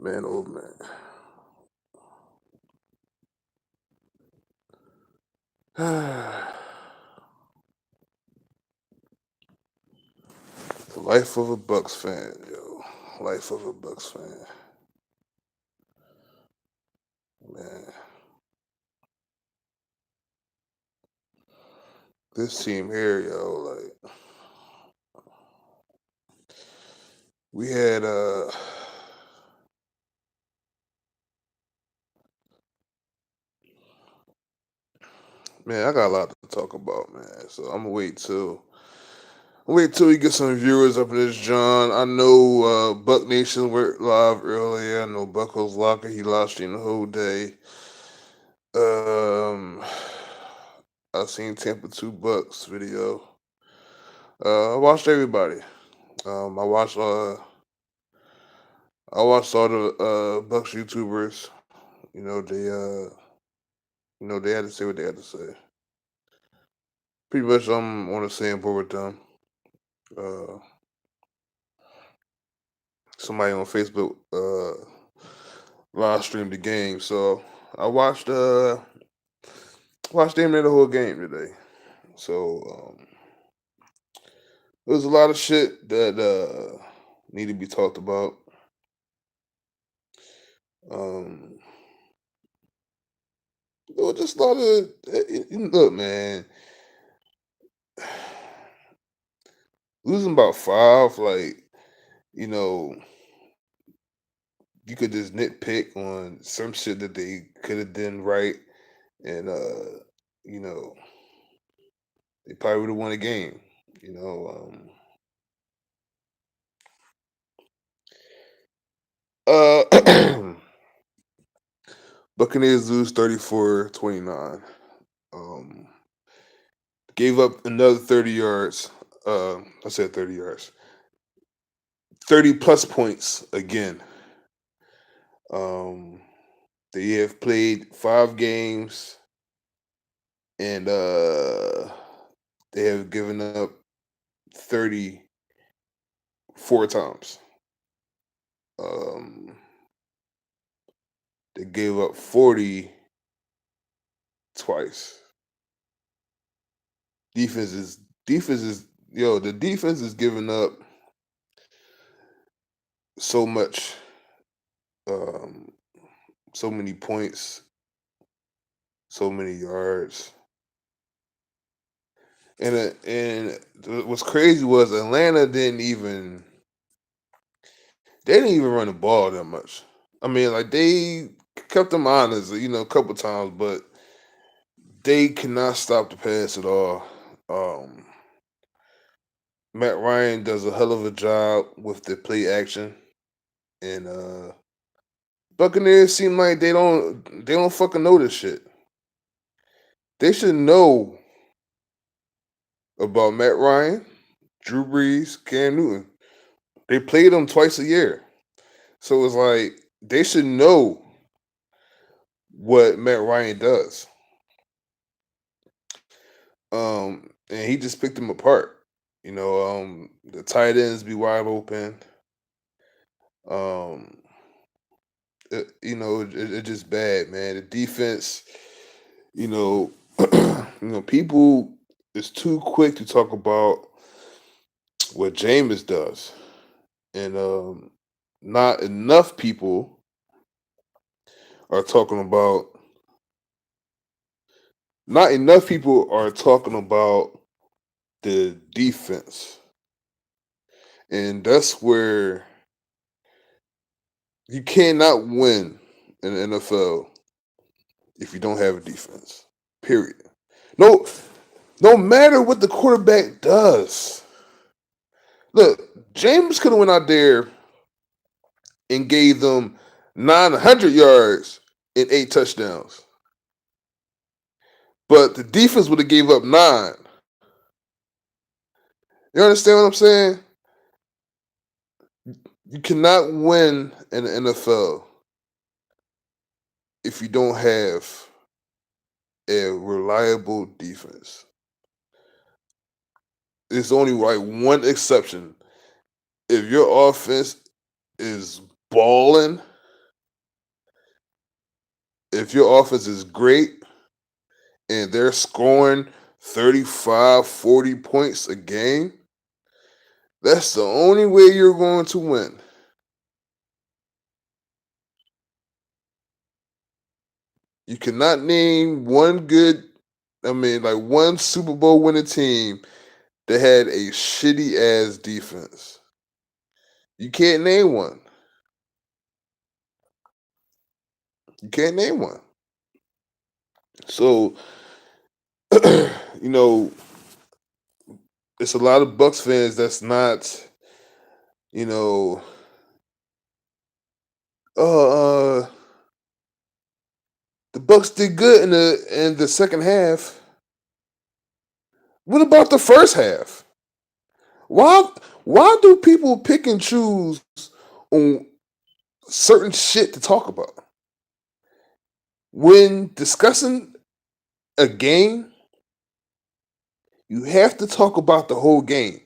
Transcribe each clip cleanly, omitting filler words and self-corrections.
Man, oh man. The life of a Bucks fan, yo. Life of a Bucks fan. Man. This team here, yo, like we had man, I got a lot to talk about, man. So I'm gonna wait till we get some viewers up in this John. I know Buck Nation went live earlier. I know Buckles Locker, he live streamed the whole day. Um I seen Tampa 2 Bucks video. I watched everybody. Um, I watched uh, I watched all the Bucks YouTubers. You know they had to say what they had to say. Pretty much, I'm on the same board with them. Uh, Somebody on Facebook live streamed the game, so I watched them in the whole game today. So there was a lot of shit that need to be talked about. Um, there was just a lot of look, man. Losing about five, like you know, you could just nitpick on some shit that they could have done right, and you know, they probably would have won a game. You know, uh, Buccaneers lose 34-29. Um, Gave up another 30 yards. I said 30 yards. 30 plus points again. Um, they have played 5 games and they have given up 34 times. Um, they gave up 40 twice. Defense is defense is the defense is giving up so much, um, so many points, so many yards, what's crazy was Atlanta they didn't even run the ball that much. I mean, like they kept them honest, a couple times, but they cannot stop the pass at all. Um, Matt Ryan does a hell of a job with the play action, and Buccaneers seem like they don't fucking know this shit. They should know about Matt Ryan, Drew Brees, Cam Newton. They played them twice a year, so it's like they should know what Matt Ryan does. And he just picked them apart. The tight ends be wide open. Um, it's just bad, man. The defense, you know, people is too quick to talk about what Jameis does, and not enough people are talking about. Not enough people are talking about the defense, and that's where you cannot win in the NFL if you don't have a defense. Period. No, no matter what the quarterback does. Look, James could have went out there and gave them 900 yards and 8 touchdowns, but the defense would have gave up 9. You understand what I'm saying? You cannot win in the NFL if you don't have a reliable defense. There's only like one exception. If your offense is balling, If your offense is great and they're scoring 35, 40 points a game, that's the only way you're going to win. You cannot name one good, like one Super Bowl winning team that had a shitty ass defense. You can't name one. You can't name one. So, you know, it's a lot of Bucks fans that's not, you know, uh, the Bucks did good in the second half. What about the first half? Why why do people pick and choose on certain shit to talk about? When discussing a game, you have to talk about the whole game.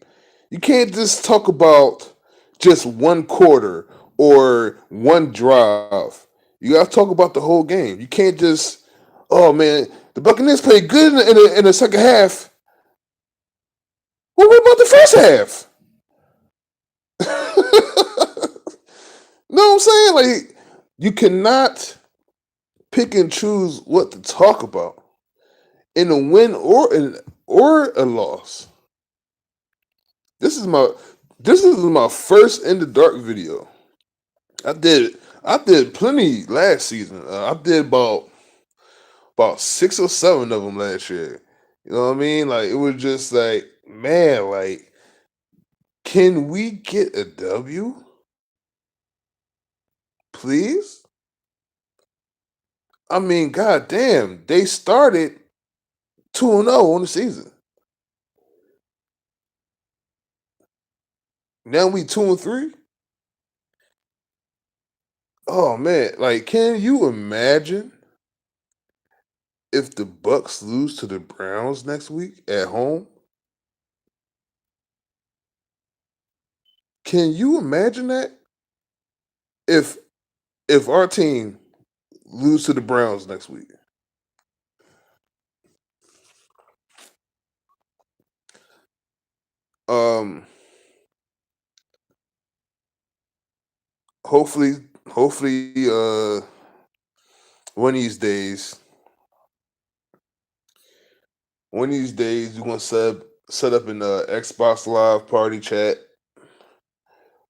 You can't just talk about just one quarter or one drive. You got to talk about the whole game. You can't just, oh man, the Buccaneers played good in the second half. Well, what about the first half? know what I'm saying? Like, you cannot pick and choose what to talk about in a win or a loss. This is my this is my first in the dark video. I did plenty last season. I did about 6 or 7 of them last year. You know what I mean? Like it was just like, man, like can we get a W, please? I mean, goddamn, they started 2-0 on the season. Now we 2-3. Oh man, like can you imagine if the Bucks lose to the Browns next week at home? Can you imagine that? If if our team lose to the Browns next week. Um hopefully hopefully one of these days we're gonna set up an Xbox Live party chat.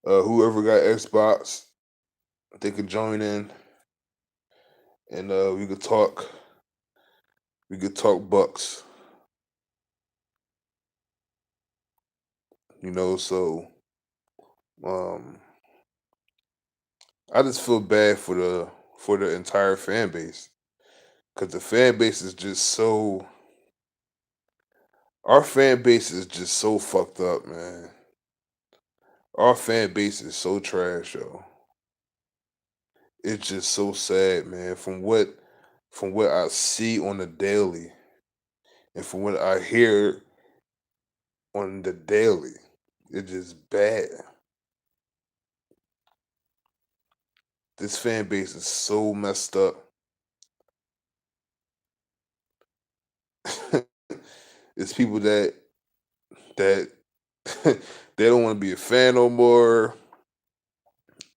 Whoever got Xbox, they could join in and we could talk Bucks. So um I just feel bad for the entire fan base because the fan base is just so our fan base is just so fucked up, man. Our fan base is so trash, yo. It's just so sad, man. From what I see on the daily and from what I hear on the daily, it's just bad. This fan base is so messed up. It's people that they don't want to be a fan no more.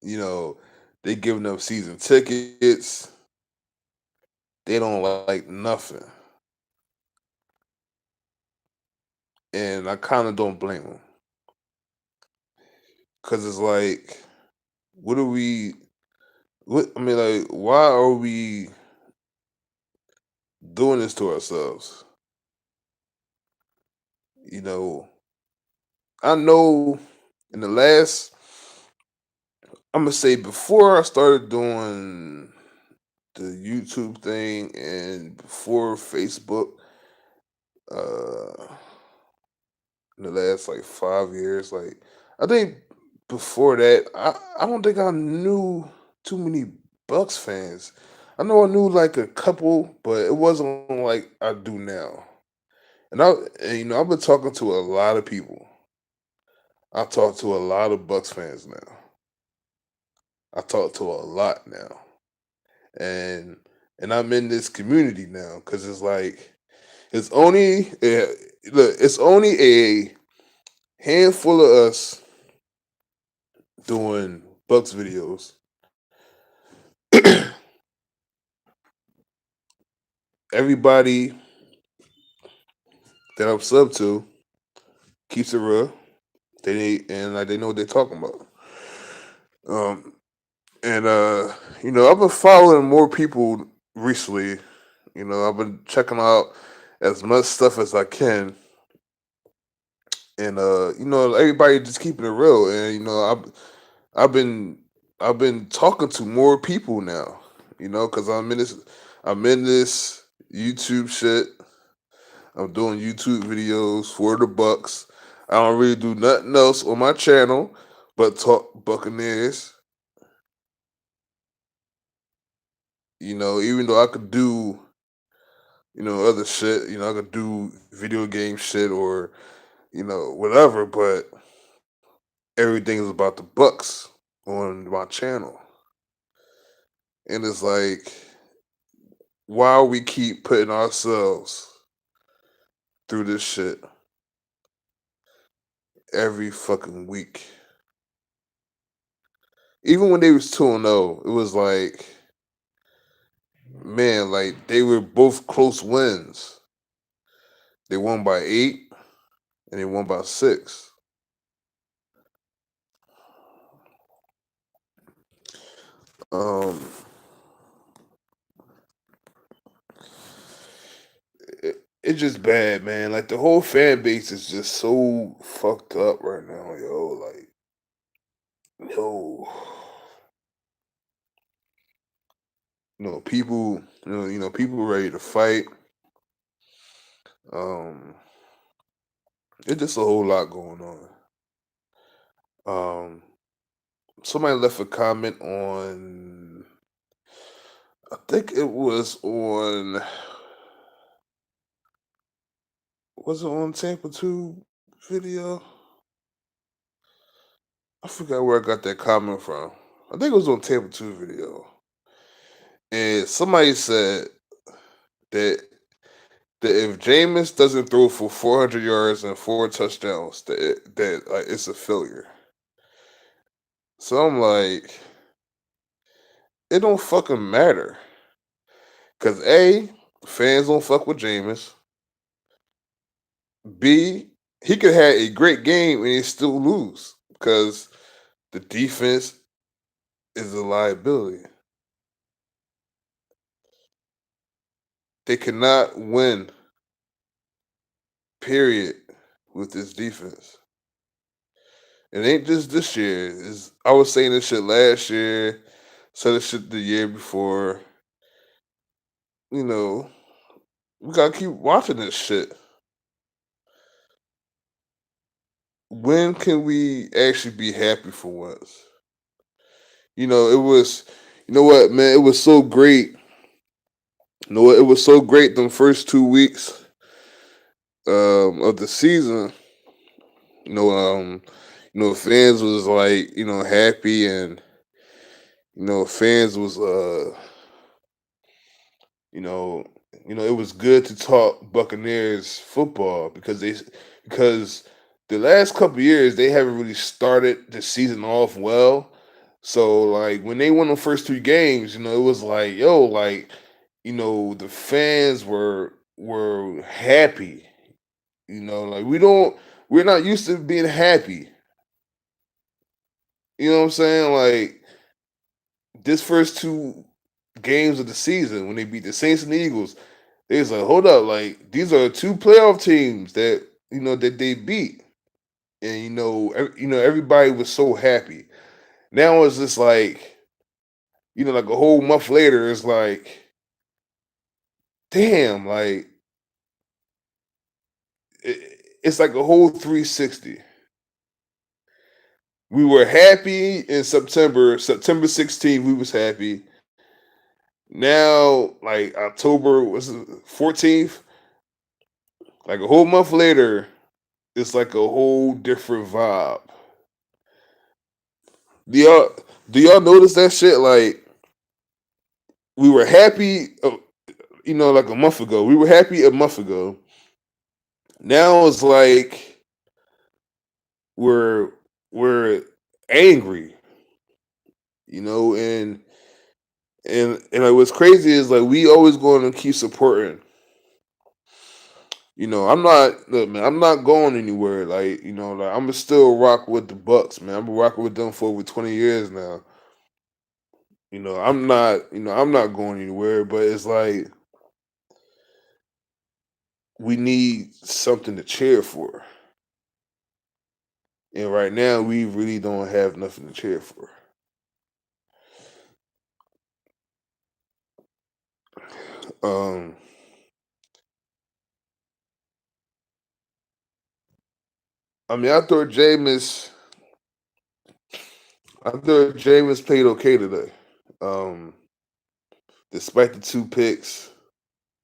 You know, they giving up season tickets. They don't like nothing, and I kind of don't blame them because it's like, what are we? What I mean, like, why are we doing this to ourselves? You know, I know in the last, I'm gonna say before I started doing the YouTube thing and before Facebook, uh, in the last like 5 years, like I think before that, I don't think I knew too many Bucks fans. I know I knew like a couple, but it wasn't like I do now. And I've been talking to a lot of people. I talk to a lot of Bucks fans now. I talk to a lot now, and and I'm in this community now because it's like it's only look, it's only a handful of us doing Bucks videos. Everybody that I'm sub to keeps it real. And like they know what they're talking about. Um, and I've been following more people recently. I've been checking out as much stuff as I can, and everybody just keeping it real. And I've been I've been talking to more people now. Because I'm in this YouTube shit. I'm doing YouTube videos for the Bucks. I don't really do nothing else on my channel but talk Buccaneers. Even though I could do, other shit, I could do video game shit or, whatever, but everything is about the Bucks on my channel. And it's like, why we keep putting ourselves through this shit every fucking week? Even when they was 2-0, it was like, man, like they were both close wins. They won by 8 and they won by 6. Um, it's just bad, man. Like the whole fan base is just so fucked up right now, yo. Like, yo, people, people ready to fight. Um, it's just a whole lot going on. Um, Somebody left a comment on, I think it was it on Tampa 2 video? I forgot where I got that comment from. I think it was on Tampa 2 video. And somebody said that if Jameis doesn't throw for 400 yards and 4 touchdowns, that like it's a failure. So I'm like, it don't fucking matter. Cause A, fans don't fuck with Jameis. B, he could have a great game and he still lose because the defense is a liability. They cannot win, period, with this defense. It ain't just this year. I was saying this shit last year, said this shit the year before. You know, we gotta keep watching this shit. When can we actually be happy for once? It was, you know what, man, it was so great. You know what, it was so great them first 2 weeks of the season. You know, um, fans was like, happy and fans was you know, it was good to talk Buccaneers football because the last couple years they haven't really started the season off well. So like when they won the first 3 games, it was like, yo, like, the fans were happy. Like we're not used to being happy. You know what I'm saying? Like this first 2 games of the season when they beat the Saints and the Eagles, they was like, hold up, like these are 2 playoff teams that they beat, and everybody was so happy. Now it's just like like a whole month later, it's like, damn, like it's like a whole 360. We were happy in September 16th. We was happy. Now, like October was 14th, like a whole month later, it's like a whole different vibe. Do y'all do y'all notice that shit? Like we were happy, like a month ago. We were happy a month ago. Now it's like we're we're angry, and like what's crazy is like we always going to keep supporting. I'm not look, man. I'm not going anywhere. Like like I'm still rock with the Bucs, man. I'm rocking with them for over 20 years now. I'm not going anywhere. But it's like we need something to cheer for, and right now we really don't have nothing to cheer for. Um, I mean, I thought Jameis played okay today. Um, Despite the two picks,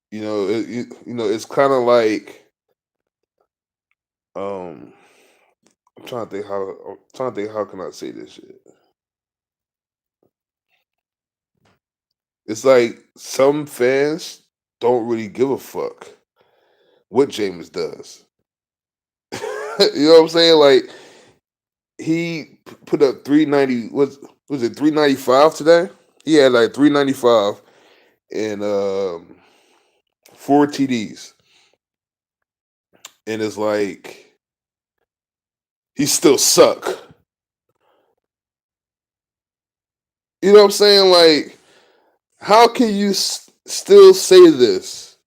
it's kind of like um, I'm trying to think how can I say this shit. It's like some fans don't really give a fuck what Jameis does. You know what I'm saying? Like he put up 390. Was it 395 today? He had like 395 and four TDs, and it's like he still suck. You know what I'm saying? Like how can you still say this?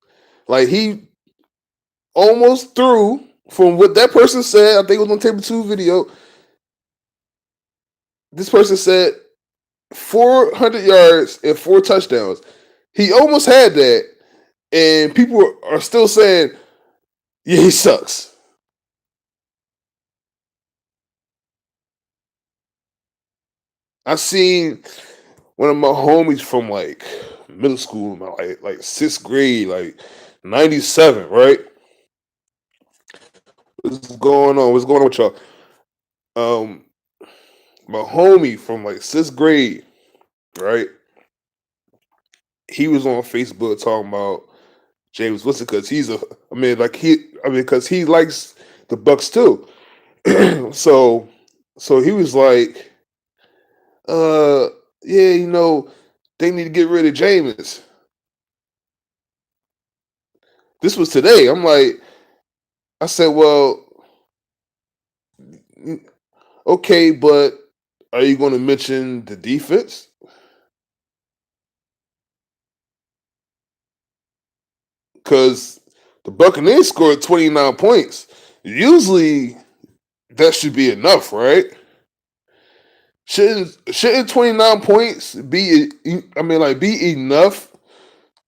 Like he almost threw from what that person said. I think it was on Table Two video. This person said 400 yards and four touchdowns. He almost had that, and people are still saying, "Yeah, he sucks." I seen one of my homies from like middle school, like sixth grade, like 97, right? What's going on? What's going on with y'all? Um, my homie from like sixth grade, right? He was on Facebook talking about James Winston because because he likes the Bucks too. so, so he was like, uh, yeah, they need to get rid of Jameis. This was today. I said, well, okay, but are you going to mention the defense? Because the Buccaneers scored 29 points. Usually that should be enough, right? Shouldn't 29 points be enough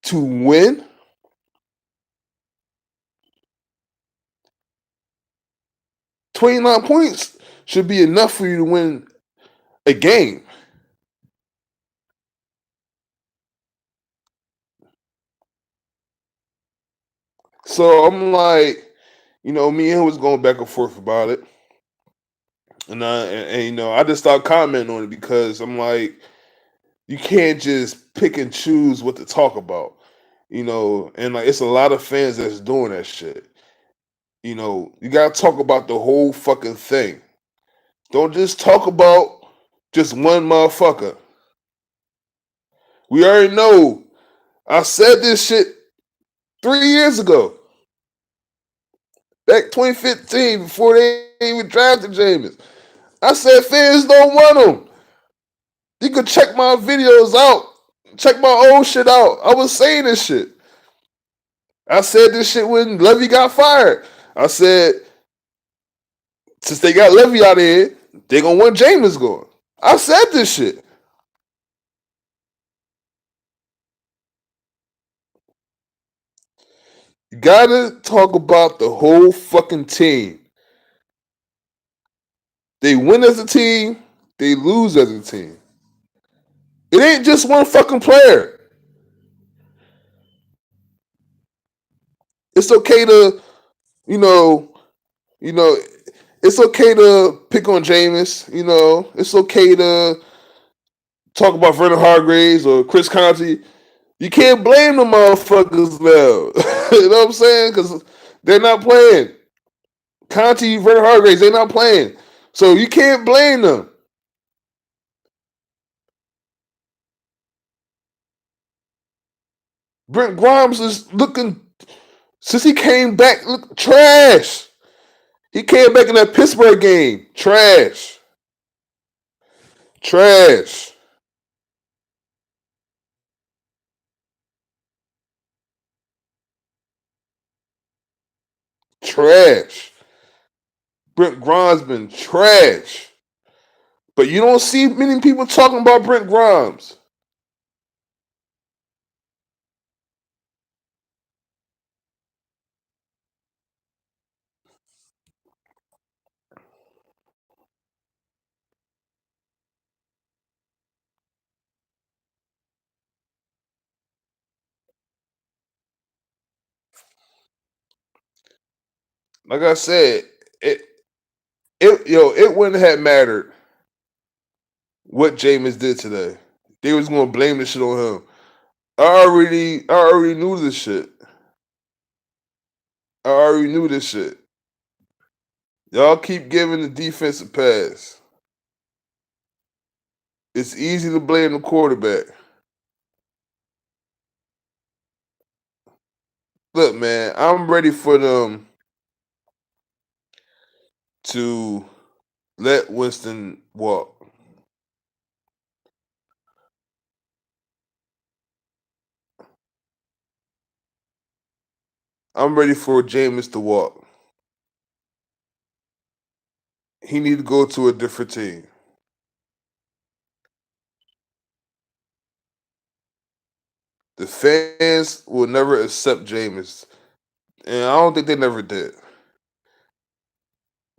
to win? 29 points should be enough for you to win a game. So I'm like, me and him was going back and forth about it. And I just stopped commenting on it because I'm like, you can't just pick and choose what to talk about. And like it's a lot of fans that's doing that shit. You gotta talk about the whole fucking thing. Don't just talk about just one motherfucker. We already know. I said this shit 3 years ago. Back 2015, before they even drafted Jameis. I said fans don't want him. You can check my videos out. Check my old shit out. I was saying this shit. I said this shit when Levy got fired. I said, since they got Levy out of here, they gonna want Jameis going. I said this shit. You gotta talk about the whole fucking team. They win as a team, they lose as a team. It ain't just one fucking player. It's okay to, you know, you know, it's okay to pick on Jameis. It's okay to talk about Vernon Hargraves or Chris Conti. You can't blame the motherfuckers now. You know what I'm saying? Because they're not playing. Conti, Vernon Hargraves, they're not playing. So you can't blame them. Brent Grimes is looking, since he came back, look trash. He came back in that Pittsburgh game. Trash. Trash. Trash. Brent Grimes been trash. But you don't see many people talking about Brent Grimes. Like I said, it it wouldn't have mattered what Jameis did today. They was gonna blame this shit on him. I already knew this shit. I already knew this shit. Y'all keep giving the defense a pass. It's easy to blame the quarterback. Look, man, I'm ready for them to let Winston walk. I'm ready for Jameis to walk. He need to go to a different team. The fans will never accept Jameis, and I don't think they never did.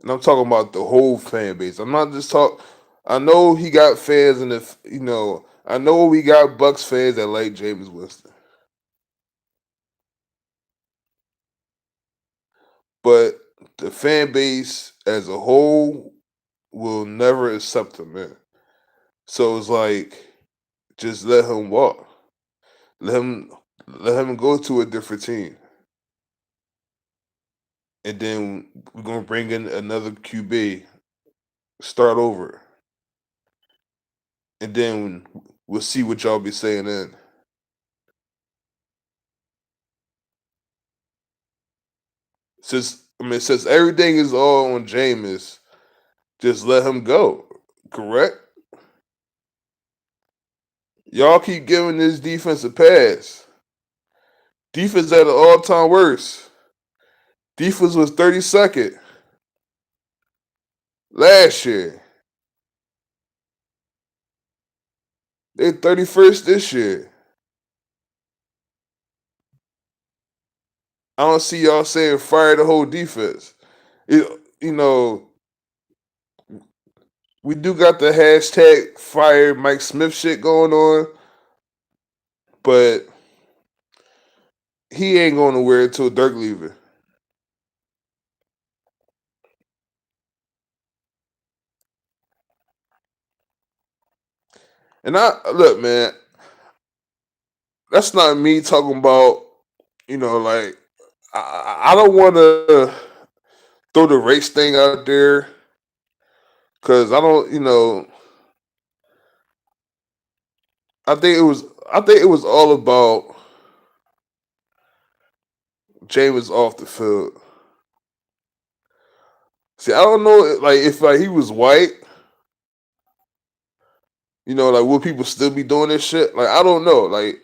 And I'm talking about the whole fan base. I'm not just talk. I know he got fans, and if you know, I know we got Bucs fans that like Jameis Winston, but the fan base as a whole will never accept him, man. So it's like just let him walk. Let him let him go to a different team. And then we're gonna bring in another QB, start over. And then we'll see what y'all be saying then. Since everything is all on Jameis, just let him go. Correct? Y'all keep giving this defense a pass. Defense at an all-time worst. Defense was 32nd last year. They 31st this year. I don't see y'all saying fire the whole defense. You know, we do got the hashtag fire Mike Smith shit going on, but he ain't going to wear it till Dirk leaving. And I look, man, that's not me talking about, like I don't want to throw the race thing out there because I don't, I think it was I think it was all about James off the field. See, I don't know, like if like he was white, like would people still be doing this shit? Like I don't know, like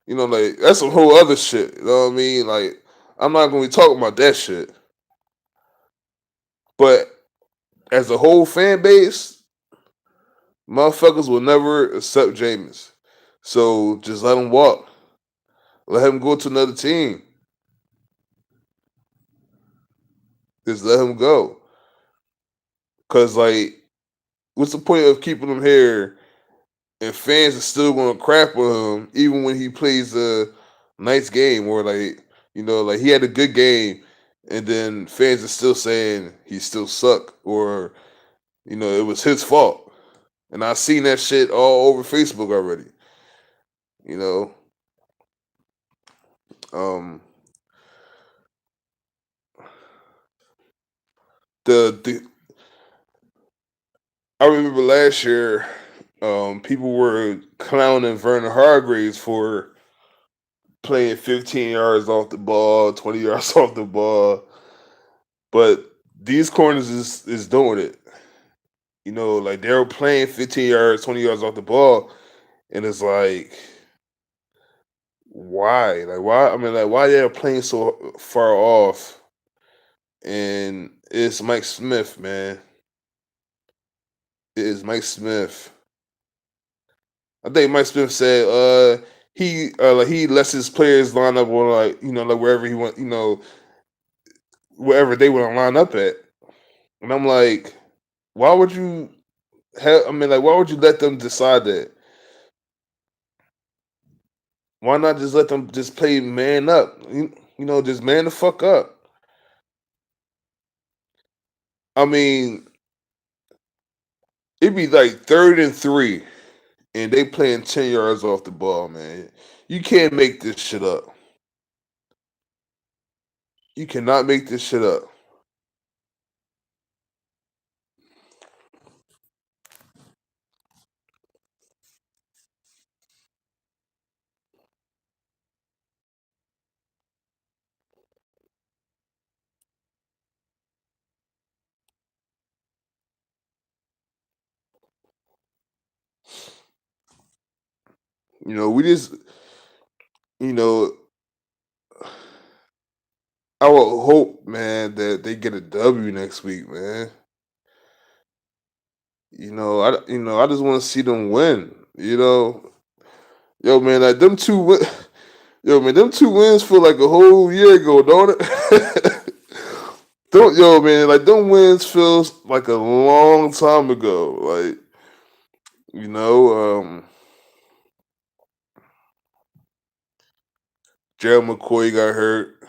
like that's some whole other shit. You know what I mean? Like I'm not gonna be talking about that shit. But as a whole fan base, motherfuckers will never accept Jameis. So just let him walk. Let him go to another team. Just let him go. Cause like, what's the point of keeping him here and fans are still gonna crap on him even when he plays a nice game or like, like he had a good game and then fans are still saying he still suck or, it was his fault. And I've seen that shit all over Facebook already. You know. Um, the I remember last year, people were clowning Vernon Hargreaves for playing 15 yards off the ball, 20 yards off the ball, but these corners is doing it. You know, like they're playing 15 yards, 20 yards off the ball, and it's like, why? Like, why? I mean, like, why they're playing so far off? And it's Mike Smith, man. It is Mike Smith. I think Mike Smith said he lets his players line up on like like wherever he want wherever they want to line up at, and I'm like, why would you have? I mean, like, why would you let them decide that? Why not just let them just play man up? Just man the fuck up. I mean, it'd be like 3rd and 3, and they playing 10 yards off the ball, man. You can't make this shit up. You cannot make this shit up. We just, you know, I would hope, man, that they get a W next week, man. I just want to see them win. Yo, man, like them yo, man, them 2 wins feel like a whole year ago, don't it? Don't Yo, man, like them wins feels like a long time ago. Like you know, Gerald McCoy got hurt.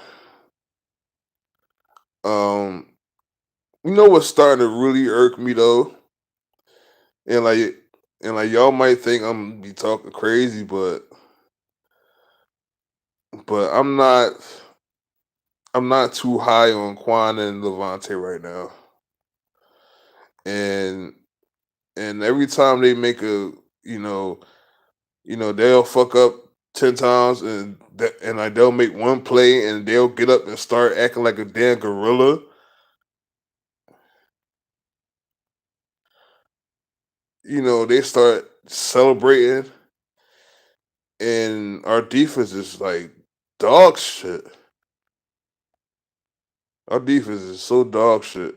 Um, what's starting to really irk me though, and like y'all might think I'm be talking crazy, but I'm not too high on Quan and Levante right now, and every time they make they'll fuck up 10 times, and like they'll make one play and they'll get up and start acting like a damn gorilla. They start celebrating, and our defense is like dog shit. Our defense is so dog shit,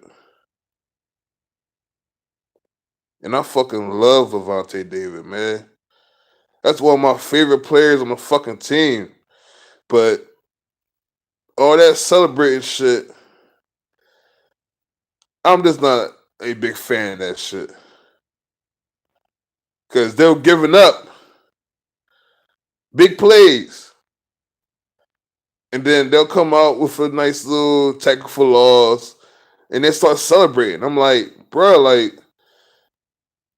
and I fucking love Levante David, man. That's one of my favorite players on the fucking team. But all that celebrating shit, I'm just not a big fan of that shit. Cause they're giving up big plays. And then they'll come out with a nice little tactical loss and they start celebrating. I'm like, bro, like,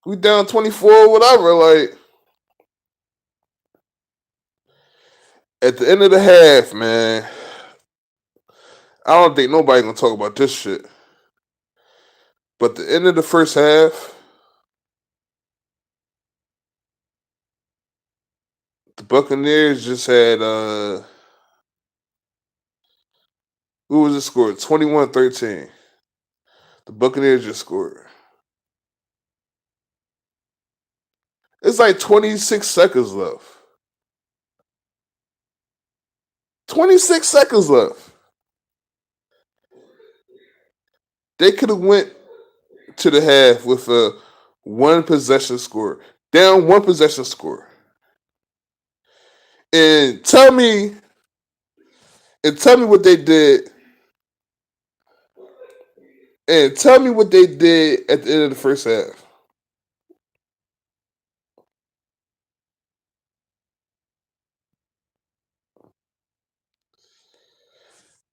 we down 24, whatever. Like, at the end of the half, man, I don't think nobody gonna talk about this shit. But the end of the first half, the Buccaneers just had who was it scored? 21-13. The Buccaneers just scored. It's like 26 seconds left. 26 seconds left. They could have went to the half with a one possession score. Down one possession score. And tell me what they did. And tell me what they did at the end of the first half.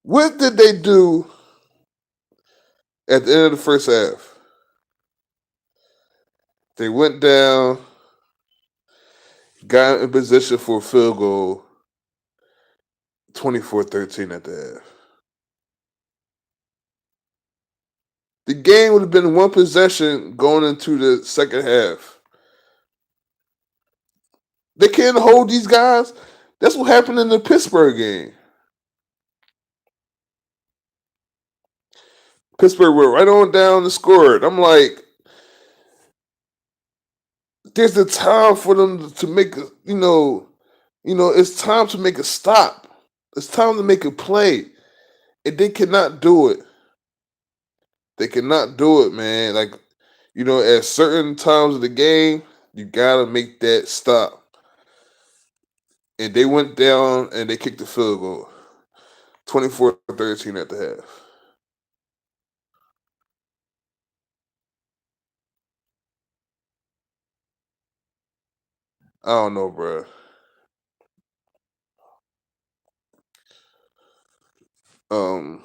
What did they do at the end of the first half? They went down, got in position for a field goal, 24-13 at the half. The game would have been one possession going into the second half. They can't hold these guys. That's what happened in the Pittsburgh game. Pittsburgh went right on down and scored. I'm like, there's the time for them to make a, it's time to make a stop. It's time to make a play. And they cannot do it. They cannot do it, man. Like, at certain times of the game, you gotta make that stop. And they went down and they kicked the field goal. 24-13 at the half. I don't know, bro. Um,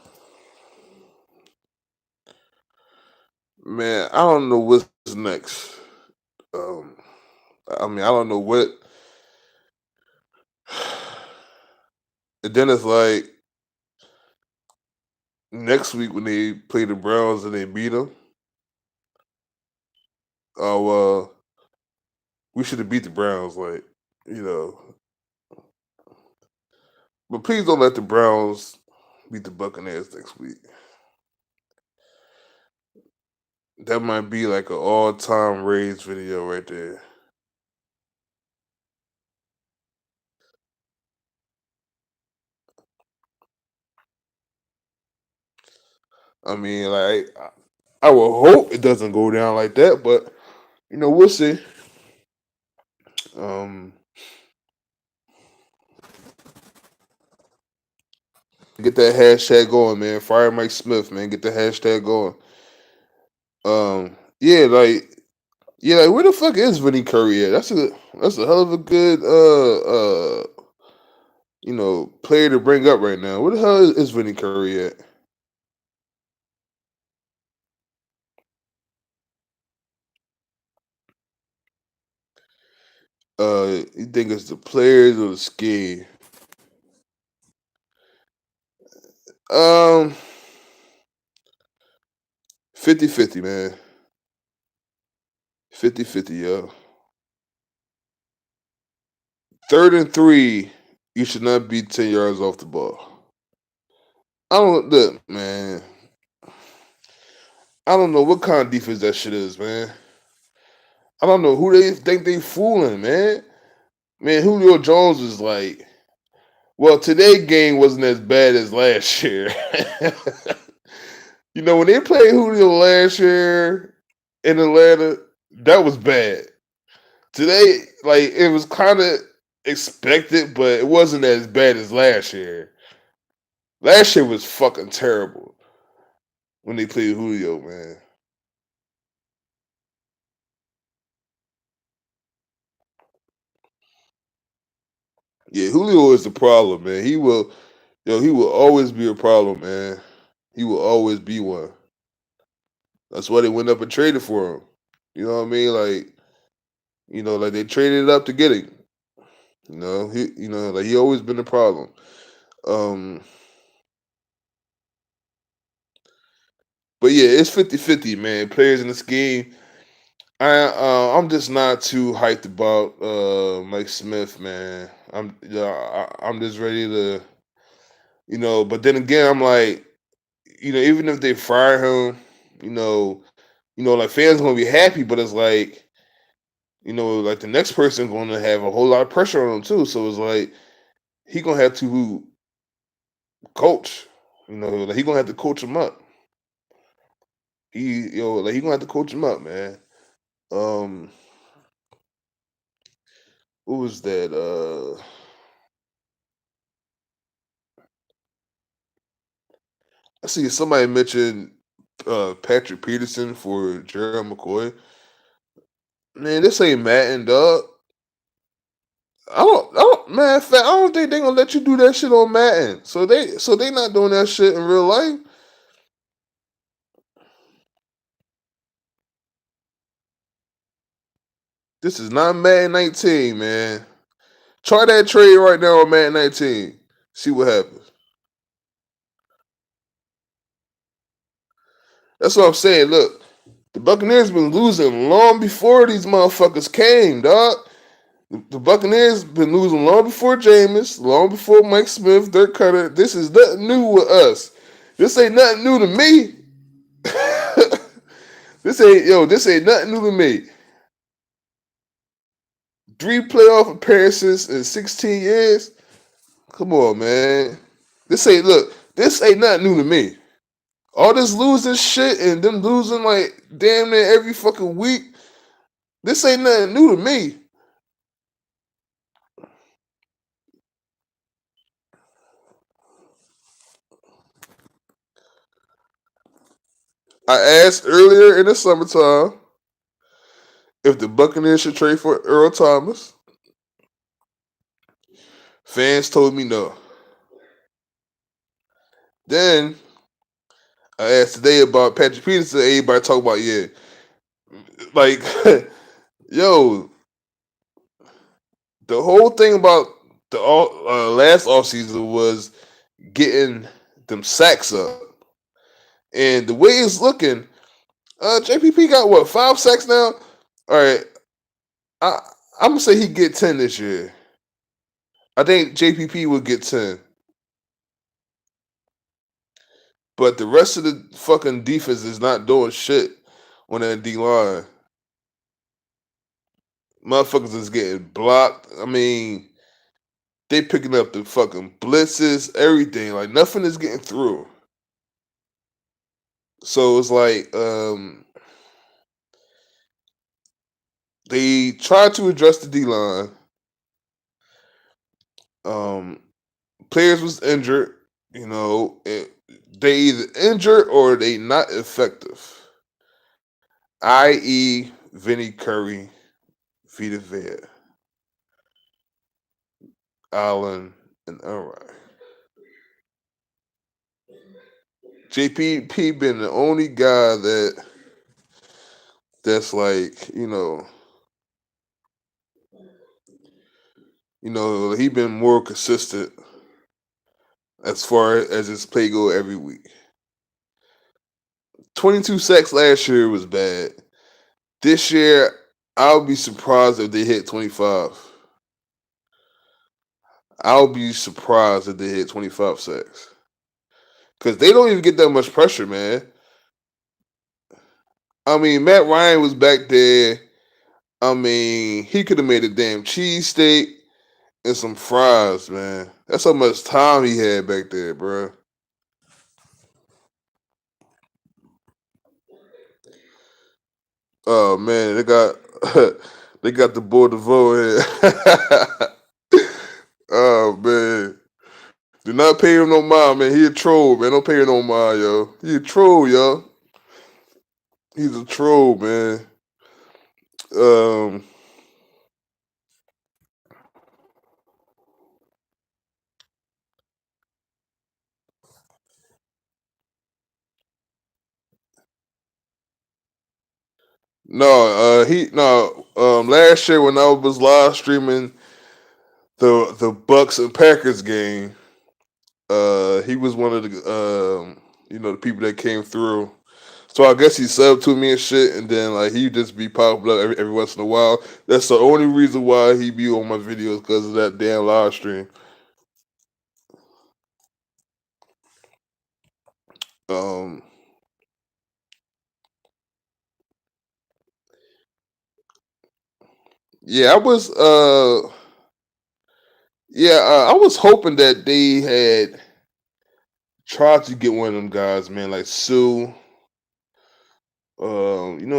man, I don't know what's next. Um, I mean, I don't know what. And then it's like next week when they play the Browns and they beat them. Oh, we should have beat the Browns, like, you know. But please don't let the Browns beat the Buccaneers next week. That might be like an all-time Rays video right there. I mean, like, I will hope it doesn't go down like that, but we'll see. Um, get that hashtag going, man. Fire Mike Smith, man. Get the hashtag going. Yeah, like where the fuck is Vinny Curry at? That's a hell of a good player to bring up right now. Where the hell is Vinny Curry at? You think it's the players or the scheme? Um, 50-50, man. 50-50, yo. 3rd and 3, you should not be 10 yards off the ball. I don't look, man. I don't know what kind of defense that shit is, man. I don't know who they think they fooling, man. Man, Julio Jones is like, well, today game wasn't as bad as last year. When they played Julio last year in Atlanta, that was bad. Today, like, it was kind of expected, but it wasn't as bad as last year. Last year was fucking terrible when they played Julio, man. Yeah, Julio is the problem, man. He will always be a problem, man. He will always be one. That's why they went up and traded for him. You know what I mean? Like they traded it up to get him. Like he always been a problem. Um, but yeah, it's 50-50, man. Players in the scheme. I'm just not too hyped about Mike Smith, man. I'm just ready to But then again, I'm like, even if they fire him, you know, like fans gonna be happy, but it's like the next person gonna have a whole lot of pressure on him too. So it's like he gonna have to coach. Like he gonna have to coach him up. Like he gonna have to coach him up, man. Um, what was that? I see somebody mentioned Patrick Peterson for Gerald McCoy. Man, this ain't Madden, dog. Man. In fact, I don't think they gonna let you do that shit on Madden. So they not doing that shit in real life. This is not Madden 19, man. Try that trade right now on Madden 19. See what happens. That's what I'm saying. Look, the Buccaneers been losing long before these motherfuckers came, dog. The Buccaneers been losing long before Jameis, long before Mike Smith, Dirk Cutter. This is nothing new with us. This ain't nothing new to me. This ain't nothing new to me. 3 playoff appearances in 16 years. Come on, man. This ain't nothing new to me. All this losing shit and them losing like damn near every fucking week. This ain't nothing new to me. I asked earlier in the summertime if the Buccaneers should trade for Earl Thomas. Fans told me no. Then I asked today about Patrick Peterson. Everybody talk about yeah, like yo, the whole thing about the last offseason was getting them sacks up, and the way it's looking, JPP got what 5 sacks now. All right, I I'm gonna say he get 10 this year. I think JPP will get 10, but the rest of the fucking defense is not doing shit on that D line. Motherfuckers is getting blocked. I mean, they picking up the fucking blitzes, everything. Like nothing is getting through. So it's like they tried to address the D line. Um, Players was injured. They either injured or they not effective. I.e., Vinny Curry, Vita Vea, Allen, and Elroy. JPP been the only guy that's like he been more consistent as far as his play go every week. 22 sacks last year was bad. This year, I'll be surprised if they hit 25. I'll be surprised if they hit 25 sacks. Because they don't even get that much pressure, man. I mean, Matt Ryan was back there. I mean, he could have made a damn cheesesteak and some fries, man. That's how much time he had back there, bro. Oh man, they got the boy DeVoe here. Oh man. Do not pay him no mind, man. He a troll, man. Don't pay him no mind, yo. He a troll, yo. He's a troll, man. Um, no, he no. Last year when I was live streaming the Bucs and Packers game, he was one of the people that came through. So I guess he subbed to me and shit, and then like he just be popping up every once in a while. That's the only reason why he be on my videos because of that damn live stream. Um, yeah, I was hoping that they had tried to get one of them guys, man, like Sue.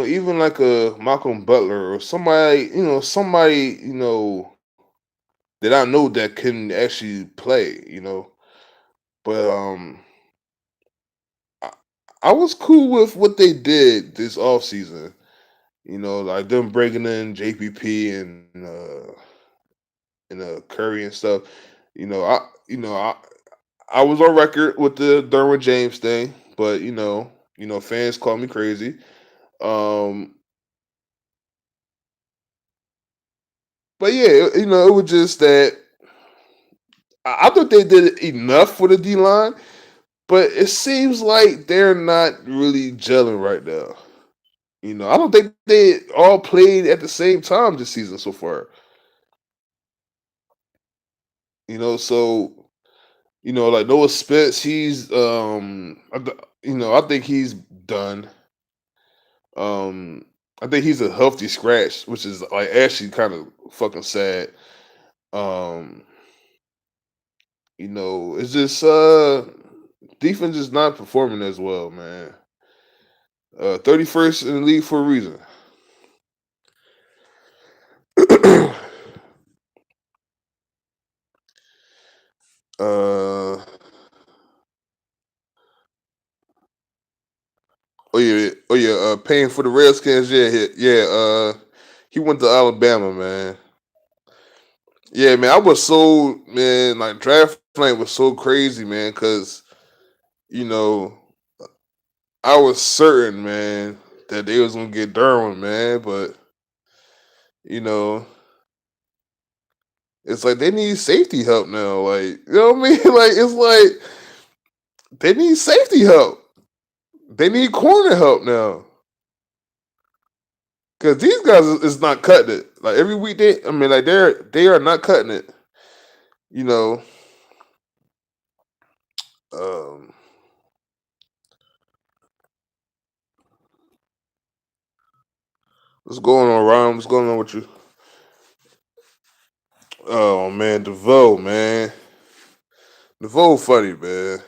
Even like a Malcolm Butler or somebody, that I know that can actually play. But I, I was cool with what they did this offseason. Like them bringing in JPP and Curry and stuff. You know, I you know I was on record with the Derwin James thing, but fans call me crazy. Um, but yeah, it was just that I thought they did enough for the D line, but it seems like they're not really gelling right now. I don't think they all played at the same time this season so far. So like Noah Spence, I think he's done. Um, I think he's a healthy scratch, which is like actually kind of fucking sad. Um, it's just defense is not performing as well, man. 31st in the league for a reason. uh oh yeah, paying for the Redskins, yeah. He went to Alabama, man. Yeah, man, I was so man, like draft night was so crazy, man, because you know I was certain, man, that they was gonna get Derwin, man, but you know it's like they need safety help now. Like, you know what I mean? Like, it's like they need safety help. They need corner help now. Cause these guys is not cutting it. Like every week I mean, like they are not cutting it. You know, um, what's going on, Ryan? What's going on with you? Oh man, DeVoe, funny man.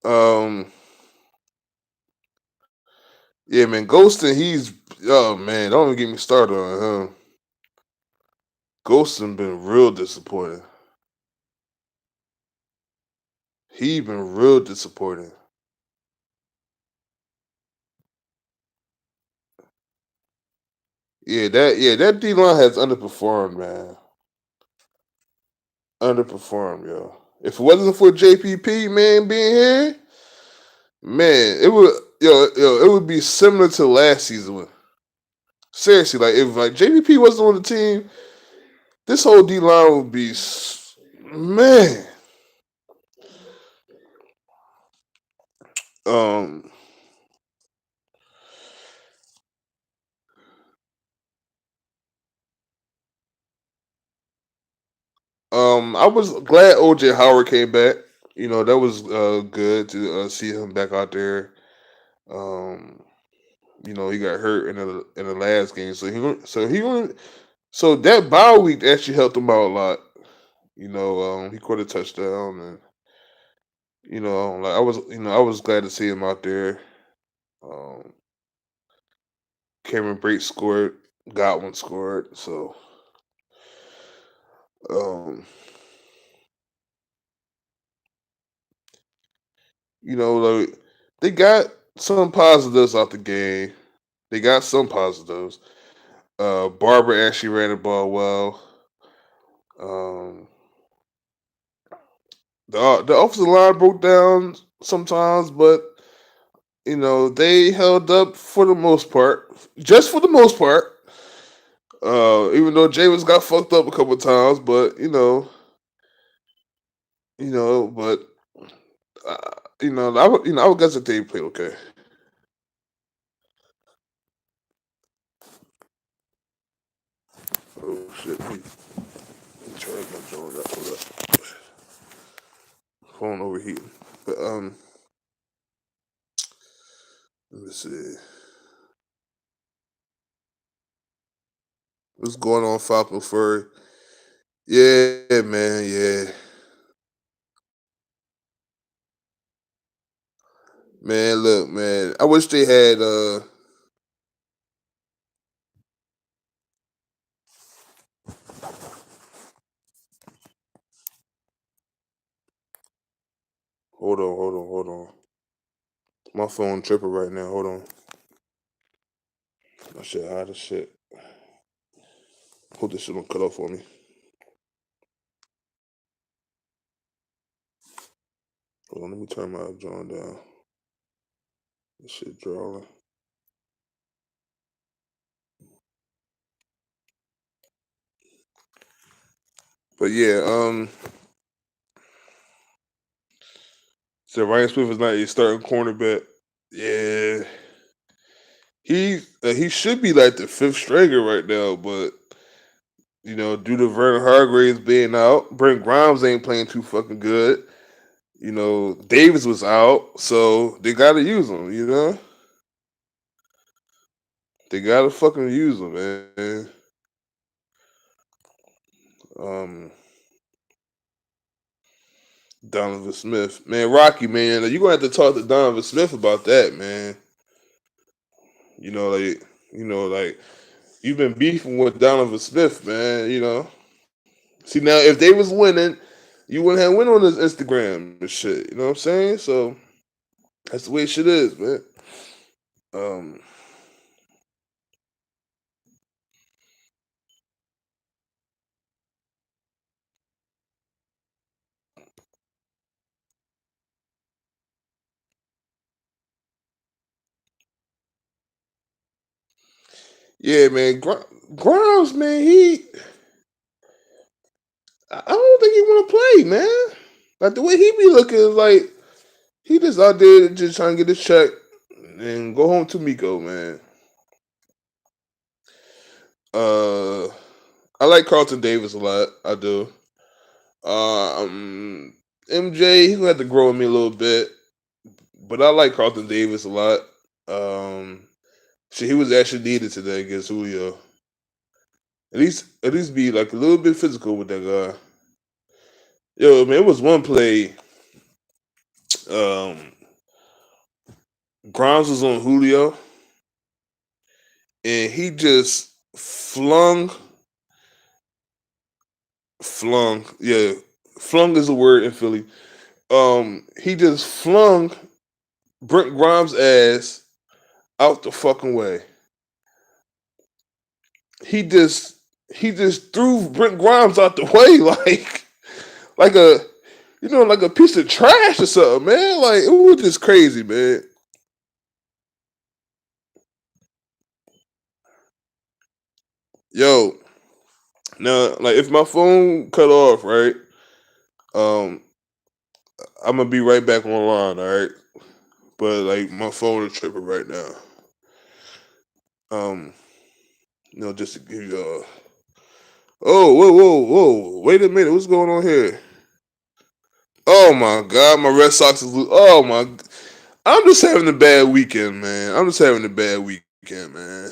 Um, yeah, man, Ghostin, oh man, don't even get me started on him. Ghostin been real disappointing. He been real disappointing. Yeah, that D line has underperformed, man. Underperformed, yo. If it wasn't for JPP, man, being here, man, it would be similar to last season. Seriously, like if like JPP wasn't on the team, this whole D line would be, man. Um, I was glad OJ Howard came back. That was good to see him back out there. Um, he got hurt in the last game, so that bye week actually helped him out a lot. He caught a touchdown, and like I was glad to see him out there. Um, Cameron Brate scored, Godwin scored, so um, like they got some positives out the game. They got some positives. Barber actually ran the ball well. Um, the offensive line broke down sometimes, but they held up for the most part. Just for the most part. Even though Jameis got fucked up a couple of times, but but uh, I would guess that they played okay. Oh shit! Let me charge my phone up. Hold up. Phone overheating. But let me see. What's going on, Falcon Furry? Yeah, man. Yeah, man. Look, man. I wish they had. Hold on. My phone tripping right now. Hold on. My shit hot as shit. Hope this shit don't cut off for me. Hold on, let me turn my John down. This shit drawing. But yeah, So Ryan Swift is not a starting cornerback. Yeah, he should be like the fifth stringer right now, but due to Vernon Hargraves being out, Brent Grimes ain't playing too fucking good. Davis was out, so they gotta use him. They gotta fucking use him, man. Um, Donovan Smith, man, Rocky, man, you gonna have to talk to Donovan Smith about that, man. You know, like, like you've been beefing with Donovan Smith, man. See now, if they was winning, you wouldn't have went on his Instagram and shit. You know what I'm saying? So that's the way shit is, man. Um, yeah, man, Grimes, man, I don't think he want to play, man. Like the way he be looking is like he just out there just trying to get his check and go home to Miko, man. Uh, I like Carlton Davis a lot. I do. MJ, he's gonna have to grow on me a little bit, but I like Carlton Davis a lot. He was actually needed today against Julio. At least be like a little bit physical with that guy. Yo, man, it was one play. Um, Grimes was on Julio, and he just yeah, flung is a word in Philly. He just flung Brent Grimes' ass out the fucking way. He just he just threw Brent Grimes out the way like a like a piece of trash or something, man. Like it was just crazy, man. Yo, now like if my phone cut off, right? Um, I'm gonna be right back online, all right? But like my phone is tripping right now. Um, just to give you oh, whoa. Wait a minute, what's going on here? Oh my god, my Red Sox is oh my I'm just having a bad weekend, man. I'm just having a bad weekend, man.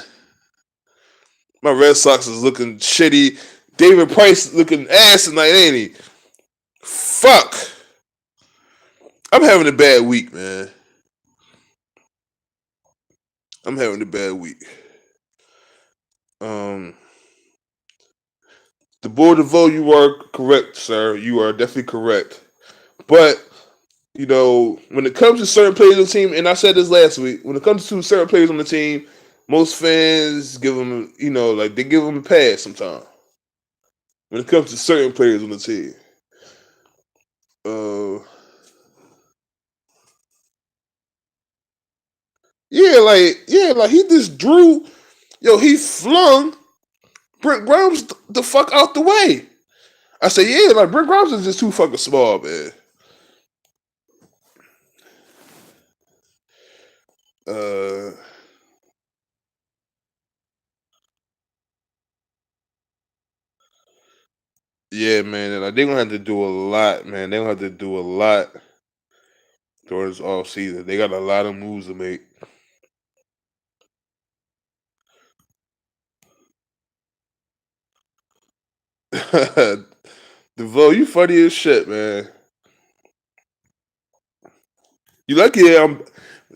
My Red Sox is looking shitty. David Price looking ass tonight, ain't he? Fuck. I'm having a bad week, man. I'm having a bad week. Um, the board of vote, you are correct, sir. You are definitely correct. But when it comes to certain players on the team, and I said this last week, when it comes to certain players on the team, most fans give them, like they give them a pass sometimes. When it comes to certain players on the team, uh, like he just drew, he flung Brent Grimes the fuck out the way. I say, yeah, like Brent Grimes is just too fucking small, man. Uh, yeah, man, like, they're gonna have to do a lot, man. They're gonna have to do a lot during this off season. They got a lot of moves to make. DeVoe, you funny as shit, man. You lucky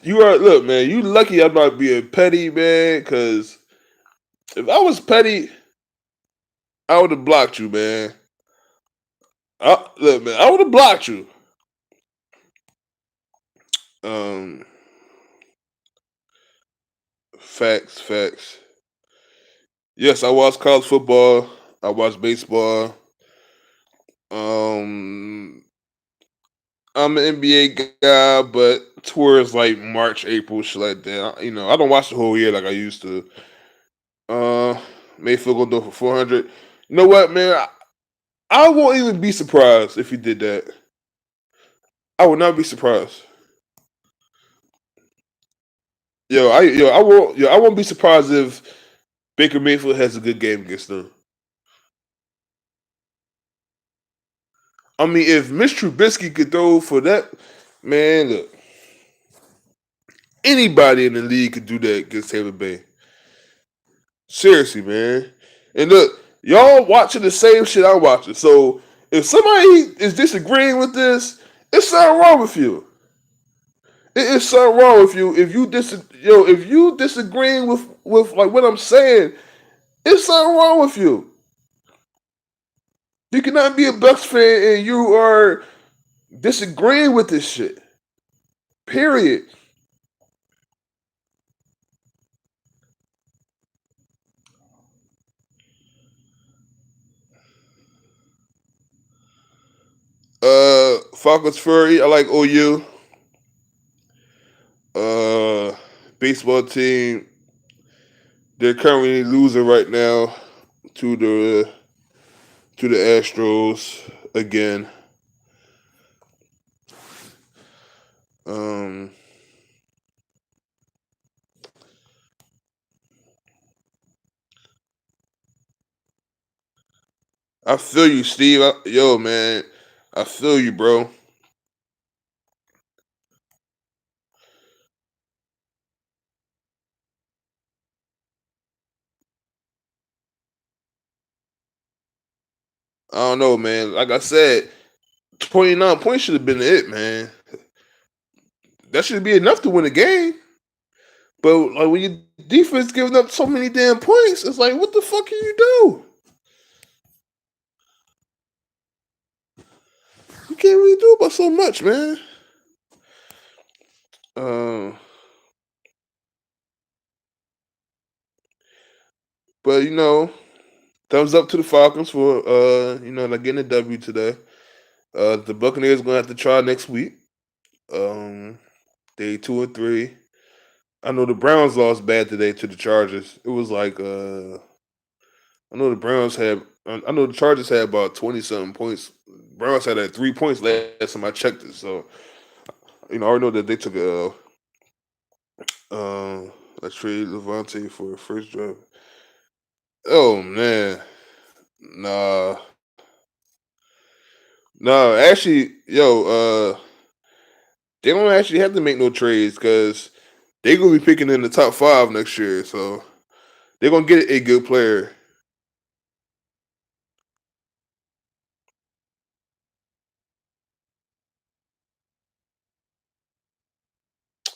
you are look, man, you lucky I'm not being petty, man, cause if I was petty, I would have blocked you, man. Look, man, I would have blocked you. Um, facts. Yes, I watch college football. I watch baseball. Um, I'm an NBA guy, but towards like March, April, shit like that. I don't watch the whole year like I used to. Uh, Mayfield gonna do it for 400. You know what, man? I won't even be surprised if he did that. I would not be surprised. I won't be surprised if Baker Mayfield has a good game against them. I mean, if Mitch Trubisky could throw for that, man, look, anybody in the league could do that against Tampa Bay. Seriously, man. And look, y'all watching the same shit I'm watching. So if somebody is disagreeing with this, it's something wrong with you. It is something wrong with you if you disagreeing with like what I'm saying. It's something wrong with you. You cannot be a Bucs fan and you are disagreeing with this shit. Period. Falcons Fury. I like OU. Uh, Baseball team. They're currently losing right now to the Astros again. Um, I feel you, Steve. Yo, man, I feel you, bro. I don't know, man. Like I said, 29 points should have been it, man. That should be enough to win a game. But like when your defense giving up so many damn points, it's like, what the fuck can you do? You can't really do about so much, man. Uh, but thumbs up to the Falcons for like getting a W today. The Buccaneers gonna have to try next week. They 2-3. I know the Browns lost bad today to the Chargers. It was like I know the Browns had. I know the Chargers had about 20 something points. Browns had 3 points last time I checked it. So I already know that they took a trade Levante for a first draft. Oh man, nah, nah. Actually, they don't actually have to make no trades because they're gonna be picking in the top 5 next year. So they're gonna get a good player.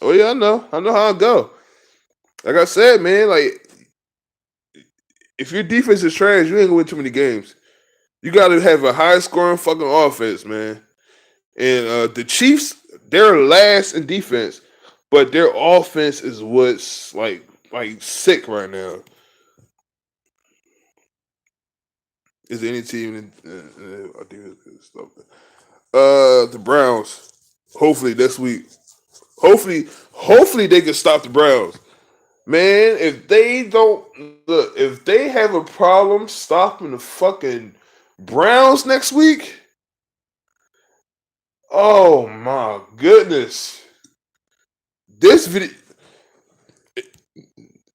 Oh yeah, I know how it go. Like I said, man, like if your defense is trash, you ain't gonna win too many games. You got to have a high scoring fucking offense, man. And the Chiefs, they're last in defense, but their offense is what's like sick right now. Is there any team? I think it's the Browns. Hopefully this week. Hopefully they can stop the Browns. Man, if they don't look, if they have a problem stopping the fucking Browns next week, oh my goodness. This video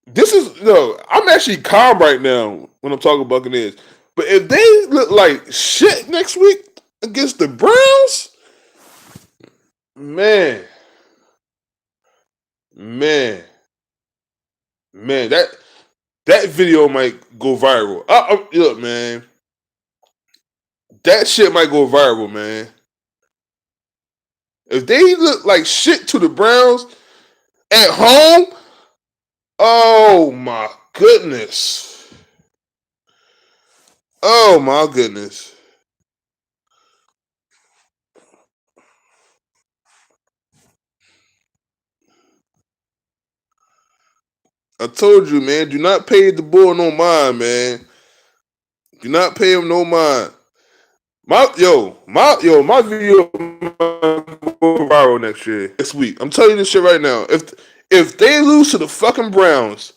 this is no, I'm actually calm right now when I'm talking Buccaneers. But if they look like shit next week against the Browns, man, man, man, that video might go viral. Look, man, that shit might go viral, man. If they look like shit to the Browns at home, oh my goodness. Oh my goodness. I told you, man, do not pay the bull no mind, man. Do not pay him no mind. My video might go viral next week. I'm telling you this shit right now. If they lose to the fucking Browns,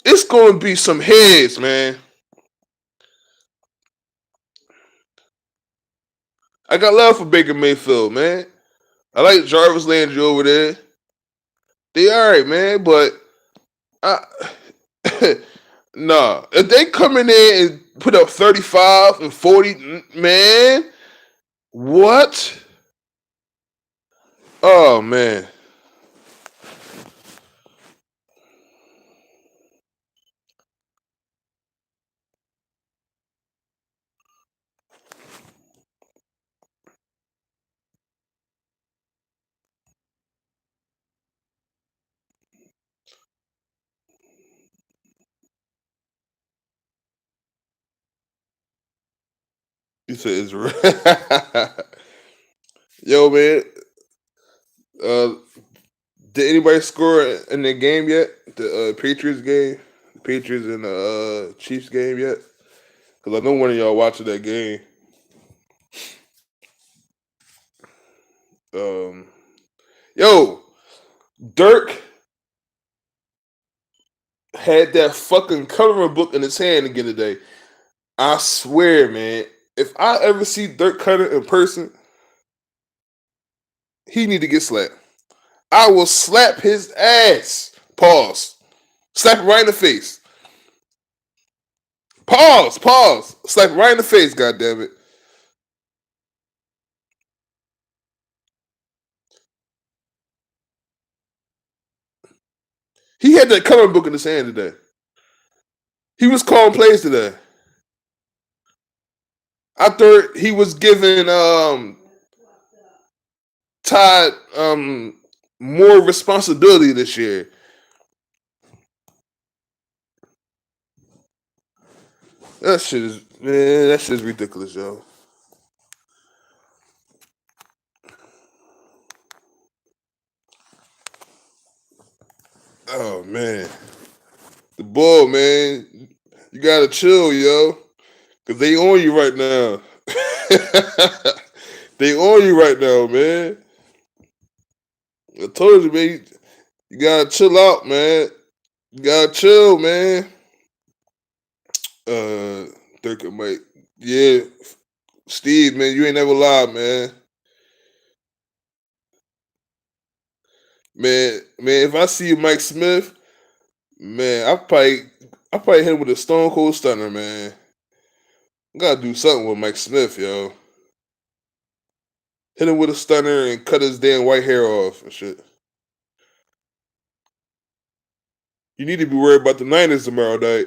it's gonna be some heads, man. I got love for Baker Mayfield, man. I like Jarvis Landry over there. They all right, man, but I, nah. If they come in there and put up 35 and 40, man, what? Oh man, you said Israel. Yo, man. Uh, did anybody score in the game yet? The Patriots game, the Patriots and the Chiefs game yet? Because I know one of y'all watching that game. Um, yo, Dirk had that fucking coloring book in his hand again today. I swear, man. If I ever see Dirk Cutter in person, he need to get slapped. I will slap his ass. Pause. Slap him right in the face. Pause. Pause. Slap him right in the face. God damn it. He had that coloring book in his hand today. He was calling plays today. I thought he was giving Todd more responsibility this year. That shit is man, that shit is ridiculous, yo. Oh man. The bull, man. You gotta chill, yo. Cause they on you right now. They on you right now, man. I told you, man. You gotta chill out, man. You gotta chill, man. Uh, Dirk and Mike. Yeah, Steve, man, you ain't never lied, man. Man, if I see Mike Smith, man, I probably hit him with a stone cold stunner, man. Gotta do something with Mike Smith, yo. Hit him with a stunner and cut his damn white hair off and shit. You need to be worried about the Niners tomorrow night.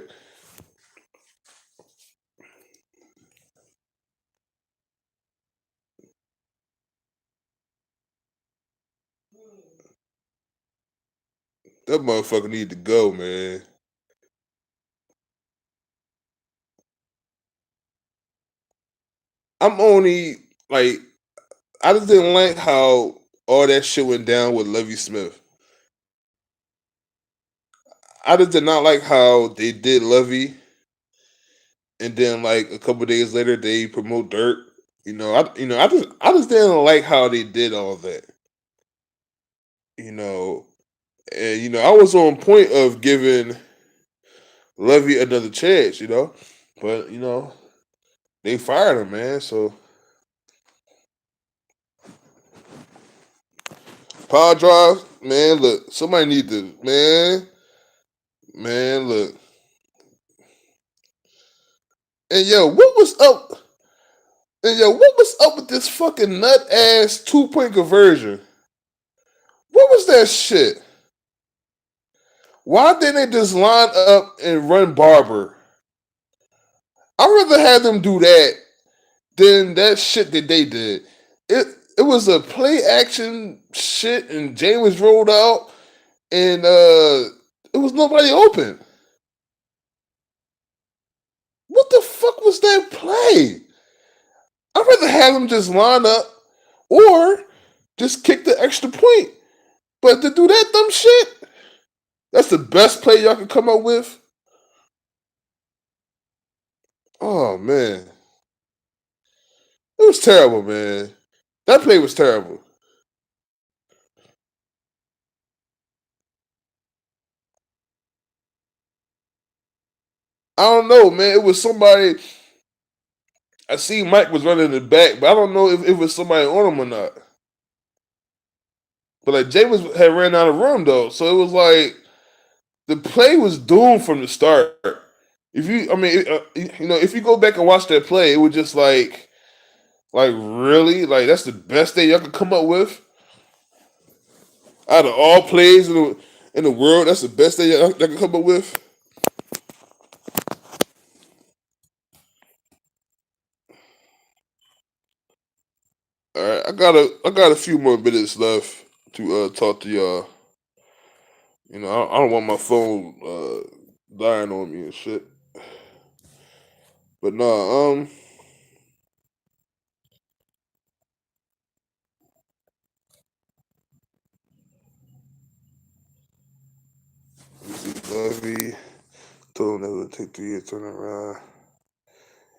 That motherfucker need to go, man. I'm only like I just didn't like how all that shit went down with Levy Smith. I just did not like how they did Levy, and then like a couple days later they promote Dirk. I just didn't like how they did all that. You know, and I was on point of giving Levy another chance. But they fired him, man. So power drive, man. Look, somebody need to, man. Look, and yo, what was up? And yo, what was up with this fucking nut ass 2 point conversion? What was that shit? Why didn't they just line up and run Barber? I'd rather have them do that than that shit that they did. It was a play action shit, and James rolled out, and it was nobody open. What the fuck was that play? I'd rather have them just line up or just kick the extra point. But to do that dumb shit, that's the best play y'all can come up with. Oh man, it was terrible, man. That play was terrible. I don't know, man. It was somebody. I see Mike was running the back, but I don't know if it was somebody on him or not. But like Jameis had ran out of room though, so it was like the play was doomed from the start. If you, I mean, if you go back and watch that play, it was just like really, like that's the best thing y'all could come up with out of all plays in the world. That's the best thing y'all could come up with. All right, I got a few more minutes left to talk to y'all. I don't want my phone dying on me and shit. But nah, Levy told him that it would take 3 years to turn around.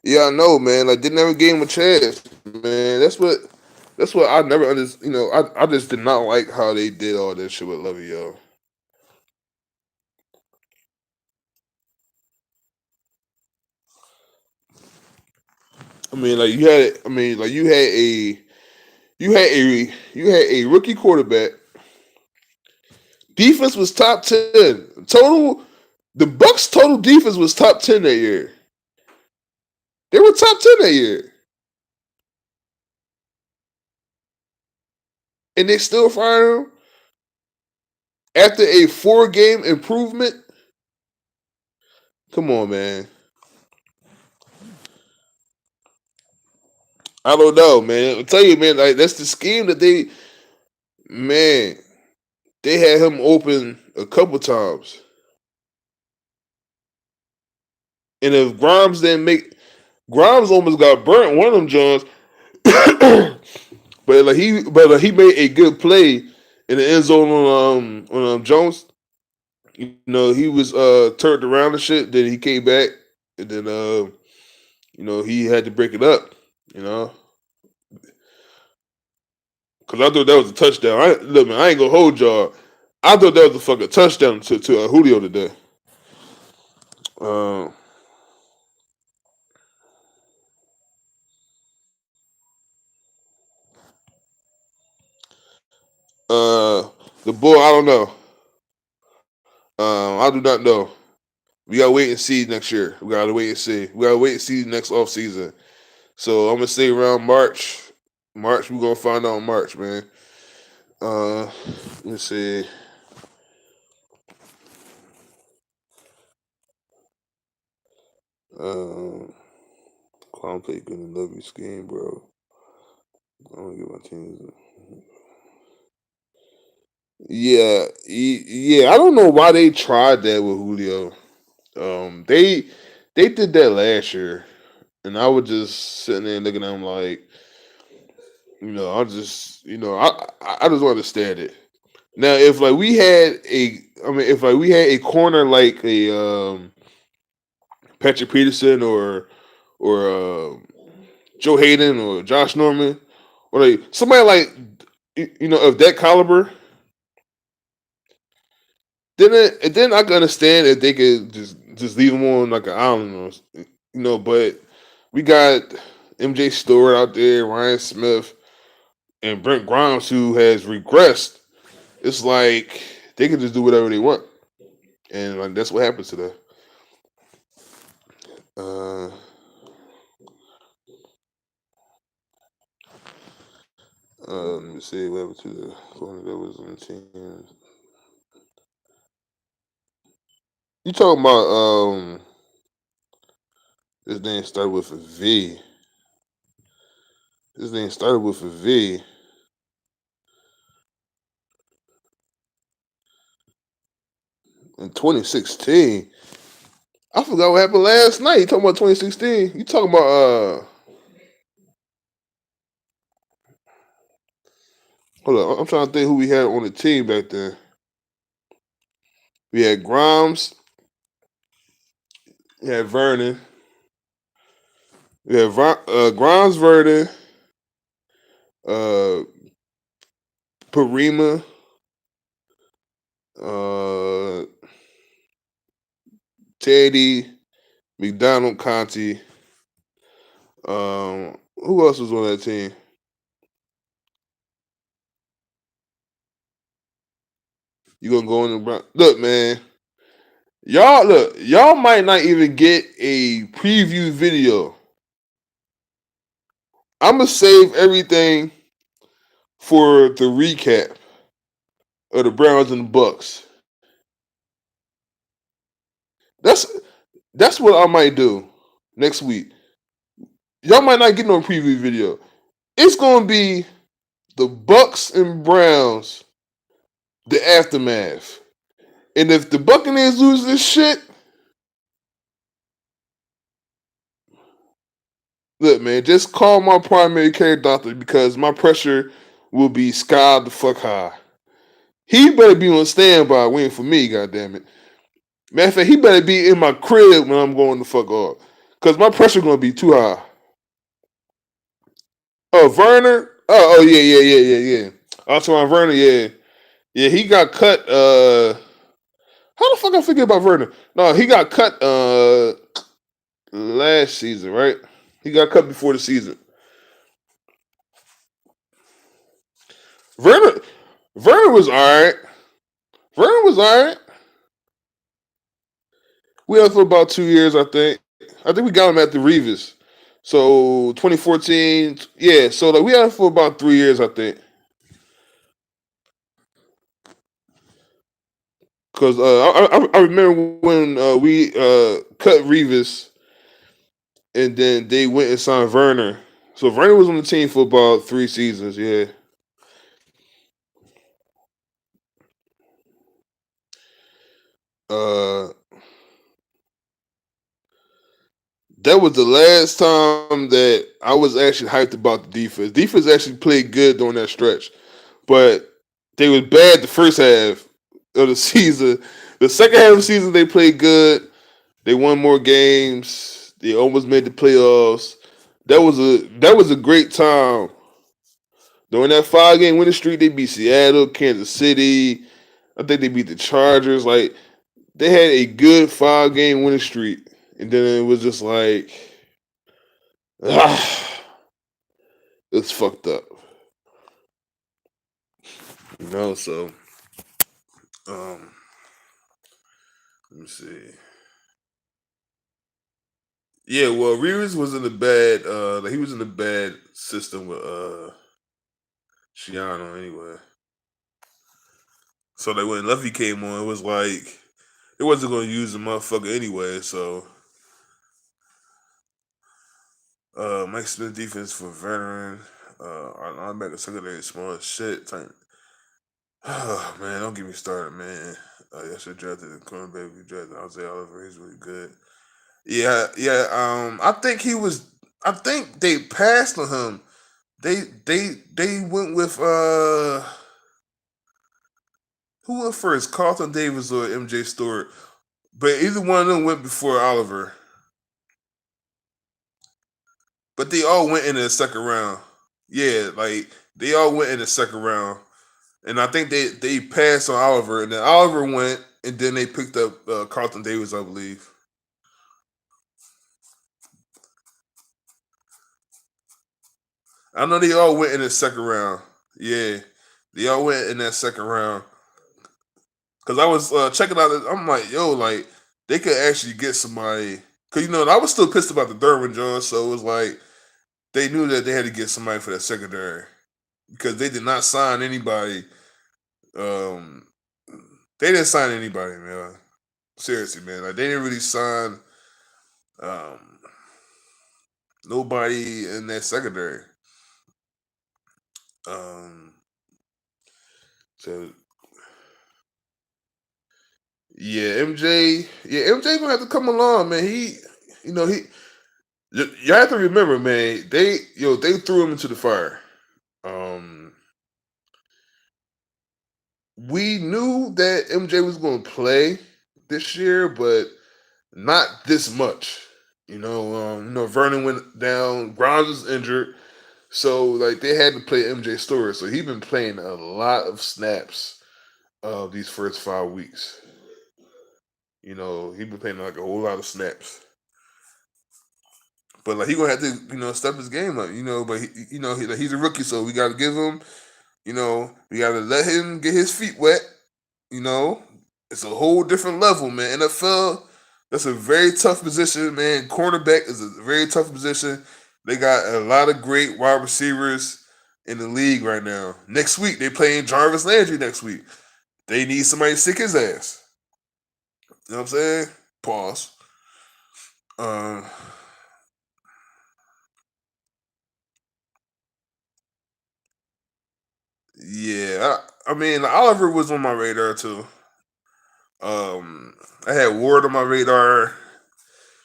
Yeah, I know, man. Like they never gave him a chance, man. That's what I never understood. I just did not like how they did all that shit with Levy, yo. I mean, like you had, I mean, like you had a rookie quarterback. Defense was top 10 total. The Bucs total defense was top 10 that year. They were top 10 that year, and they still fired him after a 4-game improvement. Come on, man. I don't know, man. I'll tell you, man. Like that's the scheme that man, they had him open a couple times, and if Grimes almost got burnt one of them Johns, but he made a good play in the end zone on Jones. He was turned around and shit. Then he came back, and then he had to break it up. You know, because I thought that was a touchdown. Look, man, I ain't gonna hold y'all. I thought that was a fucking touchdown to Julio today. Uh, the bull, I don't know. I do not know. We gotta wait and see next year. We gotta wait and see. We gotta wait and see next off season. So I'm gonna say around March. March, we're gonna find out in March, man. Let me see. Um, Clown play good and love your scheme, bro. I don't get my teams. Yeah, yeah. I don't know why they tried that with Julio. They did that last year, and I was just sitting there looking at them like, I just, I just don't understand it. Now, if like we had a, I mean, if like we had a corner like a Patrick Peterson or Joe Hayden or Josh Norman or like somebody like of that caliber, then I can understand if they could just leave him on like an island but we got MJ Stewart out there, Ryan Smith, and Brent Grimes who has regressed. It's like they can just do whatever they want, and like that's what happens today. Uh, let me see what happened to the corner that was on the team. You talking about this name started with a V. This name started with a V in 2016. I forgot what happened last night. You talking about 2016? You talking about hold on, I'm trying to think who we had on the team back then. We had Grimes, we had Vernon, we had Grimes, Vernon, uh, Parima, uh, Teddy, McDonald, Conti. Who else was on that team? You gonna go in the Browns? Look, man. Y'all might not even get a preview video. I'm gonna save everything for the recap of the Browns and the Bucs. That's that's what I might do next week. Y'all might not get no preview video. It's gonna be the Bucs and Browns, the aftermath. And if the Buccaneers lose this shit, look, man, just call my primary care doctor because my pressure will be sky the fuck high. He better be on standby waiting for me, goddammit. Matter of fact, he better be in my crib when I'm going the fuck off. Cause my pressure gonna be too high. Oh, Werner? Oh yeah. Antoine Werner, yeah. Yeah, he got cut how the fuck I forget about Werner? No, he got cut last season, right? He got cut before the season. Werner Werner was alright. Werner was alright. We had for about 2 years, I think. I think we got him at the Revis. So 2014, yeah. So like we had him for about 3 years, I think. Because I remember when we cut Revis, and then they went and signed Werner. So Werner was on the team for about 3 seasons. Yeah. Uh, that was the last time that I was actually hyped about the defense. Defense actually played good during that stretch, but they was bad the first half of the season. The second half of the season they played good. They won more games. They almost made the playoffs. That was a great time. During that 5 game winning streak, they beat Seattle, Kansas City. I think they beat the Chargers. Like they had a good 5 game winning streak, and then it was just like, it's fucked up. So um, let me see. Yeah, well, Reeves was in the bad. He was in the bad system with Shiano anyway. So like when Luffy came on, it was like it wasn't going to use the motherfucker anyway. So Mike Smith defense for veteran. Our linebacker secondary small as shit. Oh man, don't get me started, man. I should drafted the cornerback. We drafted Isaiah Oliver. He's really good. Yeah. I think he was. I think they passed on him. They went with who went first, Carlton Davis or MJ Stewart. But either one of them went before Oliver. But they all went in the second round. Yeah, like they all went in the second round. And I think they passed on Oliver, and then Oliver went, and then they picked up Carlton Davis, I believe. I know they all went in the second round. Yeah, they all went in that second round. Cause I was checking out. I'm like, yo, like they could actually get somebody. Cause I was still pissed about the Derwin Jones, so it was like they knew that they had to get somebody for that secondary because they did not sign anybody. Um, they didn't sign anybody, man. Seriously, man. Like they didn't really sign um, nobody in that secondary. Um, so yeah, MJ. Yeah, MJ gonna have to come along, man. He. You have to remember, man. They threw him into the fire. Um, we knew that MJ was going to play this year, but not this much. Vernon went down. Grimes was injured, so like they had to play MJ Stewart. So he's been playing a lot of snaps these first 5 weeks. He's been playing like a whole lot of snaps. But like he gonna have to, step his game up. But he's a rookie, so we got to give him. We got to let him get his feet wet. You know, it's a whole different level, man. NFL, that's a very tough position, man. Cornerback is a very tough position. They got a lot of great wide receivers in the league right now. Next week, they playing Jarvis Landry next week. They need somebody to sick his ass. You know what I'm saying? Pause. Uh, yeah, I mean, Oliver was on my radar too. I had Ward on my radar.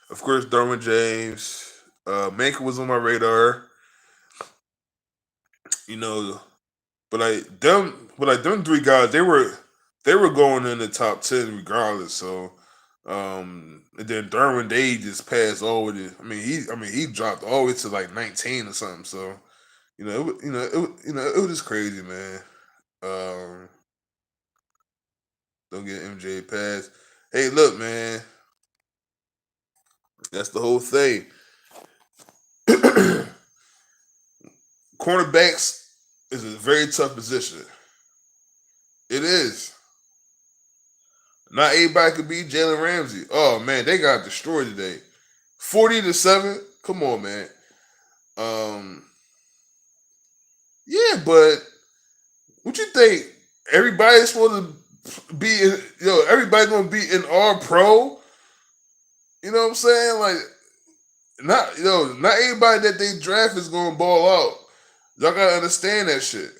Of course, Derwin James. Manka was on my radar. You know, but them three guys, they were going in the top 10 regardless. So, and then Derwin Day just passed over the. I mean he dropped all the way to like 19 or something. So it was just crazy, man. Um, don't get MJ a pass. Hey, look, man, that's the whole thing. Cornerbacks is a very tough position. It is. Not everybody could beat Jalen Ramsey. Oh man, they got destroyed today. 40-7. Come on, man. Um, yeah, but what you think? Everybody's supposed to be in, everybody's gonna be in all pro. You know what I'm saying? Like, not everybody that they draft is gonna ball out. Y'all gotta understand that shit.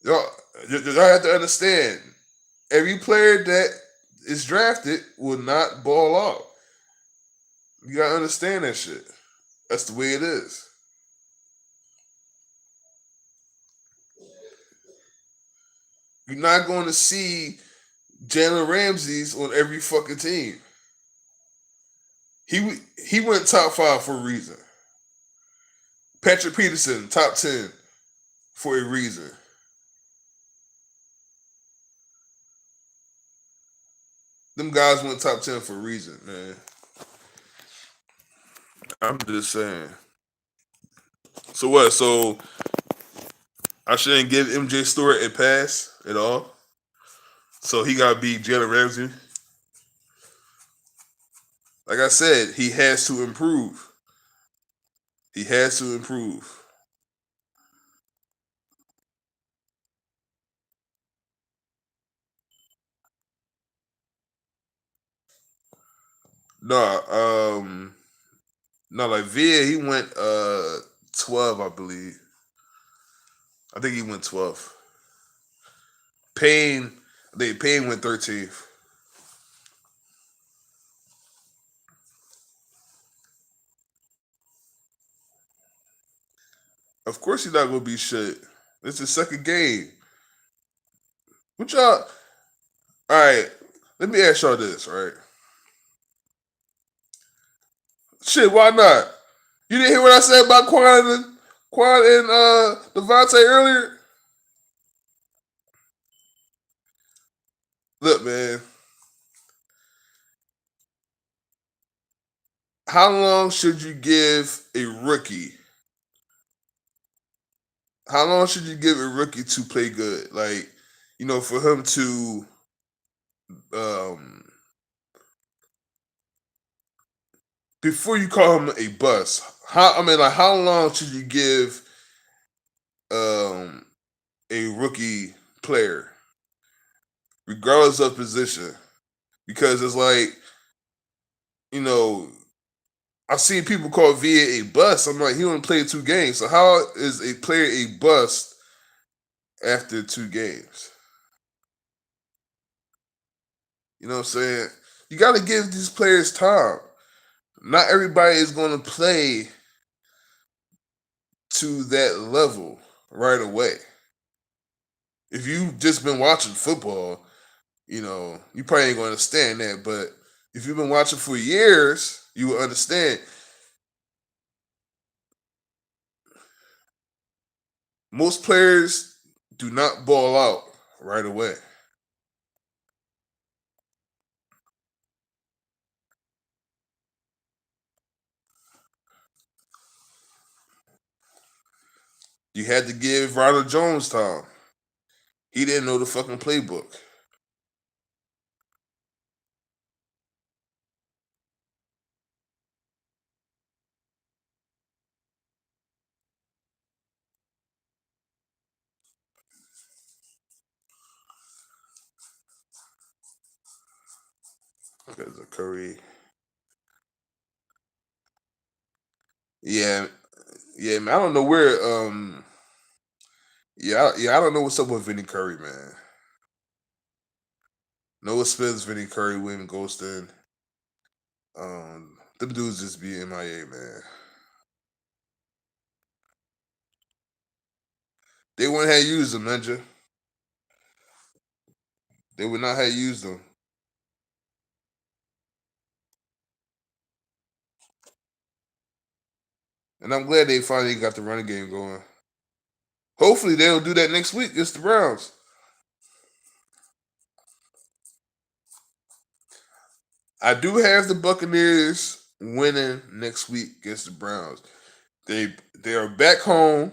Y'all, y'all have to understand. Every player that is drafted will not ball out. You gotta understand that shit. That's the way it is. You're not going to see Jalen Ramsey's on every fucking team. He went top five for a reason. Patrick Peterson, top 10 for a reason. Them guys went top 10 for a reason, man. I'm just saying. So what? So I shouldn't give MJ Stewart a pass at all. So he got to beat Jalen Ramsey. Like I said, he has to improve. He has to improve. No, no, like Villa, he went 12, I believe. I think he went 12. Payne, Payne went 13th. Of course, he's not gonna be shit. It's his second game. What y'all? All right, let me ask y'all this, right? Shit, why not? You didn't hear what I said about Quan and Devontae earlier? Look, man, how long should you give a rookie? How long should you give a rookie to play good? Like, for him to um before you call him a bust, how long should you give um a rookie player, regardless of position? Because it's like, you know, I seen people call VA a bust. I'm like, he only played 2 games. So how is a player a bust after 2 games? You know what I'm saying? You got to give these players time. Not everybody is going to play to that level right away. If you've just been watching football, you probably ain't going to understand that. But if you've been watching for years, you will understand. Most players do not ball out right away. You had to give Ronald Jones time. He didn't know the fucking playbook. Because of Curry. Yeah, yeah, man. I don't know where. Yeah. I don't know what's up with Vinny Curry, man. Noah Smith, Vinny Curry, William Golston. Them dudes just be MIA, man. They wouldn't have used them, Ninja. They would not have used them. And I'm glad they finally got the running game going. Hopefully they'll do that next week against the Browns. I do have the Buccaneers winning next week against the Browns. They are back home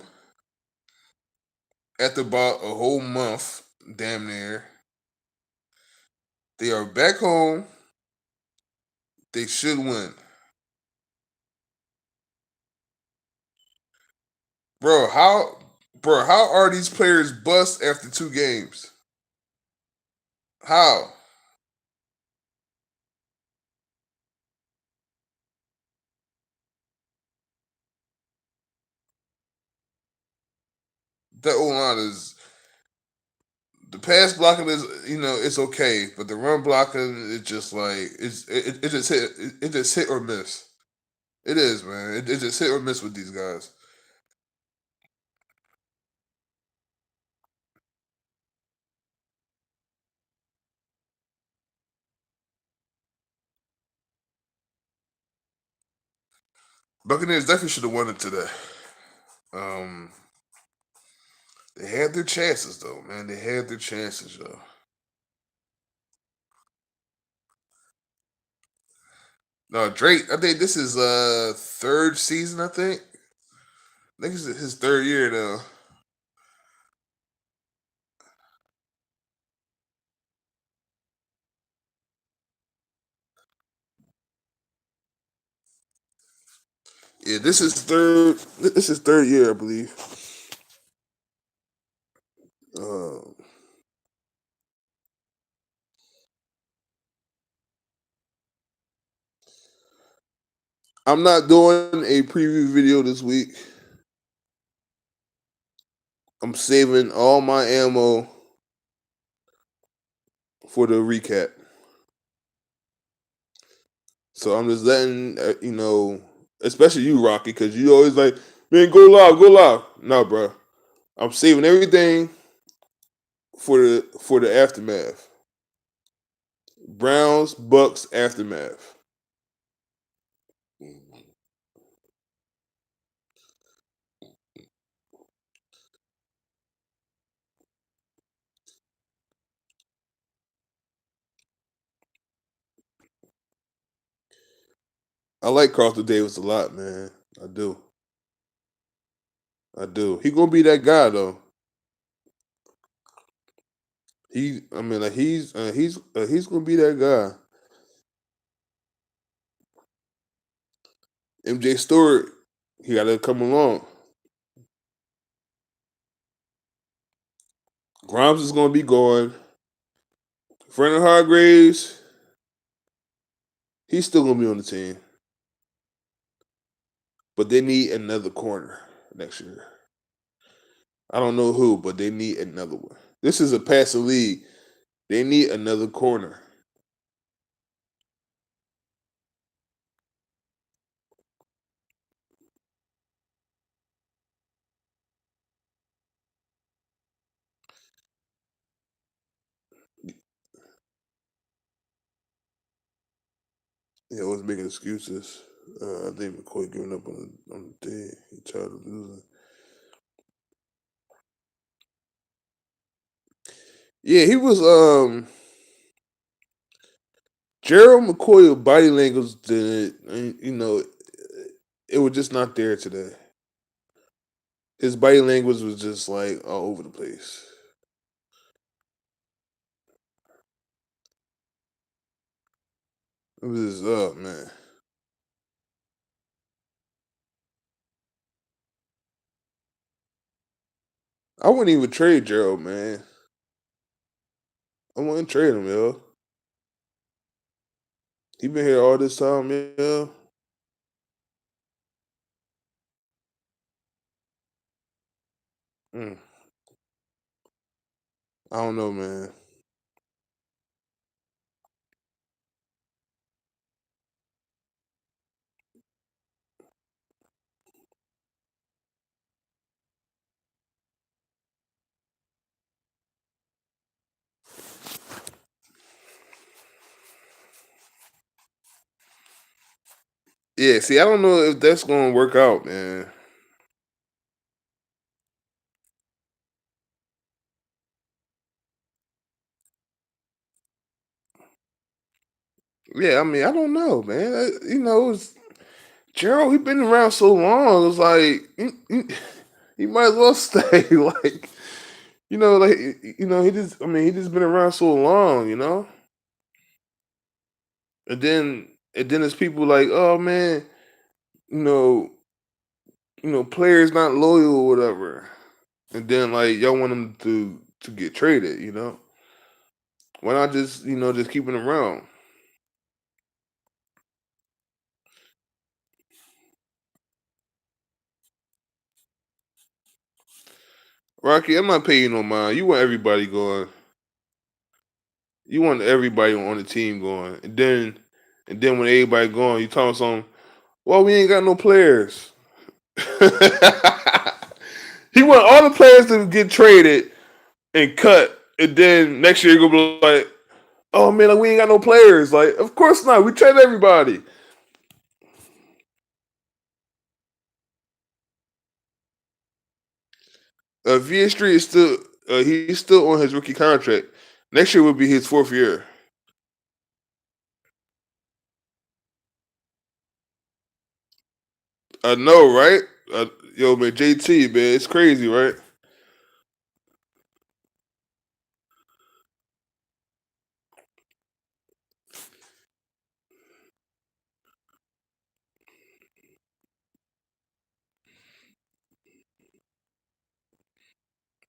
after about a whole month, damn near. They are back home. They should win. Bro, how are these players bust after 2 games? How? That O line is the pass blocking is it's okay, but the run blocking is just like it just it just hit or miss. It is, man. It just hit or miss with these guys. Buccaneers definitely should have won it today. Um, they had their chances though, man. They had their chances, yo. No, Drake. I think this is third season. I think this is his third year now. Yeah, this is third. This is third year, I believe. Uh, I'm not doing a preview video this week. I'm saving all my ammo for the recap. So I'm just letting especially you, Rocky, because you always like, man, go live. No, bro, I'm saving everything for the aftermath. Browns Bucks aftermath. I like Carlton Davis a lot, man. I do. I do. He gonna be that guy though. I mean, like he's gonna be that guy. MJ Stewart, he got to come along. Grimes is gonna be gone. Brandon Hargraves, he's still gonna be on the team, but they need another corner next year. I don't know who, but they need another one. This is a passing league. They need another corner. He always making excuses. I think McCoy giving up on the day. He tired of losing. Yeah, he was. Gerald McCoy body language did, it was just not there today. His body language was just like all over the place. It was up, man. I wouldn't even trade Gerald, man. I wouldn't trade him, yo. He been here all this time, yo. Mm, I don't know, man. Yeah, see, I don't know if that's gonna work out, man. Yeah, I mean, I don't know, man. It's Gerald. He been around so long. It's like he might as well stay. Like like he just. I mean, he just been around so long. And then there's people like, oh man, you know, players not loyal or whatever. And then like y'all want them to get traded. Why not just keeping them around? Rocky, I'm not paying you no mind. You want everybody going. You want everybody on the team going. And then when everybody going, you talking something, well, we ain't got no players. He want all the players to get traded and cut. And then next year, you're going to be like, oh, man, like, we ain't got no players. Like, of course not. We trade everybody. VA Street is still, he's still on his rookie contract. Next year will be his fourth year. I know, right? Yo, man, JT, man, it's crazy, right?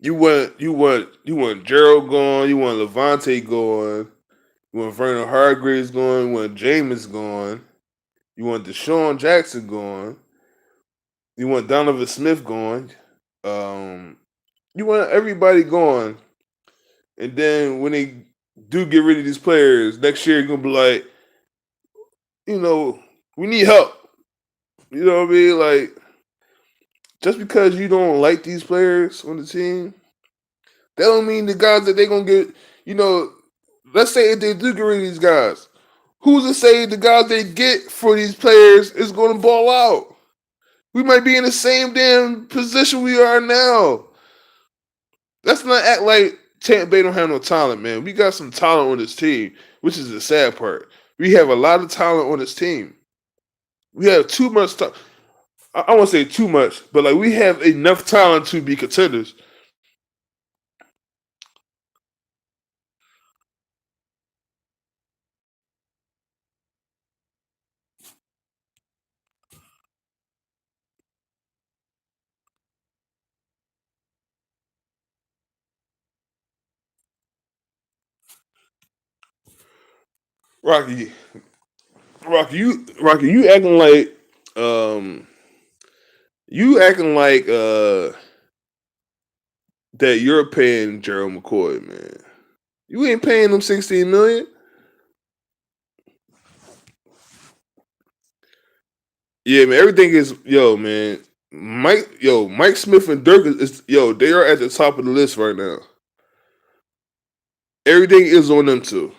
You want Gerald going, you want Levante going, you want Vernon Hargreaves going, you want Jameis going, you want Deshaun Jackson going, you want Donovan Smith going, um, you want everybody going, and then when they do get rid of these players next year, you're gonna be like, you know, we need help. You know what I mean? Like just because you don't like these players on the team, that don't mean the guys that they gonna get. You know, let's say if they do get rid of these guys, who's to say the guys they get for these players is going to ball out? We might be in the same damn position we are now. Let's not act like Tampa Bay don't have no talent, man. We got some talent on this team, which is the sad part. We have a lot of talent on this team. We have too much. I won't say too much, but like we have enough talent to be contenders. Rocky, Rocky, um, you acting like that you're paying Gerald McCoy, man. You ain't paying them 16 million. Yeah, man. Everything is man. Mike Smith and Dirk they are at the top of the list right now. Everything is on them too,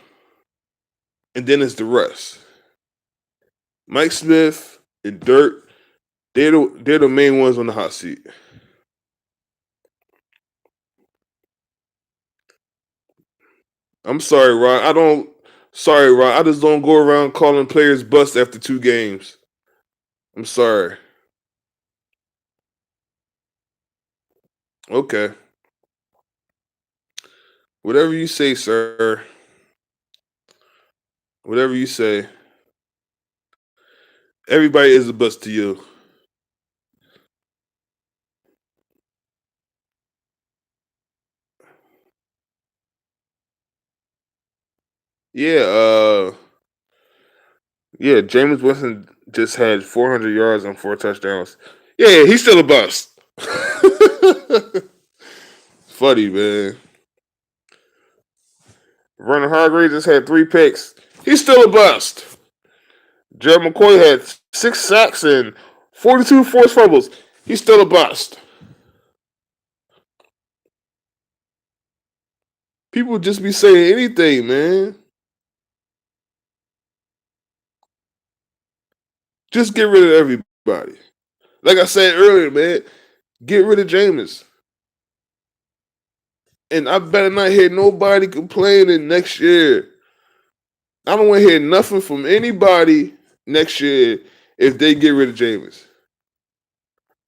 and then it's the rest. Mike Smith and Dirk, they're the main ones on the hot seat. I'm sorry, Ron. I don't. Sorry, Ron. I just don't go around calling players bust after 2 games. I'm sorry. Okay. Whatever you say, sir. Whatever you say. Everybody is a bust to you. Yeah, yeah. Jameis Winston just had 400 yards and 4 touchdowns. Yeah, he's still a bust. Funny, man. Vernon Hargreaves just had 3 picks. He's still a bust. Gerald McCoy had 6 sacks and 42 forced fumbles. He's still a bust. People just be saying anything, man. Just get rid of everybody. Like I said earlier, man, get rid of Jameis. And I better not hear nobody complaining next year. I don't want to hear nothing from anybody next year if they get rid of Jameis.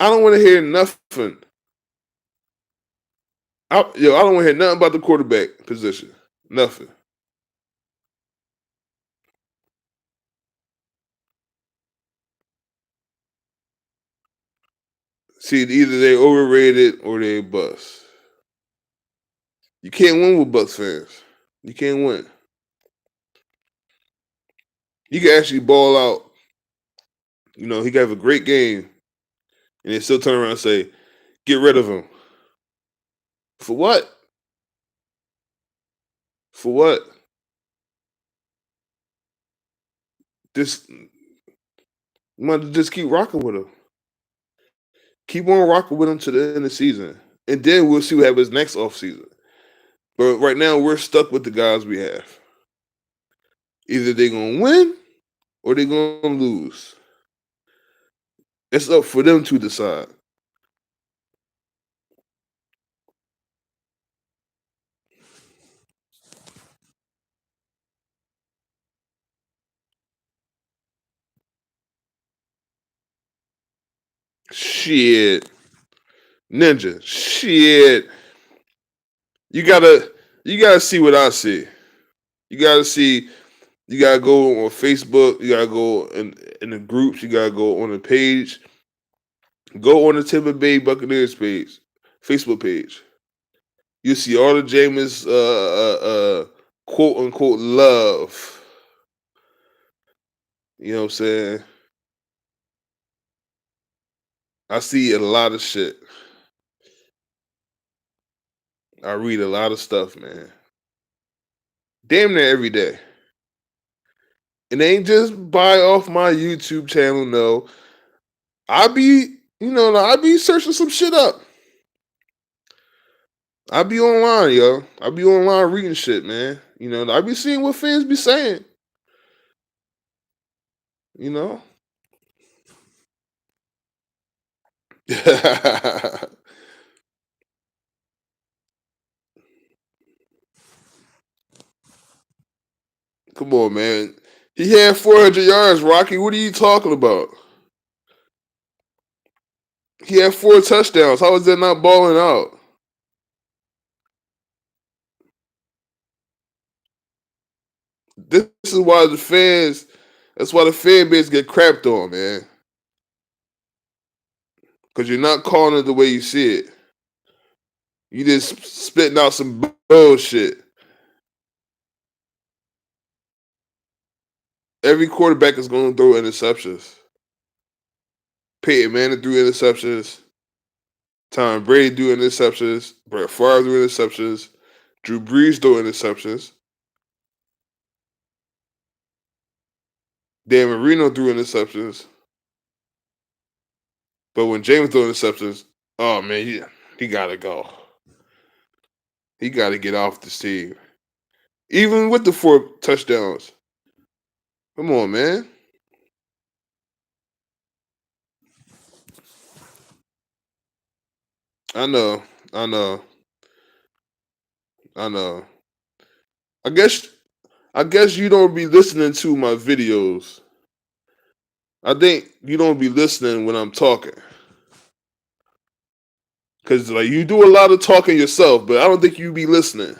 I don't want to hear nothing. I don't want to hear nothing about the quarterback position. Nothing. See, either they overrated or they bust. You can't win with Bucs fans. You can't win. You can actually ball out. You know, he can have a great game, and then still turn around and say, "Get rid of him." For what? For what? Just you might just keep rocking with him. Keep on rocking with him to the end of the season, and then we'll see what happens next off season. But right now, we're stuck with the guys we have. Either they're gonna win or they're gonna lose. It's up for them to decide. Shit, Ninja. Shit, you gotta, you gotta see what I see. You gotta see. You gotta go on Facebook. You gotta go in the groups. You gotta go on the page. Go on the Tampa Bay Buccaneers page, Facebook page. You see all the Jameis quote unquote love. You know what I'm saying? I see a lot of shit. I read a lot of stuff, man. Damn near every day. It ain't just buy off my YouTube channel, no. I be searching some shit up. I be online, yo. I be online reading shit, man. I be seeing what fans be saying. You know? Come on, man. He had 400 yards, Rocky. What are you talking about? He had 4 touchdowns. How is that not balling out? This is why the fans. That's why the fan base get crapped on, man. Because you're not calling it the way you see it. You just spitting out some bullshit. Every quarterback is going to throw interceptions. Peyton Manning threw interceptions. Tom Brady threw interceptions. Brett Favre threw interceptions. Drew Brees threw interceptions. Dan Marino threw interceptions. But when James threw interceptions, oh man, he gotta go. He gotta get off the team. Even with the 4 touchdowns. Come on, man. I know. I know. I know. I guess I guess you don't be listening to my videos. I think you don't be listening when I'm talking. Cause like you do a lot of talking yourself, but I don't think you be listening.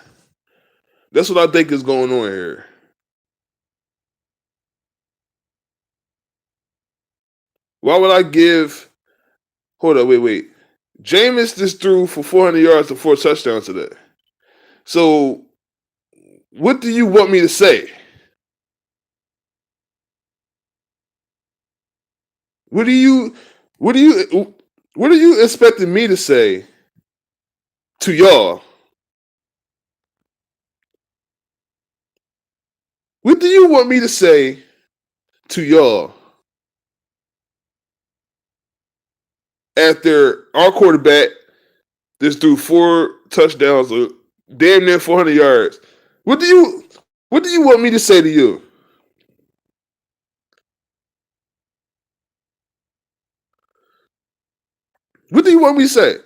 That's what I think is going on here. Why would I give? Hold up, wait. Jameis just threw for 400 yards and 4 touchdowns today. So, what do you want me to say? What do you, what do you, what are you expecting me to say to y'all? What do you want me to say to y'all after our quarterback just threw 4 touchdowns or damn near 400 yards? What do you want me to say to you? What do you want me to say?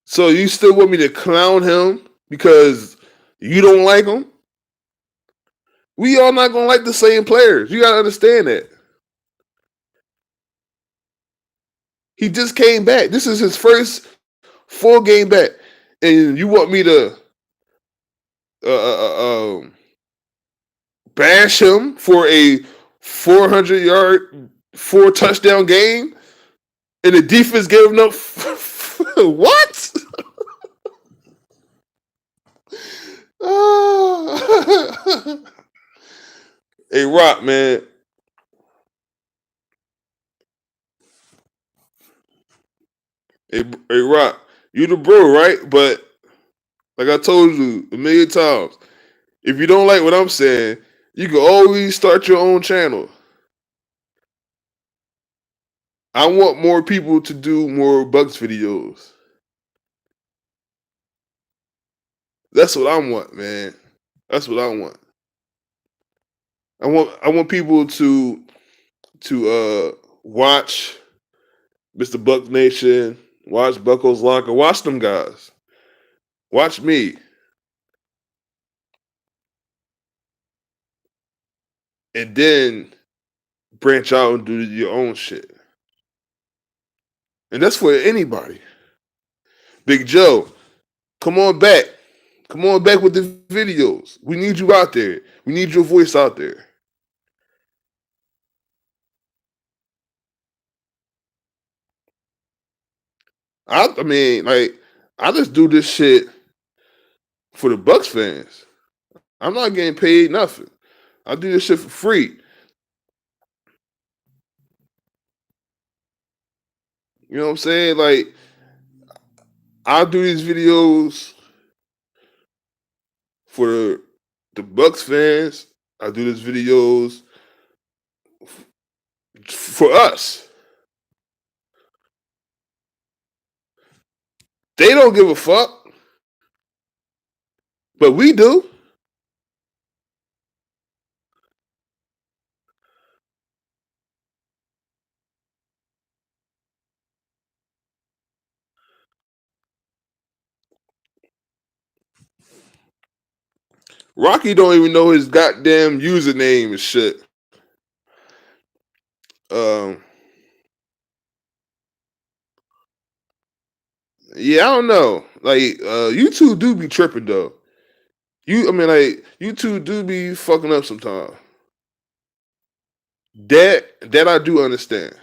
So you still want me to clown him because you don't like him? We all not gonna like the same players. You gotta understand that. He just came back. This is his first full game back, and you want me to uh, uh, uh, um, bash him for a 400-yard, 4 touchdown game, and the defense gave him up. What? Hey, Rock, man. Hey, Rock. You the bro, right? But like I told you a million times, if you don't like what I'm saying, you can always start your own channel. I want more people to do more Bucs videos. That's what I want, man. That's what I want. I want people to watch Mr. Buck Nation, watch Buckles Locker, watch them guys. Watch me. And then branch out and do your own shit. And that's for anybody. Big Joe, come on back. Come on back with the videos. We need you out there. We need your voice out there. I mean, like, I just do this shit for the Bucks fans. I'm not getting paid nothing. I do this shit for free. You know what I'm saying? Like, I do these videos for the Bucks fans. I do these videos for us. They don't give a fuck, but we do. Rocky don't even know his goddamn username and shit. Um, yeah, I don't know. Like, you two do be tripping though. You two do be fucking up sometimes. That I do understand.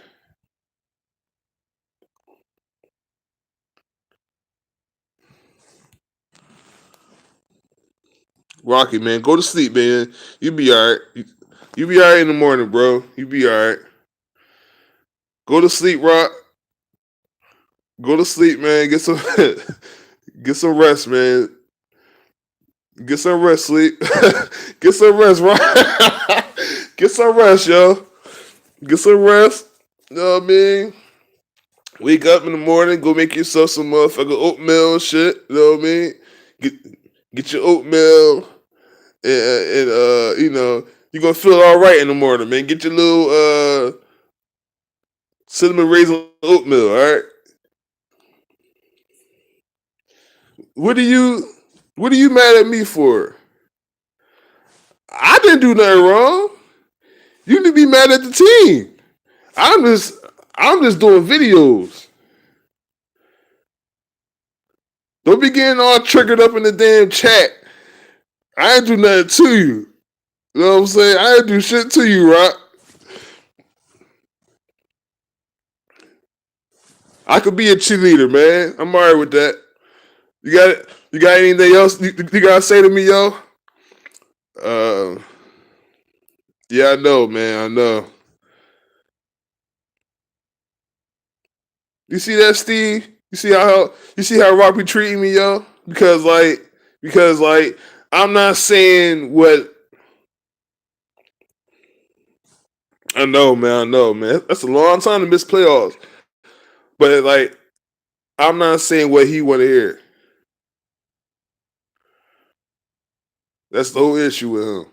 Rocky, man, go to sleep, man. You be alright. You be alright in the morning, bro. You be alright. Go to sleep, Rock. Go to sleep, man. Get some get some rest, man. Get some rest, sleep. Get some rest, Rock. Get some rest, yo. Get some rest. You know what I mean? Wake up in the morning, go make yourself some motherfucking oatmeal and shit. You know what I mean? Get your oatmeal and you know, you're gonna feel all right in the morning, man. Get your little cinnamon raisin oatmeal, all right? What are you mad at me for? I didn't do nothing wrong. You need to be mad at the team. I'm just I'm just doing videos. Don't be getting all triggered up in the damn chat. I ain't do nothing to you. You know what I'm saying? I ain't do shit to you, Rock. I could be a cheerleader, man. I'm alright with that. You got anything else you gotta say to me, yo? Uh, yeah, I know, man. I know. You see that, Steve? You see how Rock be treating me, yo? Because like I'm not saying what I know, man. I know, man. That's a long time to miss playoffs. But like I'm not saying what he want to hear. That's the whole issue with him.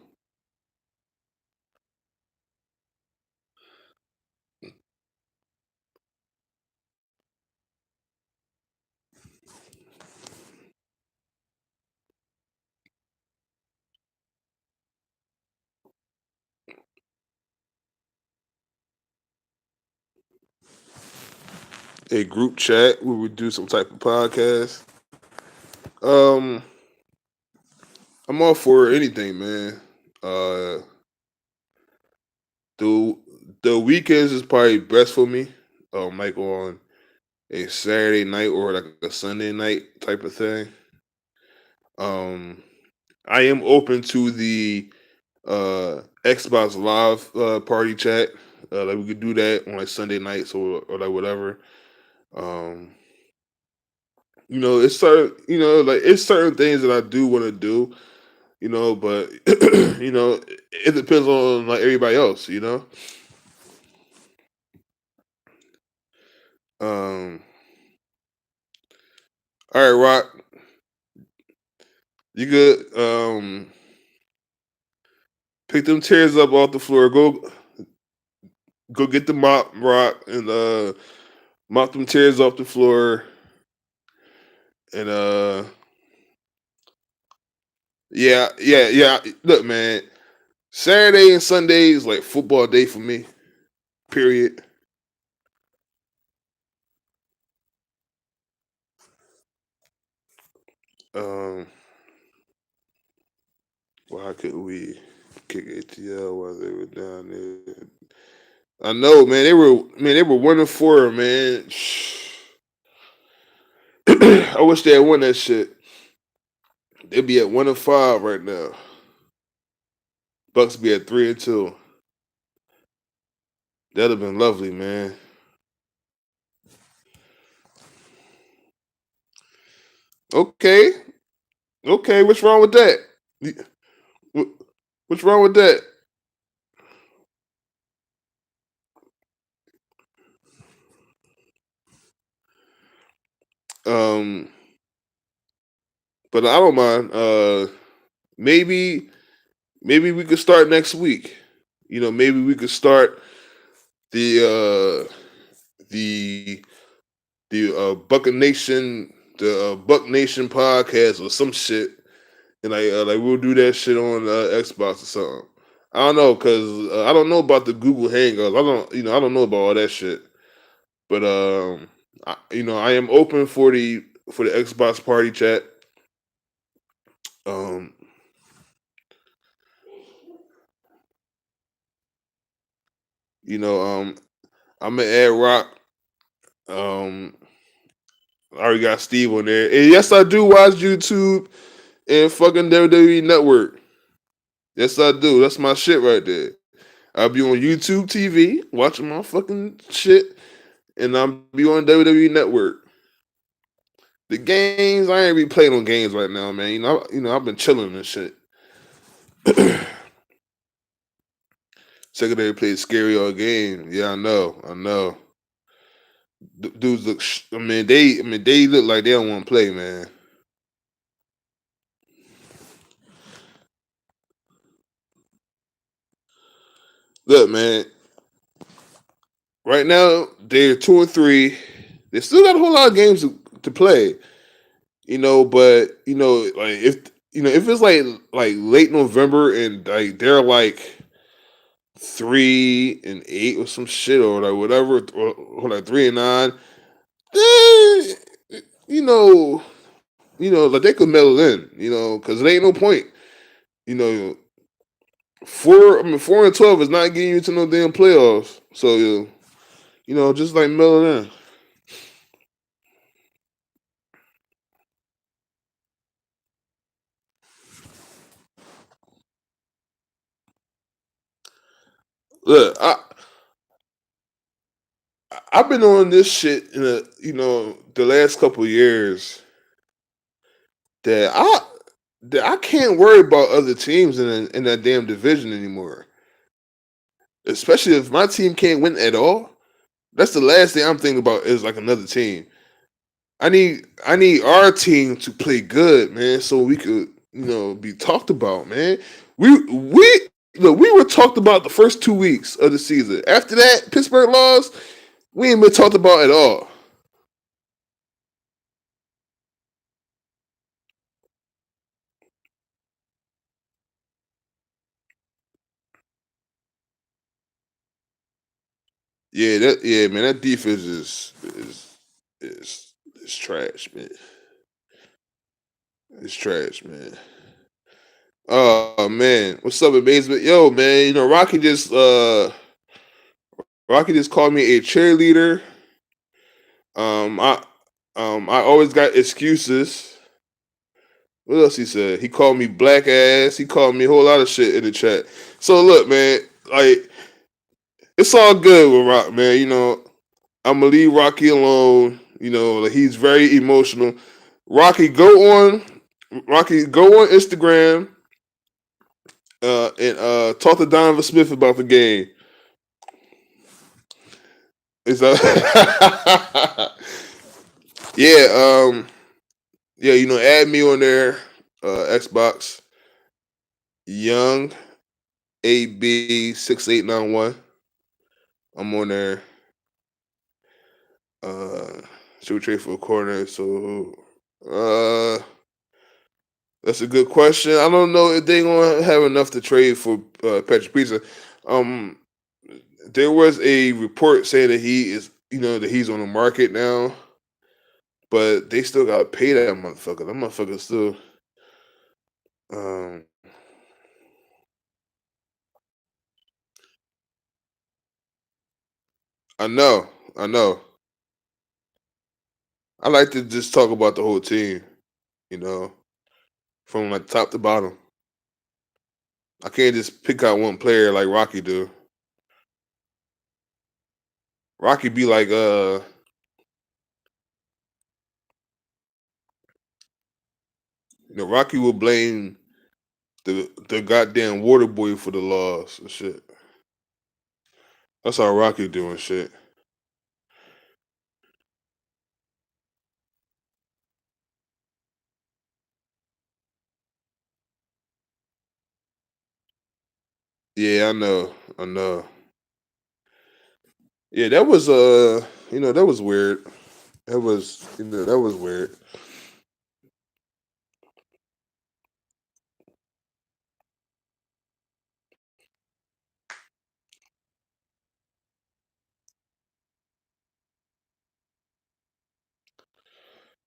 A group chat where we do some type of podcast. Um, I'm all for anything, man. Uh, the the weekends is probably best for me. Like on a Saturday night or like a Sunday night type of thing. Um, I am open to the Xbox Live party chat. Like we could do that on like Sunday nights or like whatever. Um, it's certain like it's certain things that I do want to do. But it depends on like everybody else. Um, all right, Rock, you good? Pick them chairs up off the floor. Go get the mop, Rock, and mop them chairs off the floor. And yeah. Look, man, Saturday and Sunday is like football day for me. Period. Um, why couldn't we kick ATL while they were down there? I know, man. They were 1-4, man. I wish they had won that shit. They'd be at 1-5 right now. Bucks be at 3-2. That'd have been lovely, man. Okay, okay. What's wrong with that? What's wrong with that? Um, but I don't mind. Maybe we could start next week. Maybe we could start the the Buck Nation, the Buck Nation podcast or some shit, and like we'll do that shit on Xbox or something. I don't know because I don't know about the Google Hangouts. I don't know about all that shit. But I am open for the Xbox party chat. Um, you know, um, I'm gonna add Rock. Um, I already got Steve on there, and yes, I do watch YouTube and fucking WWE Network. Yes, I do. That's my shit right there. I'll be on YouTube TV watching my fucking shit, and I'll be on WWE Network. The games, I ain't really playing on games right now, man. I've been chilling and shit. Secondary played scary all game. Yeah, I know. I know. Dudes look. They look like they don't want to play, man. Look, man. Right now they're 2-3. They still got a whole lot of games to play. But like if it's like late November and like they're like 3-8 or some shit or like whatever or like 3-9, then you know like they could mellow in, because there ain't no point. You know, 4-12 is not getting you to no damn playoffs. So just like mellow in. Look, I've been on this shit in the last couple of years that I can't worry about other teams in that damn division anymore. Especially if my team can't win at all. That's the last thing I'm thinking about is like another team. I need our team to play good, man, so we could be talked about, man. We look, we were talked about the first 2 weeks of the season. After that, Pittsburgh lost. We ain't been talked about at all. Yeah, man, that defense is trash, man. It's trash, man. Oh man, what's up, amazement? Yo, man, Rocky just called me a cheerleader. I I always got excuses. What else he said? He called me black ass. He called me a whole lot of shit in the chat. So look, man, like it's all good with Rock, man. I'm gonna leave Rocky alone. Like he's very emotional. Rocky, go on. Rocky, go on Instagram and talk to Donovan Smith about the game. Is that? Yeah. Yeah. Add me on there. Xbox Young AB6891. I'm on there. Uh, should we trade for a corner? So, uh, that's a good question. I don't know if they gonna have enough to trade for Patrick Pizza. Um, there was a report saying that he's on the market now, but they still got to pay that motherfucker. That motherfucker still. Um, I know, I know. I like to just talk about the whole team, you know, from like top to bottom. I can't just pick out one player like Rocky do. Rocky be like, Rocky will blame the goddamn water boy for the loss and shit. That's how Rocky doing shit. Yeah, I know, I know. Yeah, that was that was weird. That was weird.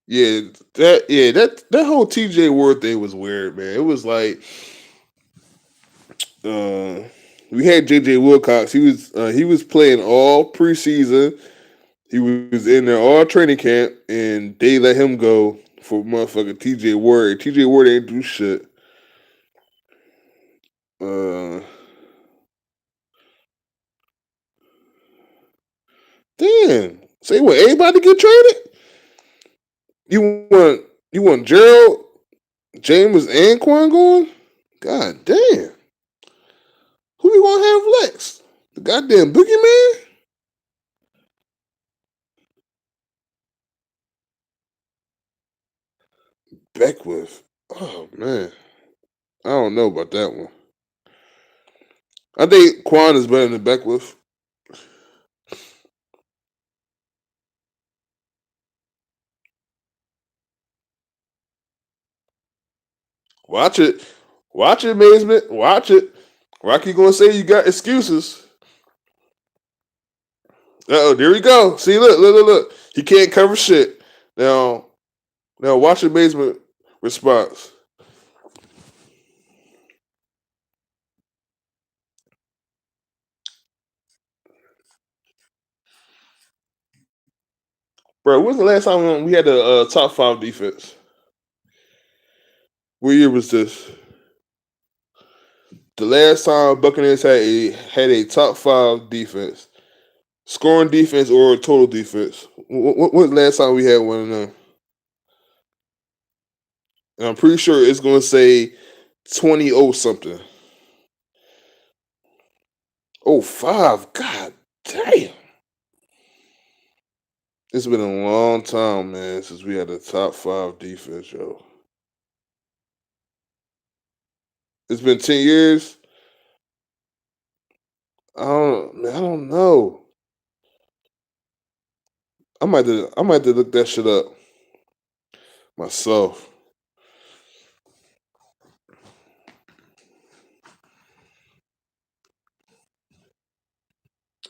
Yeah, that whole TJ Ward thing was weird, man. It was like uh we had JJ Wilcox. He was playing all preseason. He was in there all training camp, and they let him go for motherfucking TJ Ward. TJ Ward ain't do shit. Uh, damn. Say what? Everybody get traded? You want you want Gerald, James, and Quan going? God damn. Who you gonna have next? The goddamn boogeyman? Beckwith. Oh man. I don't know about that one. I think Quan is better than Beckwith. Watch it. Watch it, amazement. Watch it. Rocky gonna say you got excuses. Oh, there we go. See, look. He can't cover shit. Now, watch amazement response. Bro, when's the last time we had a top five defense? What year was this? The last time Buccaneers had a top five defense, scoring defense or total defense. When's the last time we had one of them? And I'm pretty sure it's going to say 20 something. Oh, five. God damn. It's been a long time, man, since we had a top five defense, yo. It's been 10 years. I don't know. I might have to look that shit up myself.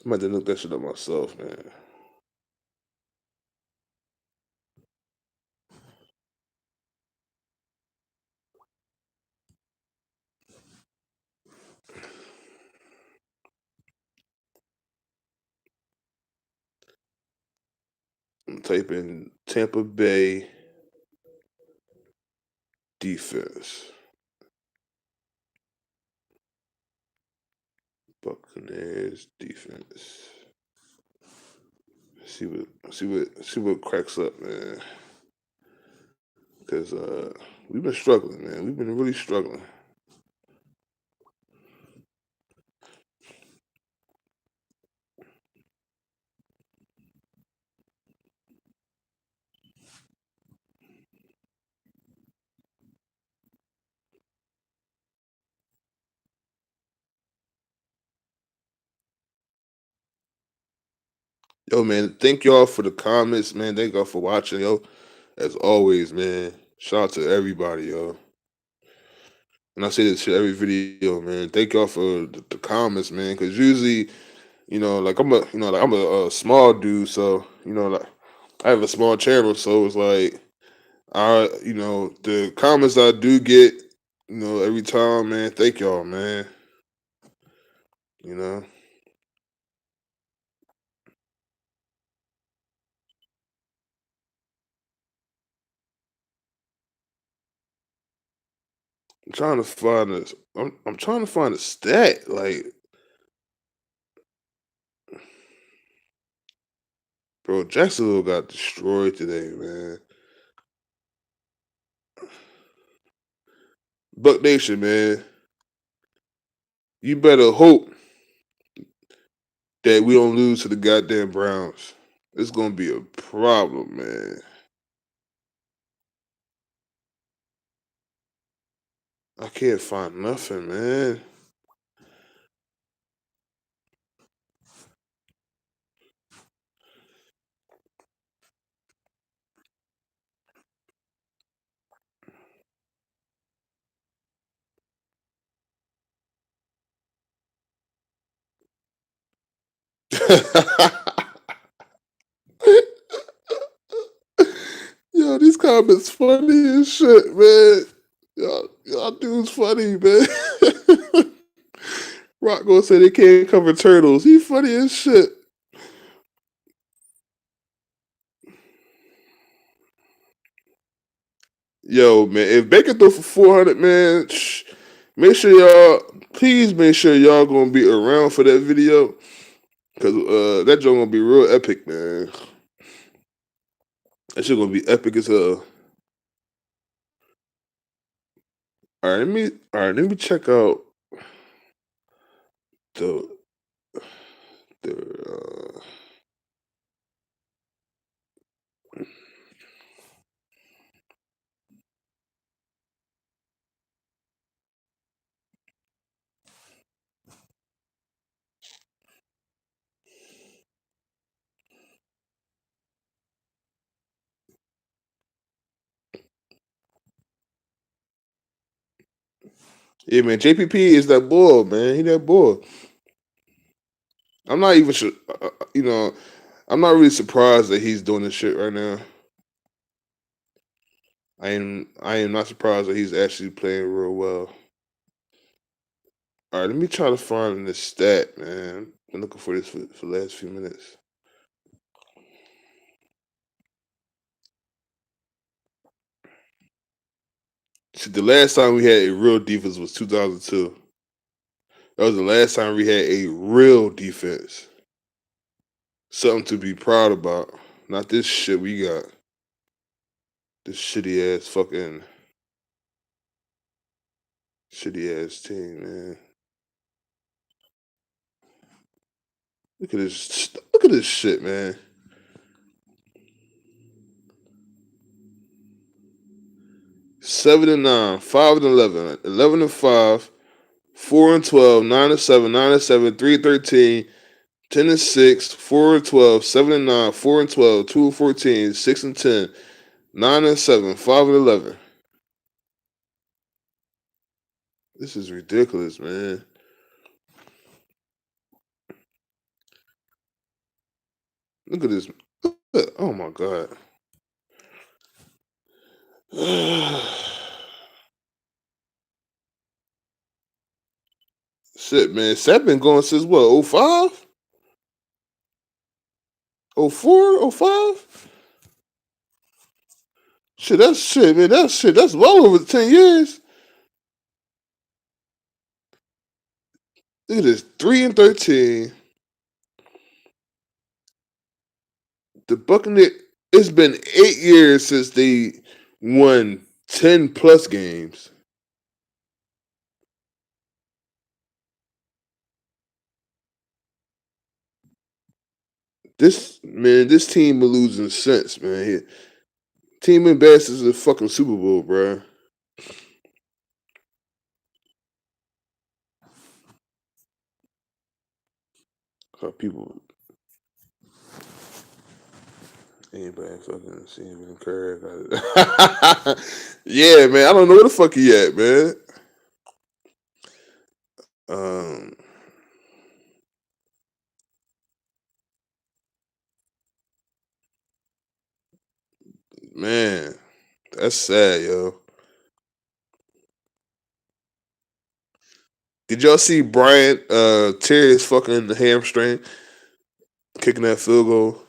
I might have to look that shit up myself, man. I'm typing Tampa Bay defense. Buccaneers defense. See what cracks up, man. Because we've been struggling, man. We've been really struggling. Yo, man, thank y'all for the comments, man. Thank y'all for watching, yo. As always, man. Shout out to everybody, yo. And I say this shit every video, man. Thank y'all for the comments, man. Because usually, I'm a small dude, so like I have a small channel, so it's like the comments I do get, every time, man. Thank y'all, man. You know, I'm trying to find this. I'm trying to find a stat. Like, bro, Jacksonville got destroyed today, man. Buck Nation, man. You better hope that we don't lose to the goddamn Browns. It's gonna be a problem, man. I can't find nothing, man. Yo, these comments funny as shit, man. Y'all dudes funny, man. Rock gonna say they can't cover turtles. He funny as shit. Yo, man, if Baker throw for 400, man, make sure please make sure y'all gonna be around for that video. Cause that joint gonna be real epic, man. That shit gonna be epic as hell. All right, let me check out the the yeah, man. JPP is that boy, man. He that boy. I'm not even sure. I'm not really surprised that he's doing this shit right now. I am not surprised that he's actually playing real well. All right, let me try to find this stat, man. Been looking for this for the last few minutes. See, the last time we had a real defense was 2002. That was the last time we had a real defense. Something to be proud about. Not this shit we got. This shitty ass team, man. Look at this shit, man. 7-9, 5-11, 11-5, 4-12, 9-7, 9-7, 3-13, 10-6, 4-12, 7-9, 4-12, 2-14, 6-10, 9-7, 5-11. This is ridiculous, man. Look at this. Oh my god. Shit, man. Seth been going since what, 05? 04? 05? Shit, man. That's well over 10 years. Look at this. 3-13. The Buccaneers, it's been 8 years since they won 10 plus games. This team been losing sense, man. Team embarrasses the fucking Super Bowl, bro. How people anybody fucking see him in curve. Yeah, man. I don't know where the fuck he at, man. Um, man, that's sad, yo. Did y'all see Bryant tear his fucking hamstring kicking that field goal?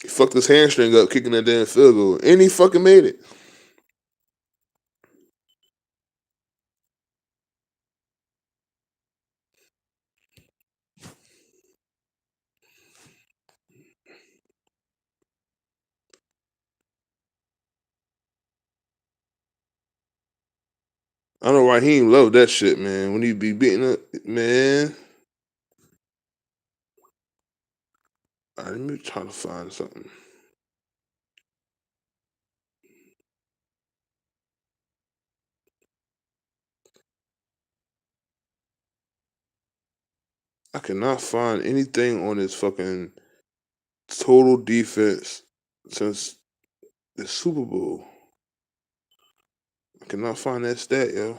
He fucked his hamstring up kicking that damn field goal, and he fucking made it. I know Raheem loved that shit, man. When he be beating up, man. Let me try to find something. I cannot find anything on his fucking total defense since the Super Bowl. I cannot find that stat, yo.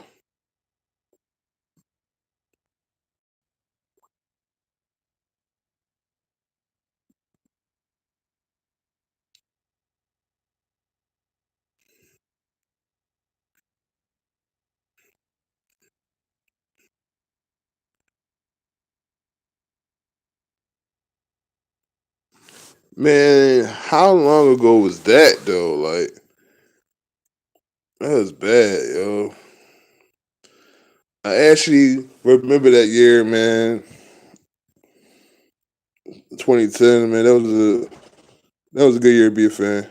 Man, how long ago was that though? Like that was bad, yo. I actually remember that year, man. 2010, man. That was a good year to be a fan.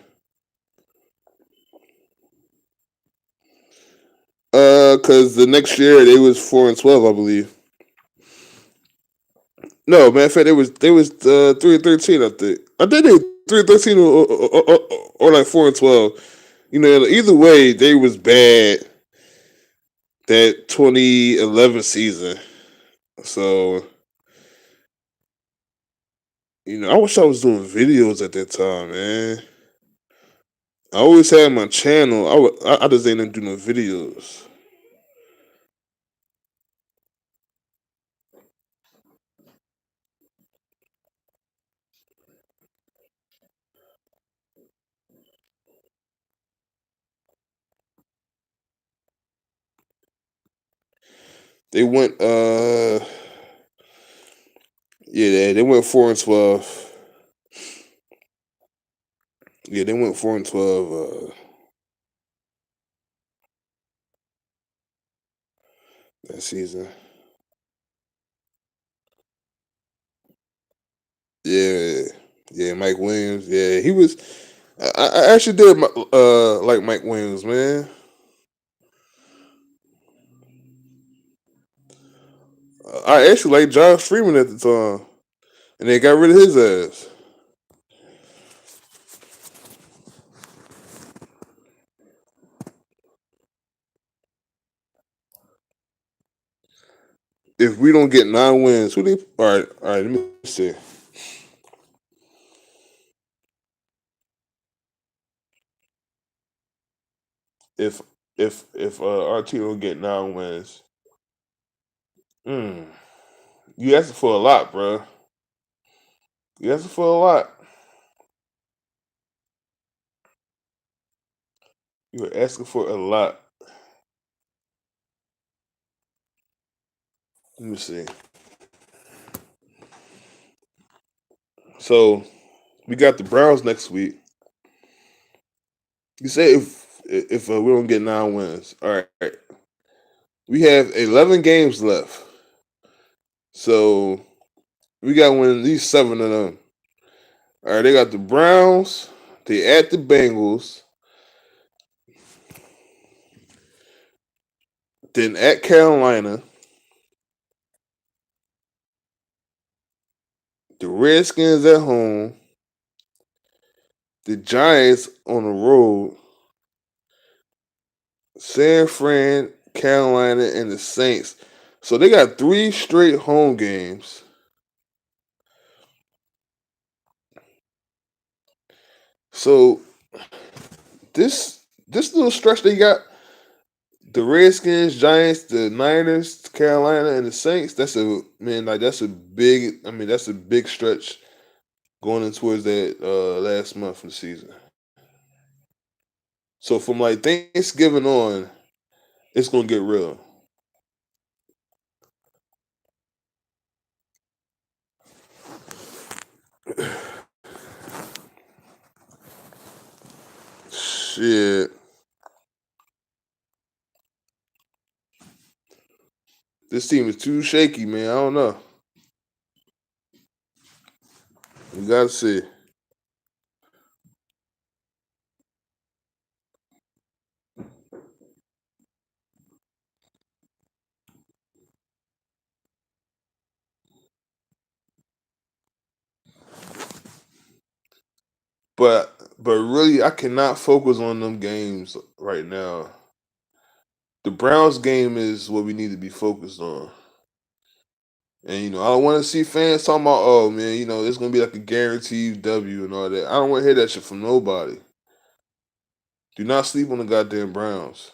Cause the next year they was 4-12, I believe. No, man. In fact, they was 3-13. I think they 3-13 or like 4-12. You know, either way, they was bad that 2011 season. So I wish I was doing videos at that time, man. I always had my channel. I just ain't do no videos. They went yeah, they went 4-12. Yeah, they went 4-12 that season. Yeah, yeah, Mike Williams. Yeah, he was. I actually did like Mike Williams, man. I actually liked Josh Freeman at the time, and they got rid of his ass. If we don't get 9 wins, who they? All right. Let me see. If if our team don't get 9 wins, mm, you asking for a lot, bro. You asking for a lot. You're asking for a lot. Let me see. So we got the Browns next week. You say if we don't get 9 wins, all right. We have 11 games left, so we got to win at least 7 of them. All right, they got the Browns. They at the Bengals. Then at Carolina, the Redskins at home, the Giants on the road, San Fran, Carolina, and the Saints. So they got 3 straight home games. So this little stretch they got the Redskins, Giants, the Niners, Carolina, and the Saints. That's a man like that's a big. I mean that's a big stretch going in towards that last month of the season. So from like Thanksgiving on, it's gonna get real. Shit, this team is too shaky, man. I don't know. You gotta see. But really, I cannot focus on them games right now. The Browns game is what we need to be focused on. And I don't want to see fans talking about, oh man, it's gonna be like a guaranteed W and all that. I don't want to hear that shit from nobody. Do not sleep on the goddamn Browns.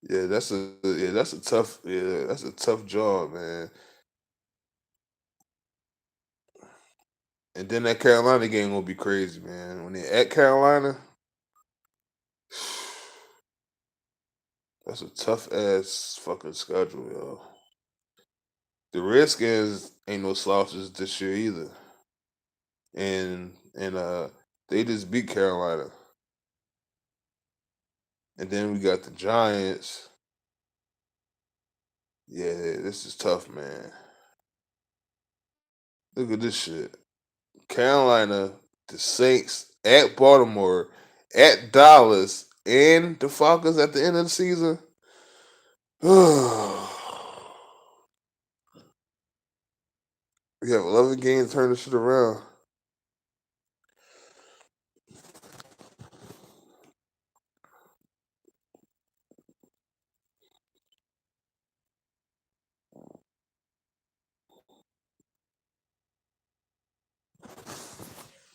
That's a tough job, man. And then that Carolina game gonna be crazy, man. When they at Carolina, that's a tough ass fucking schedule, yo. The Redskins ain't no slouches this year either, and they just beat Carolina, and then we got the Giants. Yeah, this is tough, man. Look at this shit. Carolina, the Saints at Baltimore, at Dallas, and the Falcons at the end of the season. We have 11 games to turn this shit around.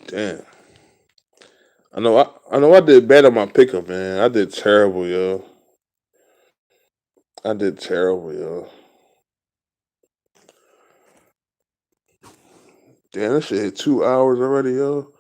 Damn. I know I did bad on my pickup, man. I did terrible, yo. I did terrible, yo. Damn, that shit hit 2 hours already, yo.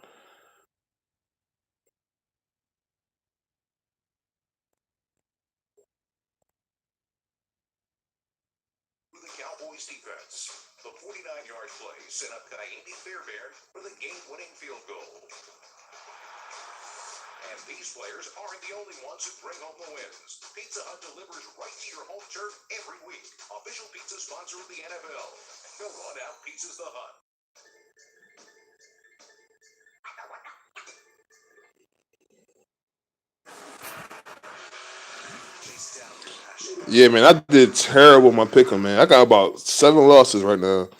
Yeah, man, I did terrible with my pick'em, man. I got about 7 losses right now.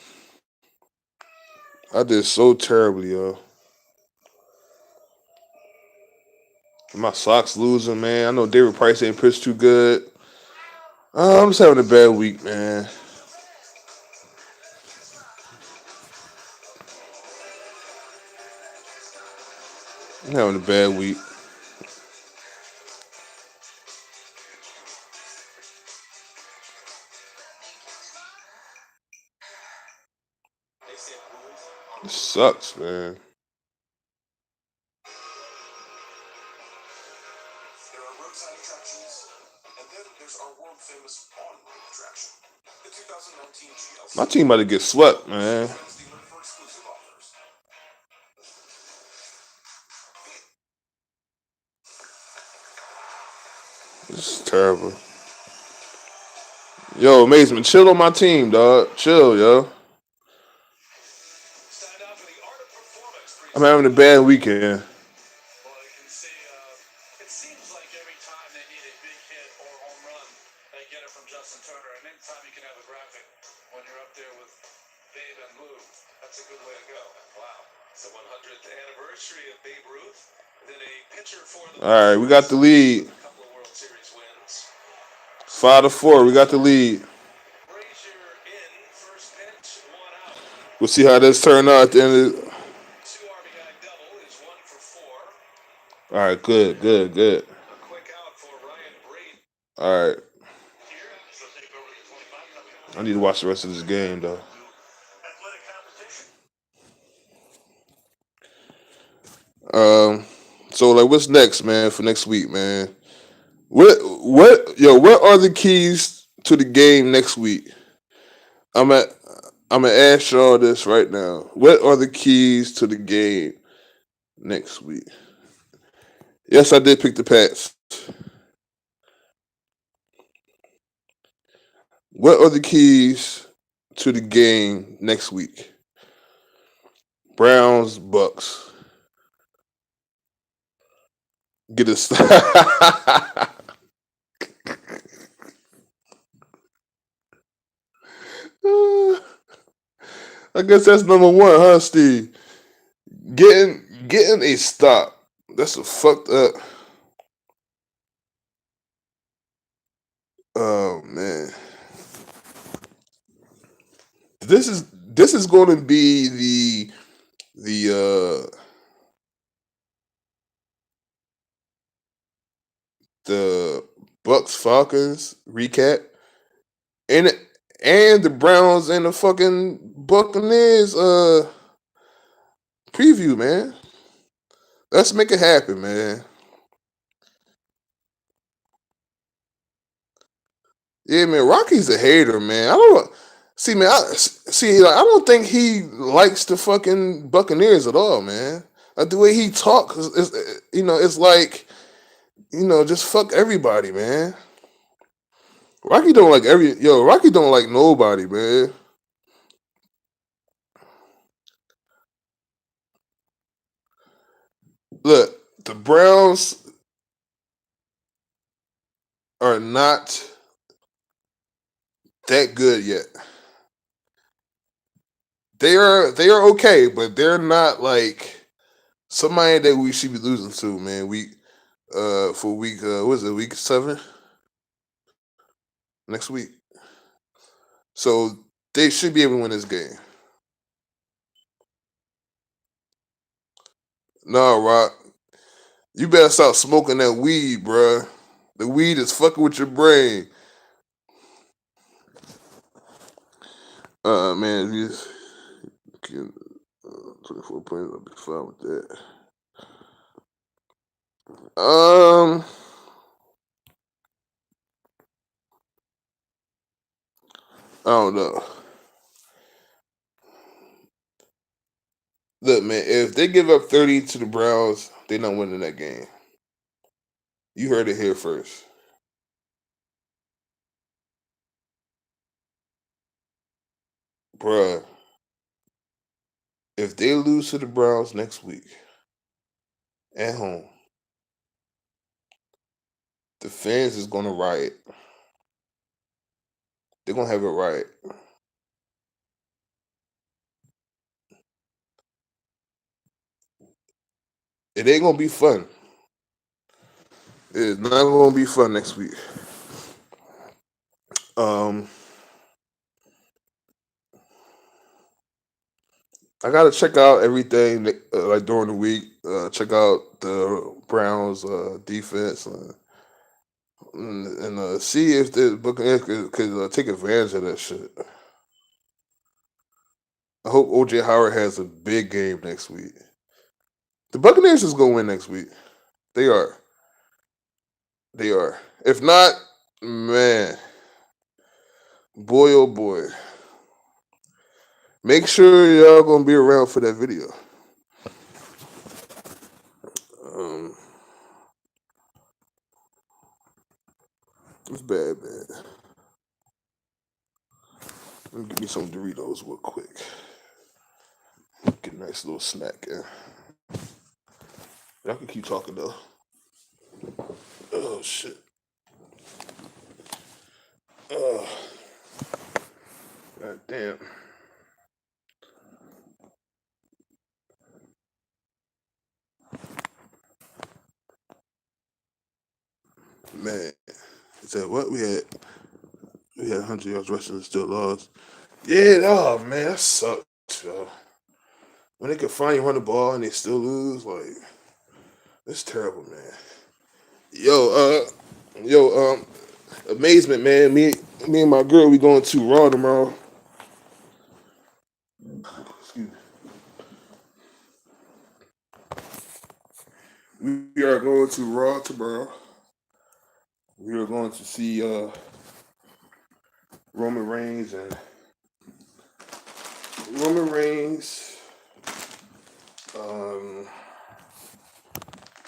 I did so terribly, yo. My Sox losing, man. I know David Price ain't pitched too good. I'm just having a bad week, man. I'm having a bad week. It sucks, man. My team about to get swept, man. This is terrible. Yo, Mason, chill on my team, dog. Chill, yo. I'm having a bad weekend. All right, we got the lead. 5-4. We got the lead. We'll see how this turn out at the end of the... All right, good, good, good. All right. I need to watch the rest of this game, though. Um, so like, what's next, man? For next week, man. What are the keys to the game next week? I'm at. I'm gonna ask y'all this right now. What are the keys to the game next week? Yes, I did pick the Pats. What are the keys to the game next week? Browns, Bucks. Get a I guess that's number one, huh, Steve? Getting a stop. That's a fucked up. Oh man, this is going to be the Bucks Falcons recap and and the Browns and the fucking Buccaneers preview, man. Let's make it happen, man. Yeah, man. Rocky's a hater, man. I don't see, man. Like, I don't think he likes the fucking Buccaneers at all, man. Like the way he talks, it's like just fuck everybody, man. Rocky don't like nobody, man. Look, the Browns are not that good yet. They are okay, but they're not like somebody that we should be losing to, man. For week what is it, week 7? Next week. So they should be able to win this game. No, Rock. You better stop smoking that weed, bruh. The weed is fucking with your brain. Man, 24 points. I'll be fine with that. Um, I don't know. Look, man, if they give up 30 to the Browns, they're not winning that game. You heard it here first. Bruh, if they lose to the Browns next week at home, the fans is going to riot. They're going to have a riot. It ain't going to be fun. It's not going to be fun next week. Um, I gotta check out everything like during the week. Check out the Browns defense and see if the Buccaneers could take advantage of that shit. I hope OJ Howard has a big game next week. The Buccaneers is gonna win next week. They are. They are. If not, man, boy oh boy. Make sure y'all gonna be around for that video. Um, it's bad, man. Let me give me some Doritos real quick. Get a nice little snack in. Y'all can keep talking though. Oh shit. Oh, god damn. Man. He said what? We had 100 yards rushing and still lost. Yeah, oh man, that sucks, yo. When they can finally run the ball and they still lose, like it's terrible, man. Yo, amazement, man. Me and my girl, we going to Raw tomorrow. Excuse me. We are going to Raw tomorrow. We are going to see Roman Reigns and Roman Reigns, um,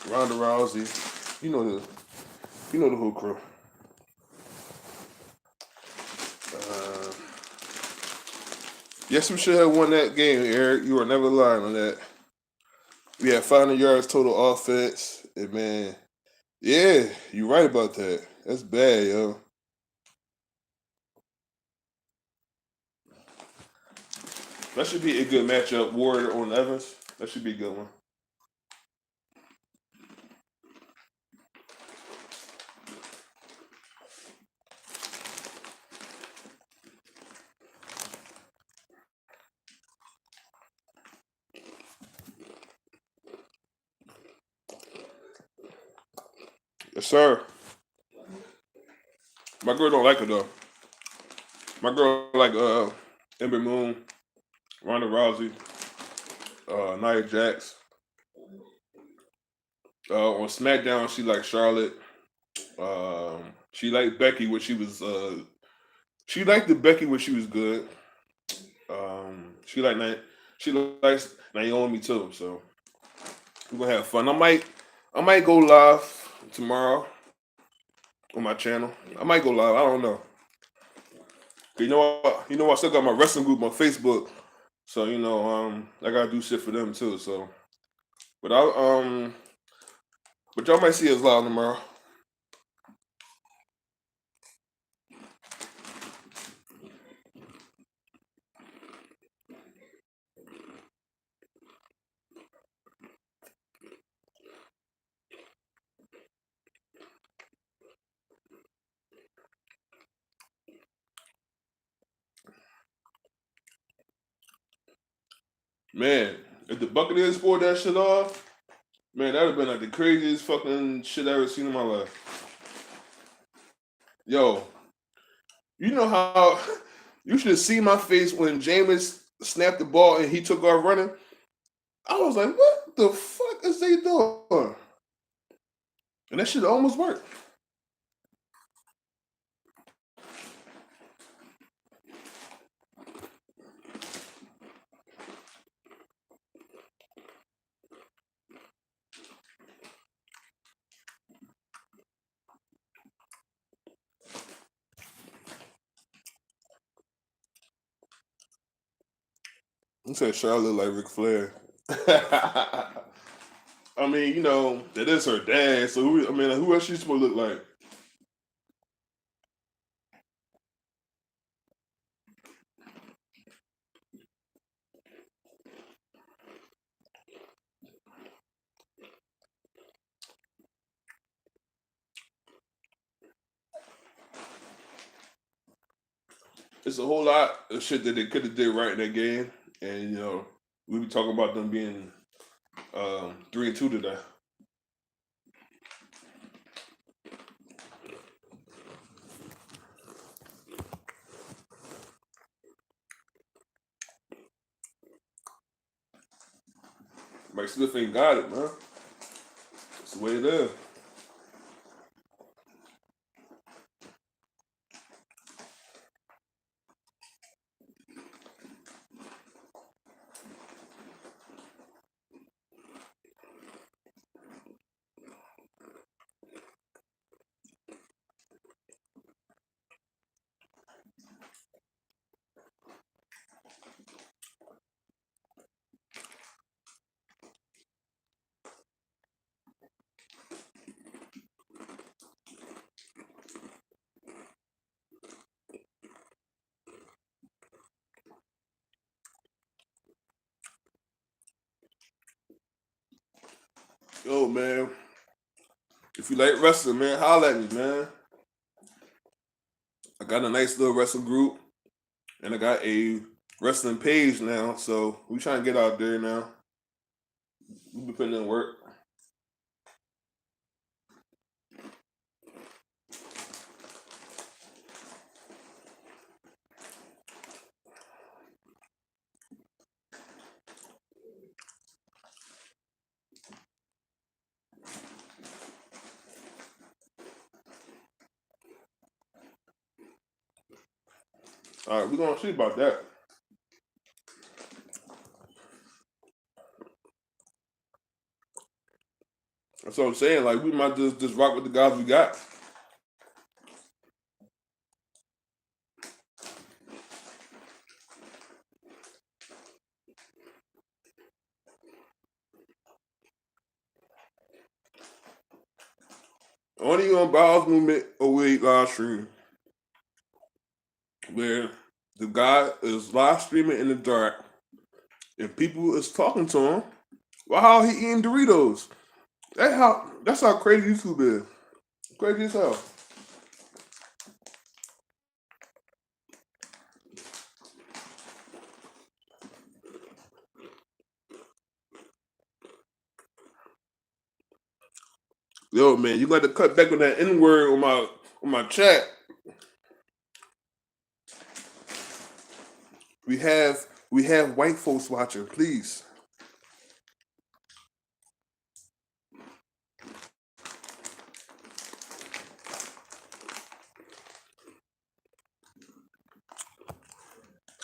Ronda Rousey. You know the whole crew. Uh, yes, we should have won that game, Eric. You are never lying on that. We had 500 yards total offense, and man, yeah, you're right about that. That's bad, yo. That should be a good matchup. Ward on Evans. That should be a good one. Yes, sir. My girl don't like it though. My girl like Ember Moon, Ronda Rousey, Nia Jax. On SmackDown, she like Charlotte. She liked Becky when she was. She liked the Becky when she was good. She like she likes Naomi too. So we're gonna have fun. I might go live tomorrow on my channel. I might go live. I don't know. I still got my wrestling group on Facebook. So I gotta do shit for them too. So, but but y'all might see us live tomorrow. Man, if the Buccaneers pulled that shit off, man, that'd have been like the craziest fucking shit I ever seen in my life. Yo, you know how you should have seen my face when Jameis snapped the ball and he took off running. I was like, what the fuck is they doing? And that shit almost worked. You said Charlotte look like Ric Flair. I mean, that is her dad. So who else she supposed to look like? It's a whole lot of shit that they could have did right in that game, and we be talking about them being 3-2 today. Mike Smith ain't got it, man. That's the way it is. Yo, man, if you like wrestling, man, holla at me, man. I got a nice little wrestling group, and I got a wrestling page now. So we trying to get out there now. We be putting in work. All right, we're gonna see about that. That's what I'm saying. Like we might just rock with the guys we got. Only on Bowels Movement 08 live stream where the guy is live streaming in the dark and people is talking to him while how he eating Doritos. That's how crazy YouTube is. Crazy as hell. Yo, man, you got to cut back on that N word on my chat. We have white folks watching, please.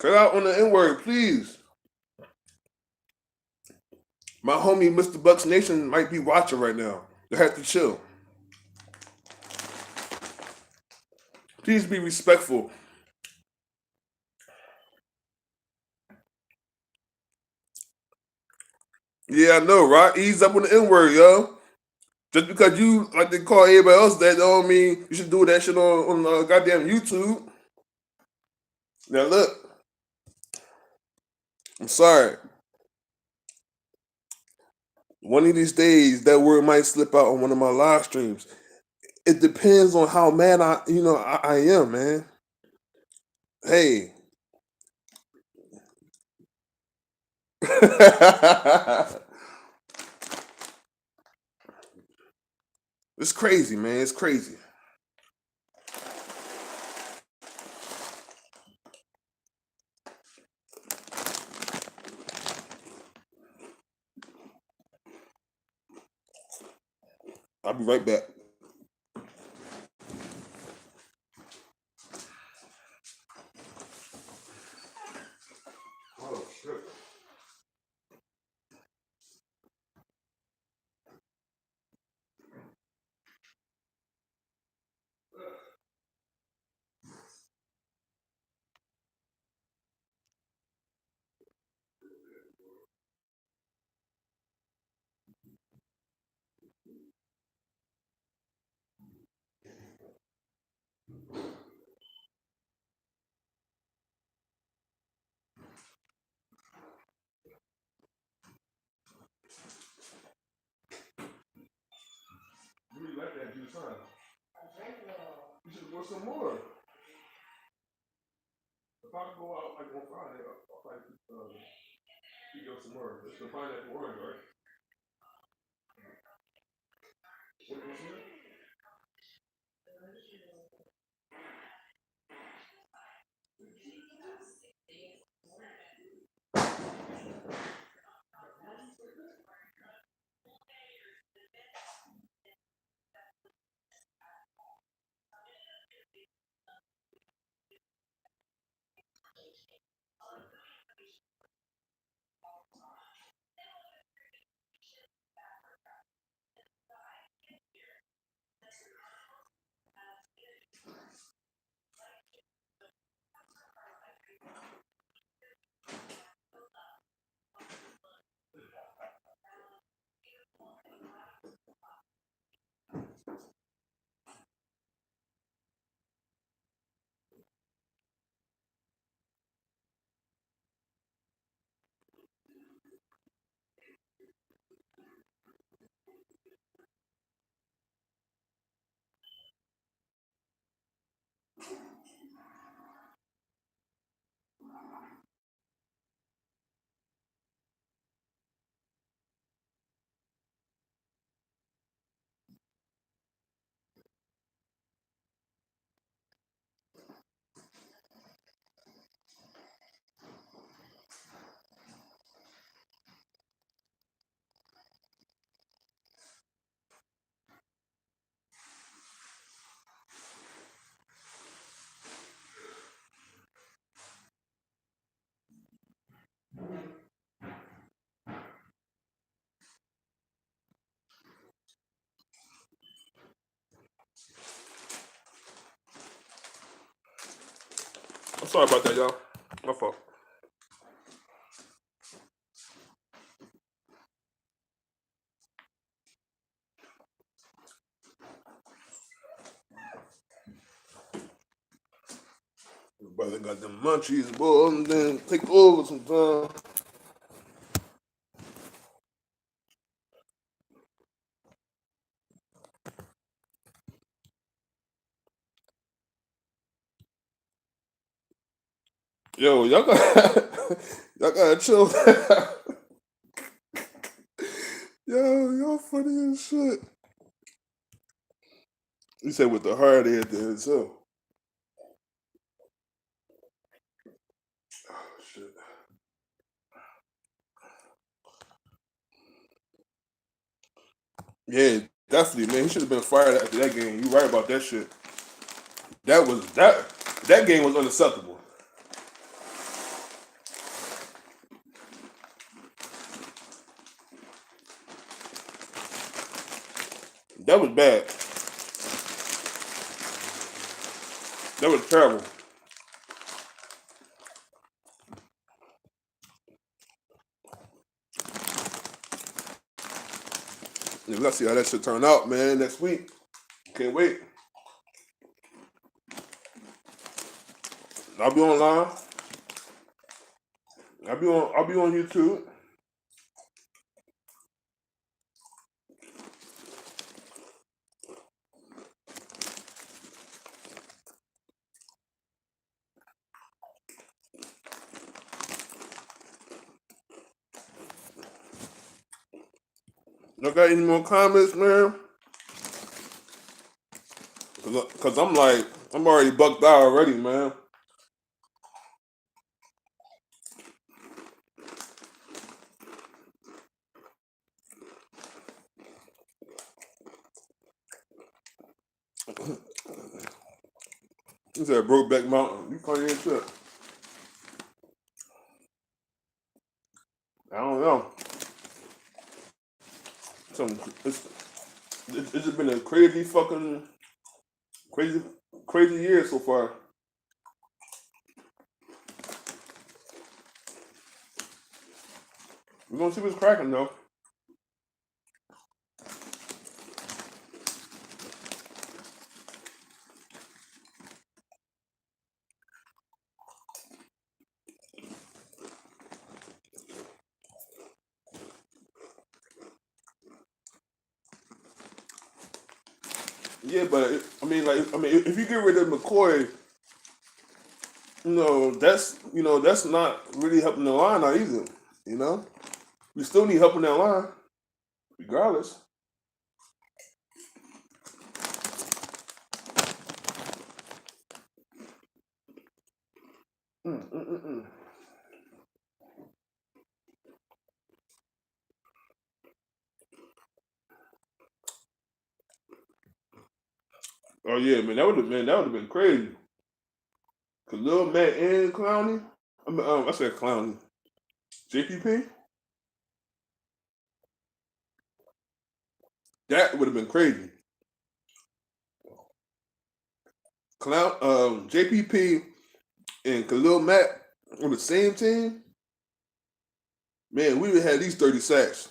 Cut out on the N word, please. My homie Mr. Bucs Nation might be watching right now. You have to chill. Please be respectful. Yeah, I know, right? Ease up on the N word, yo. Just because you like to call everybody else that don't mean you should do that shit on goddamn YouTube. Now look, I'm sorry. One of these days, that word might slip out on one of my live streams. It depends on how mad I am, man. Hey, it's crazy, man. It's crazy. I'll be right back. Oh shit. You really like that juice, huh? You should go some more. If I go out like on Friday, I'll probably you go some more. It's the pineapple orange, right? What you see it? I'm sorry about that, y'all. My fault. Brother got them munchies, boy, and then take over sometimes. Yo, y'all got y'all gotta chill. Yo, y'all funny as shit. You said with the hard at the end, so. Oh, shit. Yeah, definitely, man. He should have been fired after that game. You right about that shit. That game was unacceptable. That was bad. That was terrible. Yeah, let's see how that shit turn out, man. Next week. Can't wait. I'll be online. I'll be on YouTube. Y'all got any more comments, man? Cause I'm already bucked out already, man. It's that Brokeback Mountain. You call your shit. I don't know. Some it's just been a crazy fucking crazy crazy year so far. We're gonna see what's cracking though. Yeah, but if you get rid of McCoy, that's not really helping the line out either. You know, we still need help in that line, regardless. Mm. Oh yeah, man, that would have been crazy. Cause Lil Matt and Clowney, I said Clowney, JPP, that would have been crazy. JPP and Khalil Mack on the same team, man, we would have had at least 30 sacks.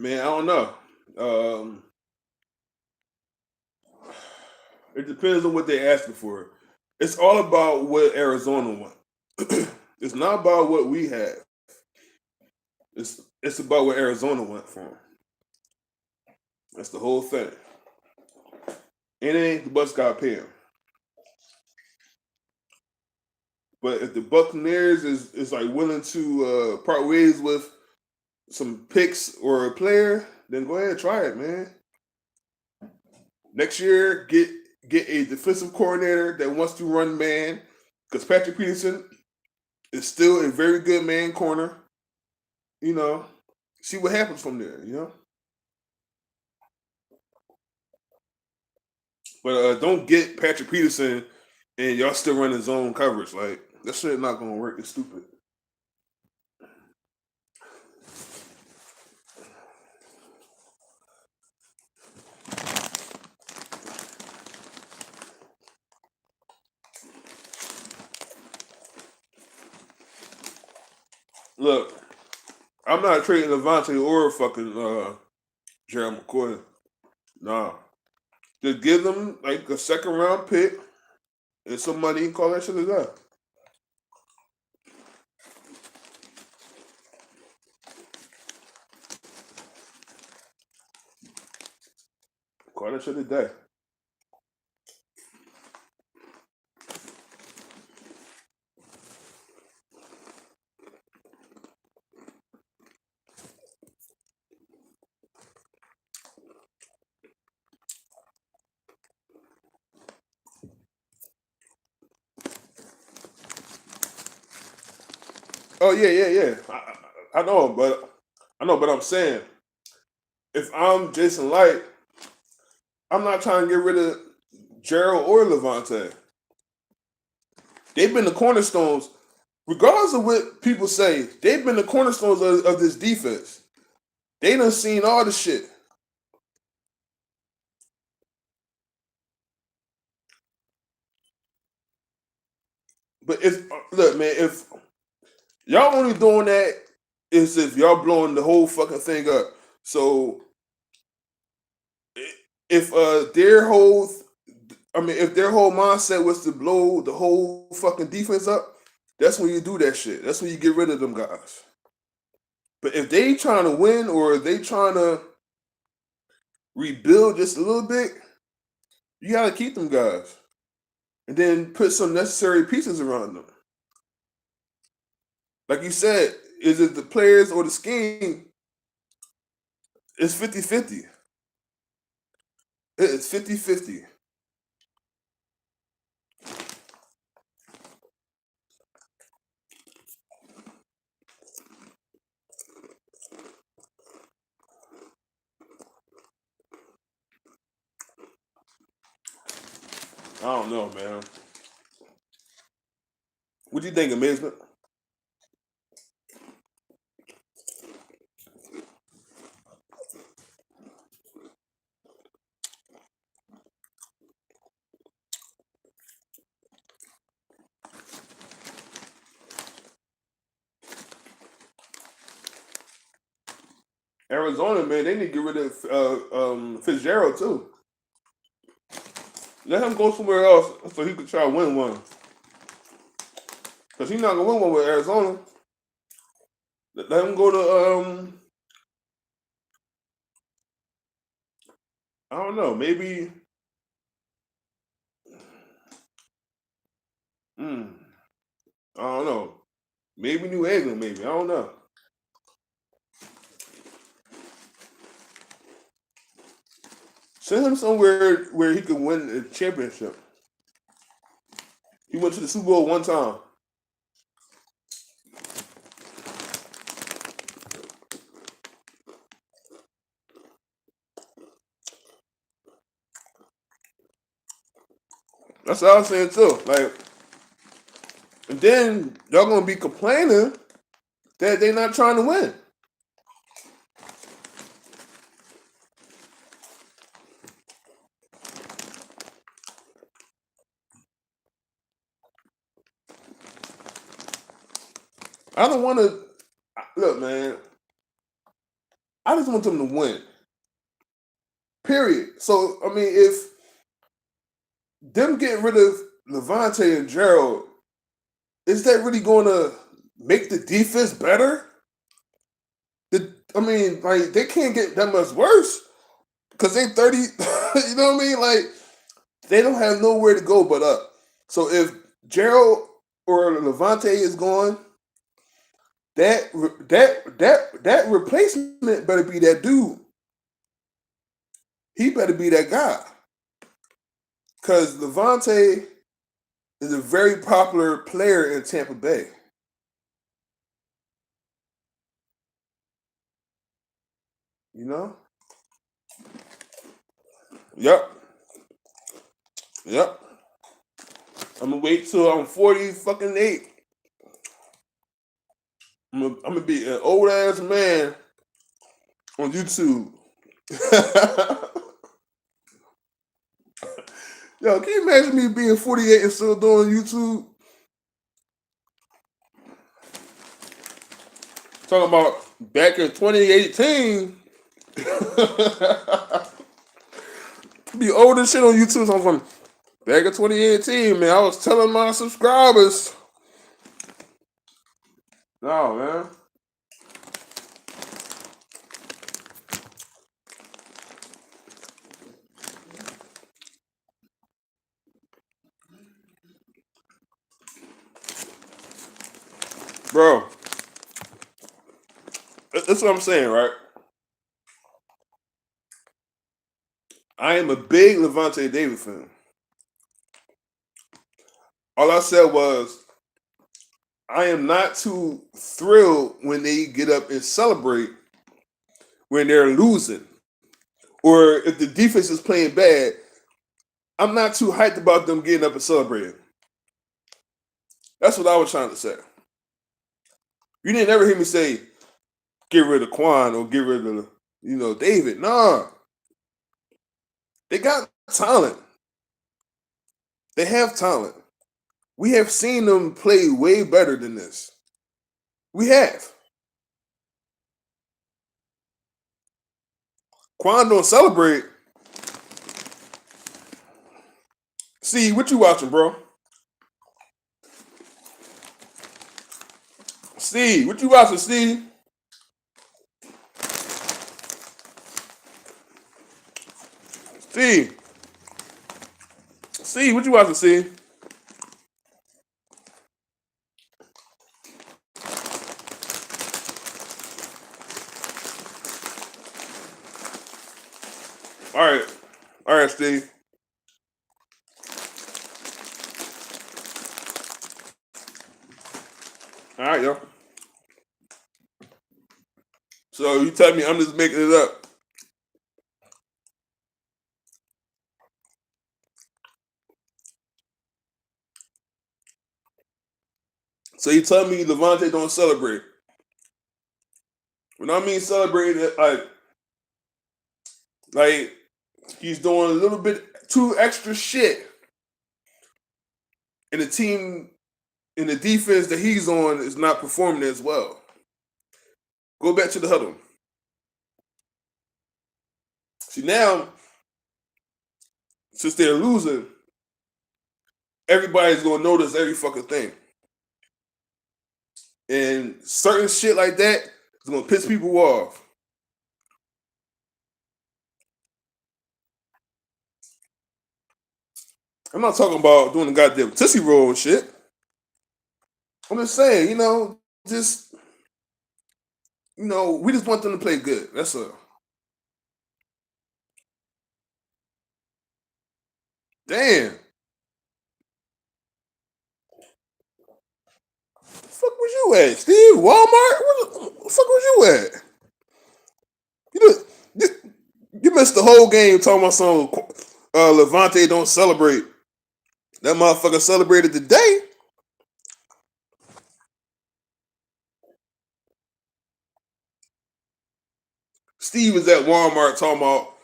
Man, I don't know. Um, it depends on what they're asking for. It's all about what Arizona want. It's not about what we have. It's about what Arizona want for them. That's the whole thing. And it ain't the Bucs got to pay him. But if the Buccaneers is like willing to part ways with some picks or a player, then go ahead and try it, man. Next year, get a defensive coordinator that wants to run man, because Patrick Peterson is still a very good man corner. You know, see what happens from there. But don't get Patrick Peterson and y'all still running zone coverage. Like that shit not gonna work. It's stupid. Look, I'm not trading Levante or fucking Gerald McCoy. Nah. Just give them like a second round pick and some money and call that shit a day. Call that shit a day. Oh yeah. I know, but I'm saying if I'm Jason Light, I'm not trying to get rid of Gerald or Levante. They've been the cornerstones, regardless of what people say. They've been the cornerstones of this defense. They done seen all the shit. But look, man, if y'all only doing that is if y'all blowing the whole fucking thing up. So if if their whole mindset was to blow the whole fucking defense up, that's when you do that shit. That's when you get rid of them guys. But if they trying to win or they trying to rebuild just a little bit, you gotta keep them guys and then put some necessary pieces around them. Like you said, is it the players or the scheme? It's 50-50. It's 50-50. I don't know, man. What do you think, Amazement? Arizona, man, they need to get rid of Fitzgerald too. Let him go somewhere else so he could try to win one. Cause he's not gonna win one with Arizona. Let him go to I don't know, maybe mm, I don't know. Maybe New England, maybe. I don't know. Send him somewhere where he can win a championship. He went to the Super Bowl one time. That's what I was saying too. Like, and then y'all gonna be complaining that they're not trying to win. I don't want to look, man. I just want them to win. Period. So I mean, if them getting rid of Levante and Gerald, is that really going to make the defense better? I mean, like they can't get that much worse because they 30. You know what I mean? Like they don't have nowhere to go but up. So if Gerald or Levante is gone, that replacement better be that dude. He better be that guy. Because Levante is a very popular player in Tampa Bay. You know? Yep. Yep. I'm gonna wait till I'm 40 fucking 8. I'm gonna be an old ass man on YouTube. Yo, can you imagine me being 48 and still doing YouTube? Talking about back in 2018. Be old as shit on YouTube. So I'm from back in 2018, man. I was telling my subscribers. No, man. Bro, that's what I'm saying, right? I am a big Levante David fan. All I said was I am not too thrilled when they get up and celebrate when they're losing. Or if the defense is playing bad, I'm not too hyped about them getting up and celebrating. That's what I was trying to say. You didn't ever hear me say, get rid of Quan or get rid of, David. Nah. They got talent. They have talent. We have seen them play way better than this. We have. Quan don't celebrate. See, what you watching, bro? Steve, what you watching, Steve? Steve. Steve, what you watching, Steve? All right. All right, Steve. All right, yo. So you tell me I'm just making it up. So you tell me Levante don't celebrate. When I mean celebrate, like he's doing a little bit too extra shit, and the team and the defense that he's on is not performing as well. Go back to the huddle. See now, since they're losing, everybody's gonna notice every fucking thing, and certain shit like that is gonna piss people off. I'm not talking about doing the goddamn tootsie roll and shit. I'm just saying, just we just want them to play good. That's a damn. The fuck was you at, Steve? Walmart? Where the fuck was you at? You, you missed the whole game talking about some Levante don't celebrate. That motherfucker celebrated today. Steve was at Walmart talking about.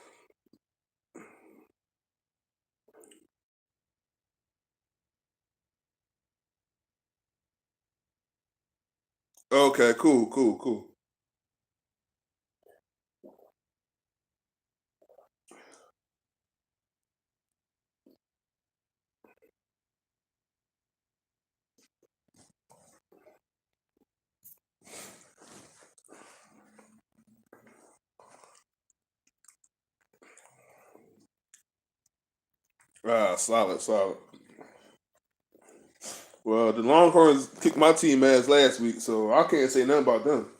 Okay, cool, cool, cool. Ah, solid, solid. Well, the Longhorns kicked my team ass last week, so I can't say nothing about them.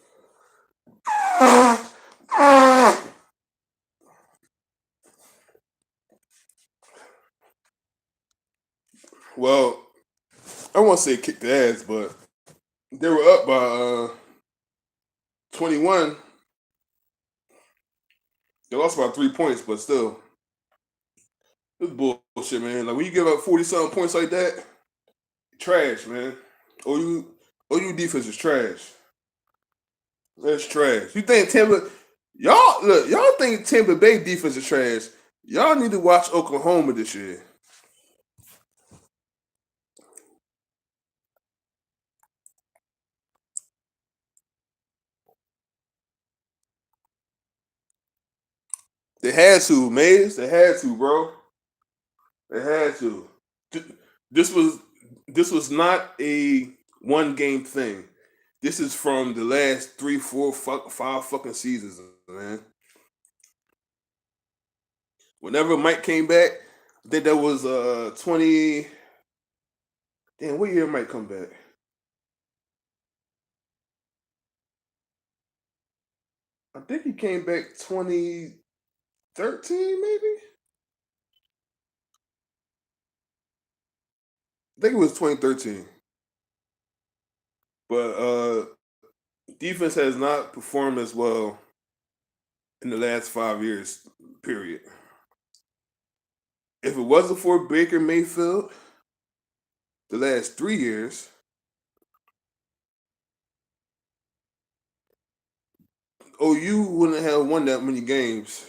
Well, I won't say kicked the ass, but they were up by 21. They lost by 3 points, but still, it's bullshit, man. Like when you give up 40-something points like that, trash, man. OU defense is trash. That's trash. You think y'all think Tampa Bay defense is trash? Y'all need to watch Oklahoma this year. They had to, Mays. They had to, bro. They had to. This was this was not a one game thing. This is from the last 5 fucking seasons, man. Whenever Mike came back, I think that was 20. Damn, what year Mike come back? I think he came back 2013, maybe. I think it was 2013. But defense has not performed as well in the last 5 years. Period. If it wasn't for Baker Mayfield, the last 3 years, OU wouldn't have won that many games.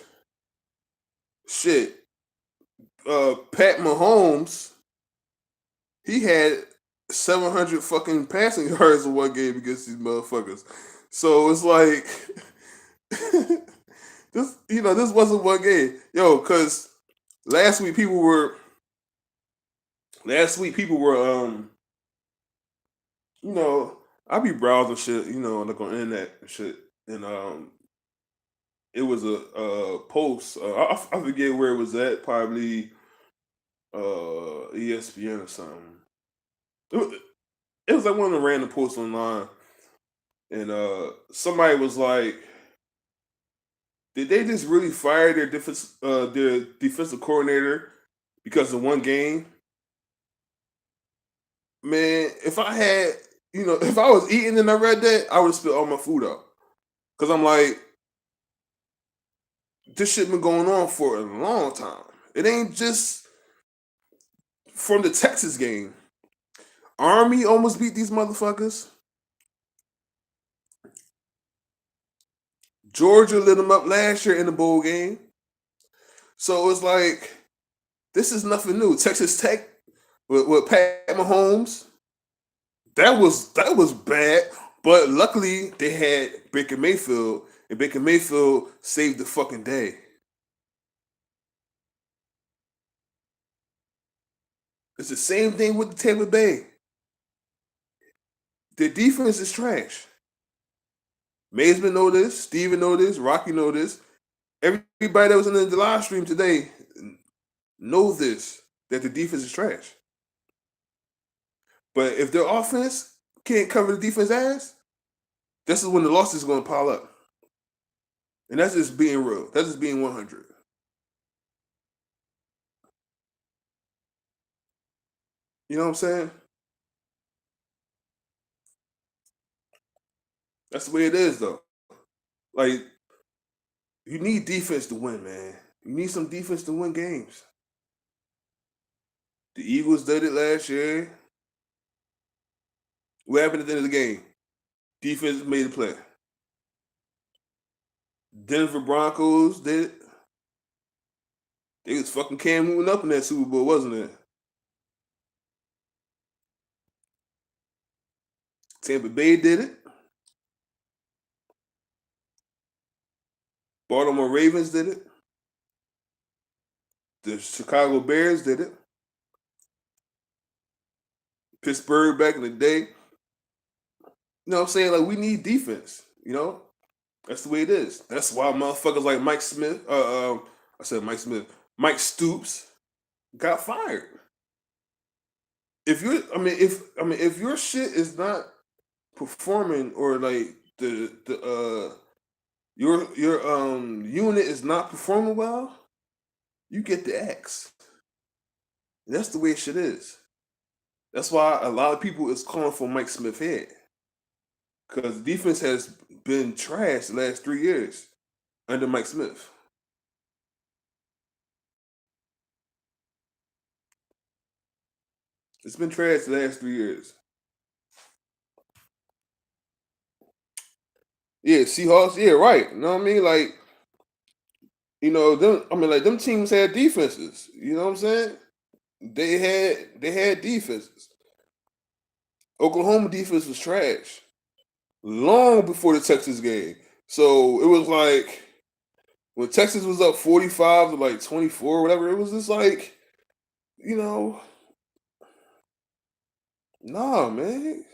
Shit. Pat Mahomes, he had 700 fucking passing yards in one game against these motherfuckers. So it's like this wasn't one game. Yo, cause last week people were you know, I be browsing shit, like on the internet and shit. And it was a post. I forget where it was at. Probably ESPN or something. It was like one of the random posts online, and somebody was like, "Did they just really fire their defensive coordinator because of one game?" Man, if I had, if I was eating and I read that, I would have spit all my food out. Cause I'm like, this shit been going on for a long time. It ain't just from the Texas game. Army almost beat these motherfuckers. Georgia lit them up last year in the bowl game. So it's like this is nothing new. Texas Tech with Pat Mahomes, that was bad. But luckily they had Baker Mayfield, and Baker Mayfield saved the fucking day. It's the same thing with the Tampa Bay. Their defense is trash. Mazeman know this, Steven know this, Rocky know this. Everybody that was in the live stream today know this, that the defense is trash. But if their offense can't cover the defense ass, this is when the losses are going to pile up. And that's just being real. That's just being 100. You know what I'm saying? That's the way it is, though. Like, you need defense to win, man. You need some defense to win games. The Eagles did it last year. What happened at the end of the game? Defense made a play. Denver Broncos did it. They was fucking Cam Newton up in that Super Bowl, wasn't it? Tampa Bay did it. Baltimore Ravens did it. The Chicago Bears did it. Pittsburgh back in the day. You know what I'm saying? Like, we need defense, you know? That's the way it is. That's why motherfuckers like Mike Smith, I said Mike Smith, Mike Stoops got fired. If you're, if your shit is not performing, or like your unit is not performing well, you get the X. And that's the way shit is. That's why a lot of people is calling for Mike Smith head, because defense has been trash the last 3 years under Mike Smith. It's been trash the last 3 years. Yeah, Seahawks. Yeah, right. You know what I mean? Like, them. I mean, like, them teams had defenses. You know what I'm saying? They had defenses. Oklahoma defense was trash long before the Texas game. So it was like when Texas was up 45 to like 24, whatever. It was just like, you know, nah, man,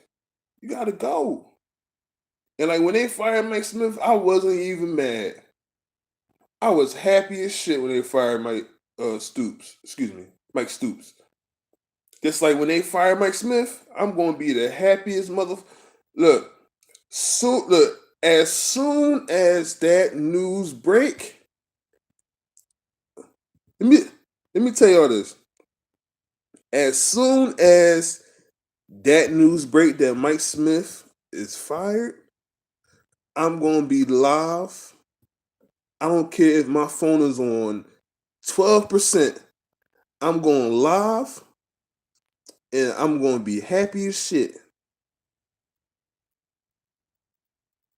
you gotta go. And like when they fired Mike Smith, I wasn't even mad. I was happy as shit when they fired Mike Stoops. Excuse me, Mike Stoops. Just like when they fired Mike Smith, I'm gonna be the happiest mother. Look, look. As soon as that news break, let me let me tell y'all this. As soon as that news break that Mike Smith is fired, I'm gonna be live. I don't care if my phone is on 12%. I'm going live, and I'm gonna be happy as shit.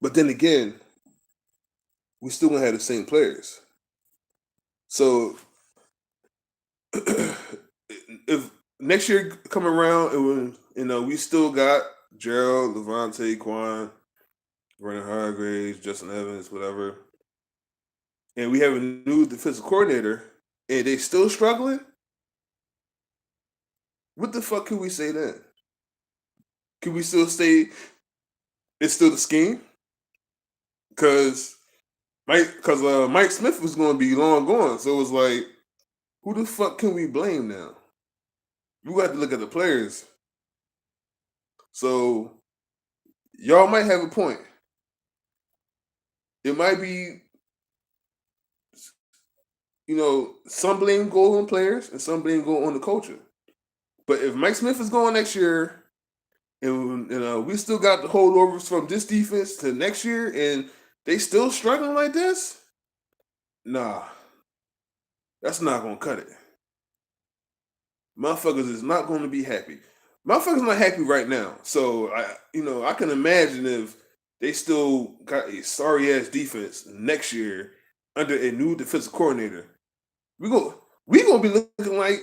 But then again, we still gonna have the same players. So if next year come around, we still got Gerald, Levante, Quan, Vernon Hargraves, Justin Evans, whatever, and we have a new defensive coordinator, and they still struggling. What the fuck can we say then? Can we still say it's still the scheme? Because Mike Smith was going to be long gone, so it was like, who the fuck can we blame now? We got to look at the players. So y'all might have a point. It might be, some blame go on players and some blame go on the culture. But if Mike Smith is going next year, and we still got the holdovers from this defense to next year, and they still struggling like this, nah, that's not gonna cut it. Motherfuckers is not going to be happy. motherfuckers not happy right now. So I can imagine if they still got a sorry ass defense next year under a new defensive coordinator. We go we gonna be looking like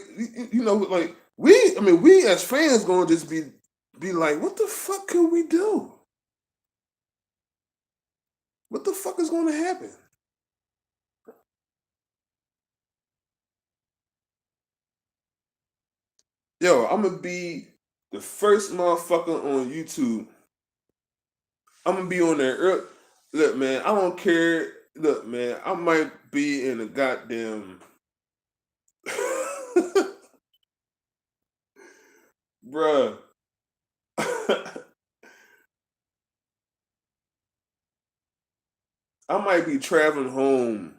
like we as fans gonna just be like, what the fuck can we do? What the fuck is gonna happen? Yo, I'm gonna be the first motherfucker on YouTube. I'm gonna be on there. Look, man, I don't care. Look, man, I might be in a goddamn, bruh. I might be traveling home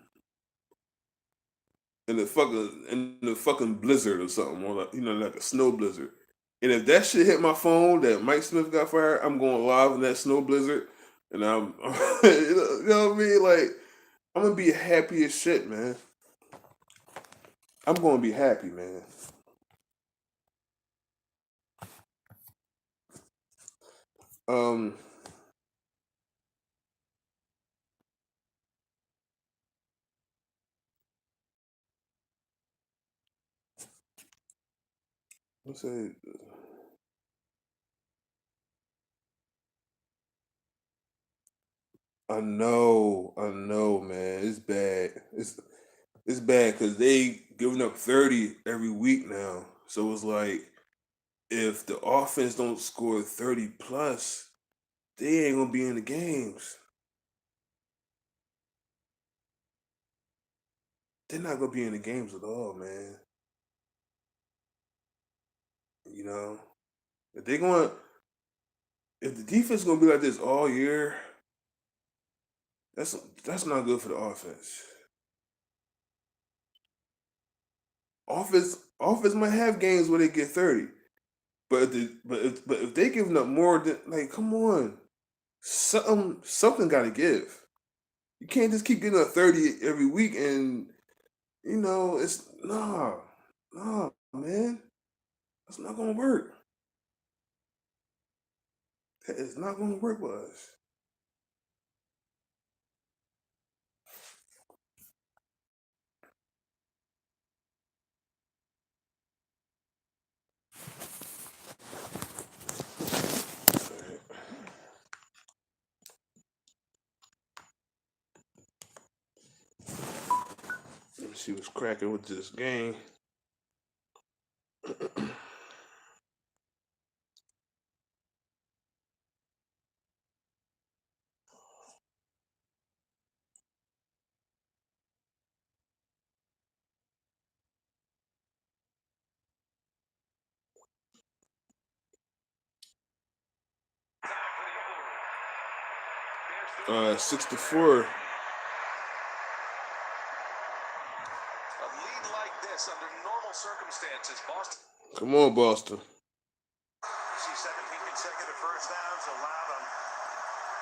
in the fucking blizzard or something, or like a snow blizzard. And if that shit hit my phone that Mike Smith got fired, I'm going live in that snow blizzard, and I'm, you know what I mean? Like I'm gonna be happy as shit, man. I'm gonna be happy, man. Um, let's say I know, man. It's bad. It's bad because they giving up 30 every week now. So it's like if the offense don't score 30 plus, they ain't gonna be in the games. They're not gonna be in the games at all, man. You know, if they going if the defense gonna be like this all year, that's that's not good for the offense. Offense might have games where they get 30, but if they giving up more than, like, come on, something got to give. You can't just keep getting a 30 every week, and it's nah, man. That's not gonna work. That is not gonna work with us. Let me see what's cracking with this game. 6-4. A lead like this under normal circumstances, Boston. Come on, Boston. See 17 consecutive first downs allowed on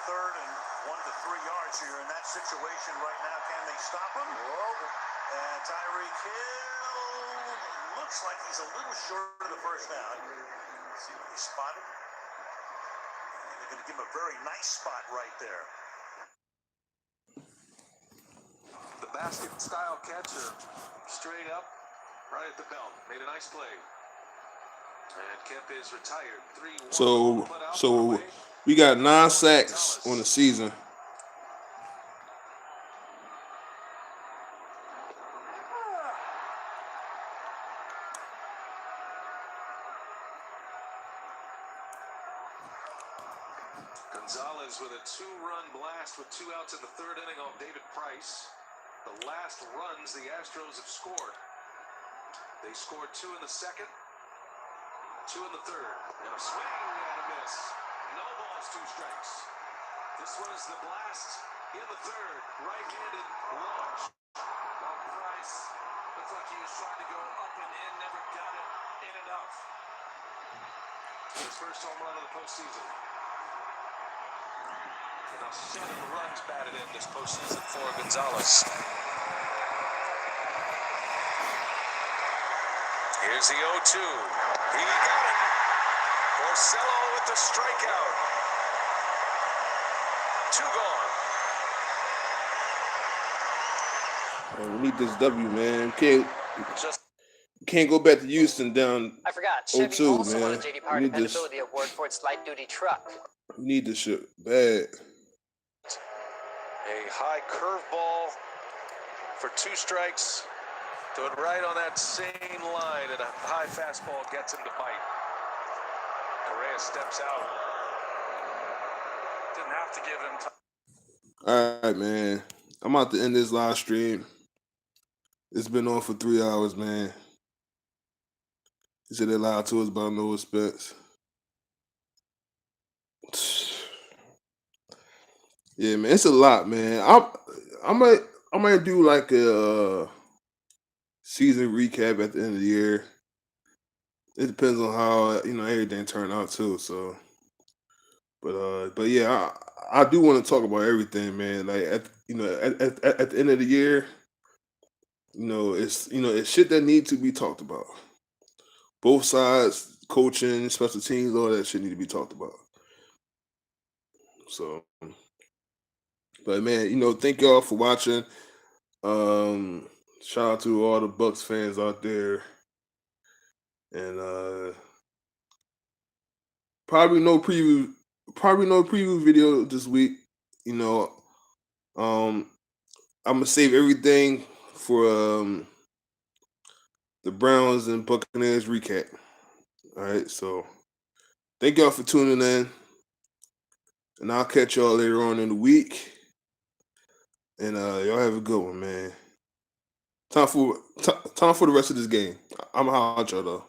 3rd and 1 to 3 yards here in that situation right now. Can they stop him? And Tyreek Hill looks like he's a little short of the first down. See what he spotted? And they're going to give him a very nice spot right there. The basket-style catcher, straight up, right at the belt. Made a nice play. And Kemp is retired. 3-1. So we got 9 sacks on the season. Gonzalez with a 2-run blast with 2 outs in the 3rd inning on David Price. The last runs the Astros have scored. They scored 2 in the 2nd, 2 in the 3rd. And a swing and a miss. No balls, 2 strikes. This was the blast in the 3rd. Right-handed launch. Price looks like he was trying to go up and in, never got it in enough. His first home run of the postseason. Now 7 runs batted in this postseason for Gonzalez. Here's the 0-2. He got it. Porcello with the strikeout. 2 gone. Man, we need this W, man. Just Can't go back to Houston down I forgot. Chevy 0-2, also won a man. J.D. Power Dependability Award for its light-duty truck. We need this shit bad. a high curveball for 2 strikes. To it right on that same line, and a high fastball gets him to bite. Correa steps out. Didn't have to give him time. All right, man. I'm about to end this live stream. It's been on for 3 hours, man. He said they lied to us about no expense. Yeah, man, it's a lot, man. I might do like a season recap at the end of the year. It depends on how everything turned out too. So, but yeah, I do want to talk about everything, man. Like at the end of the year, it's shit that need to be talked about. Both sides, coaching, special teams, all that shit need to be talked about. So, but man, thank y'all for watching. Shout out to all the Bucs fans out there. And probably no preview video this week. I'm gonna save everything for the Browns and Buccaneers recap. All right, so thank y'all for tuning in, and I'll catch y'all later on in the week. And y'all have a good one, man. Time for the rest of this game. I'm gonna holler at y'all though.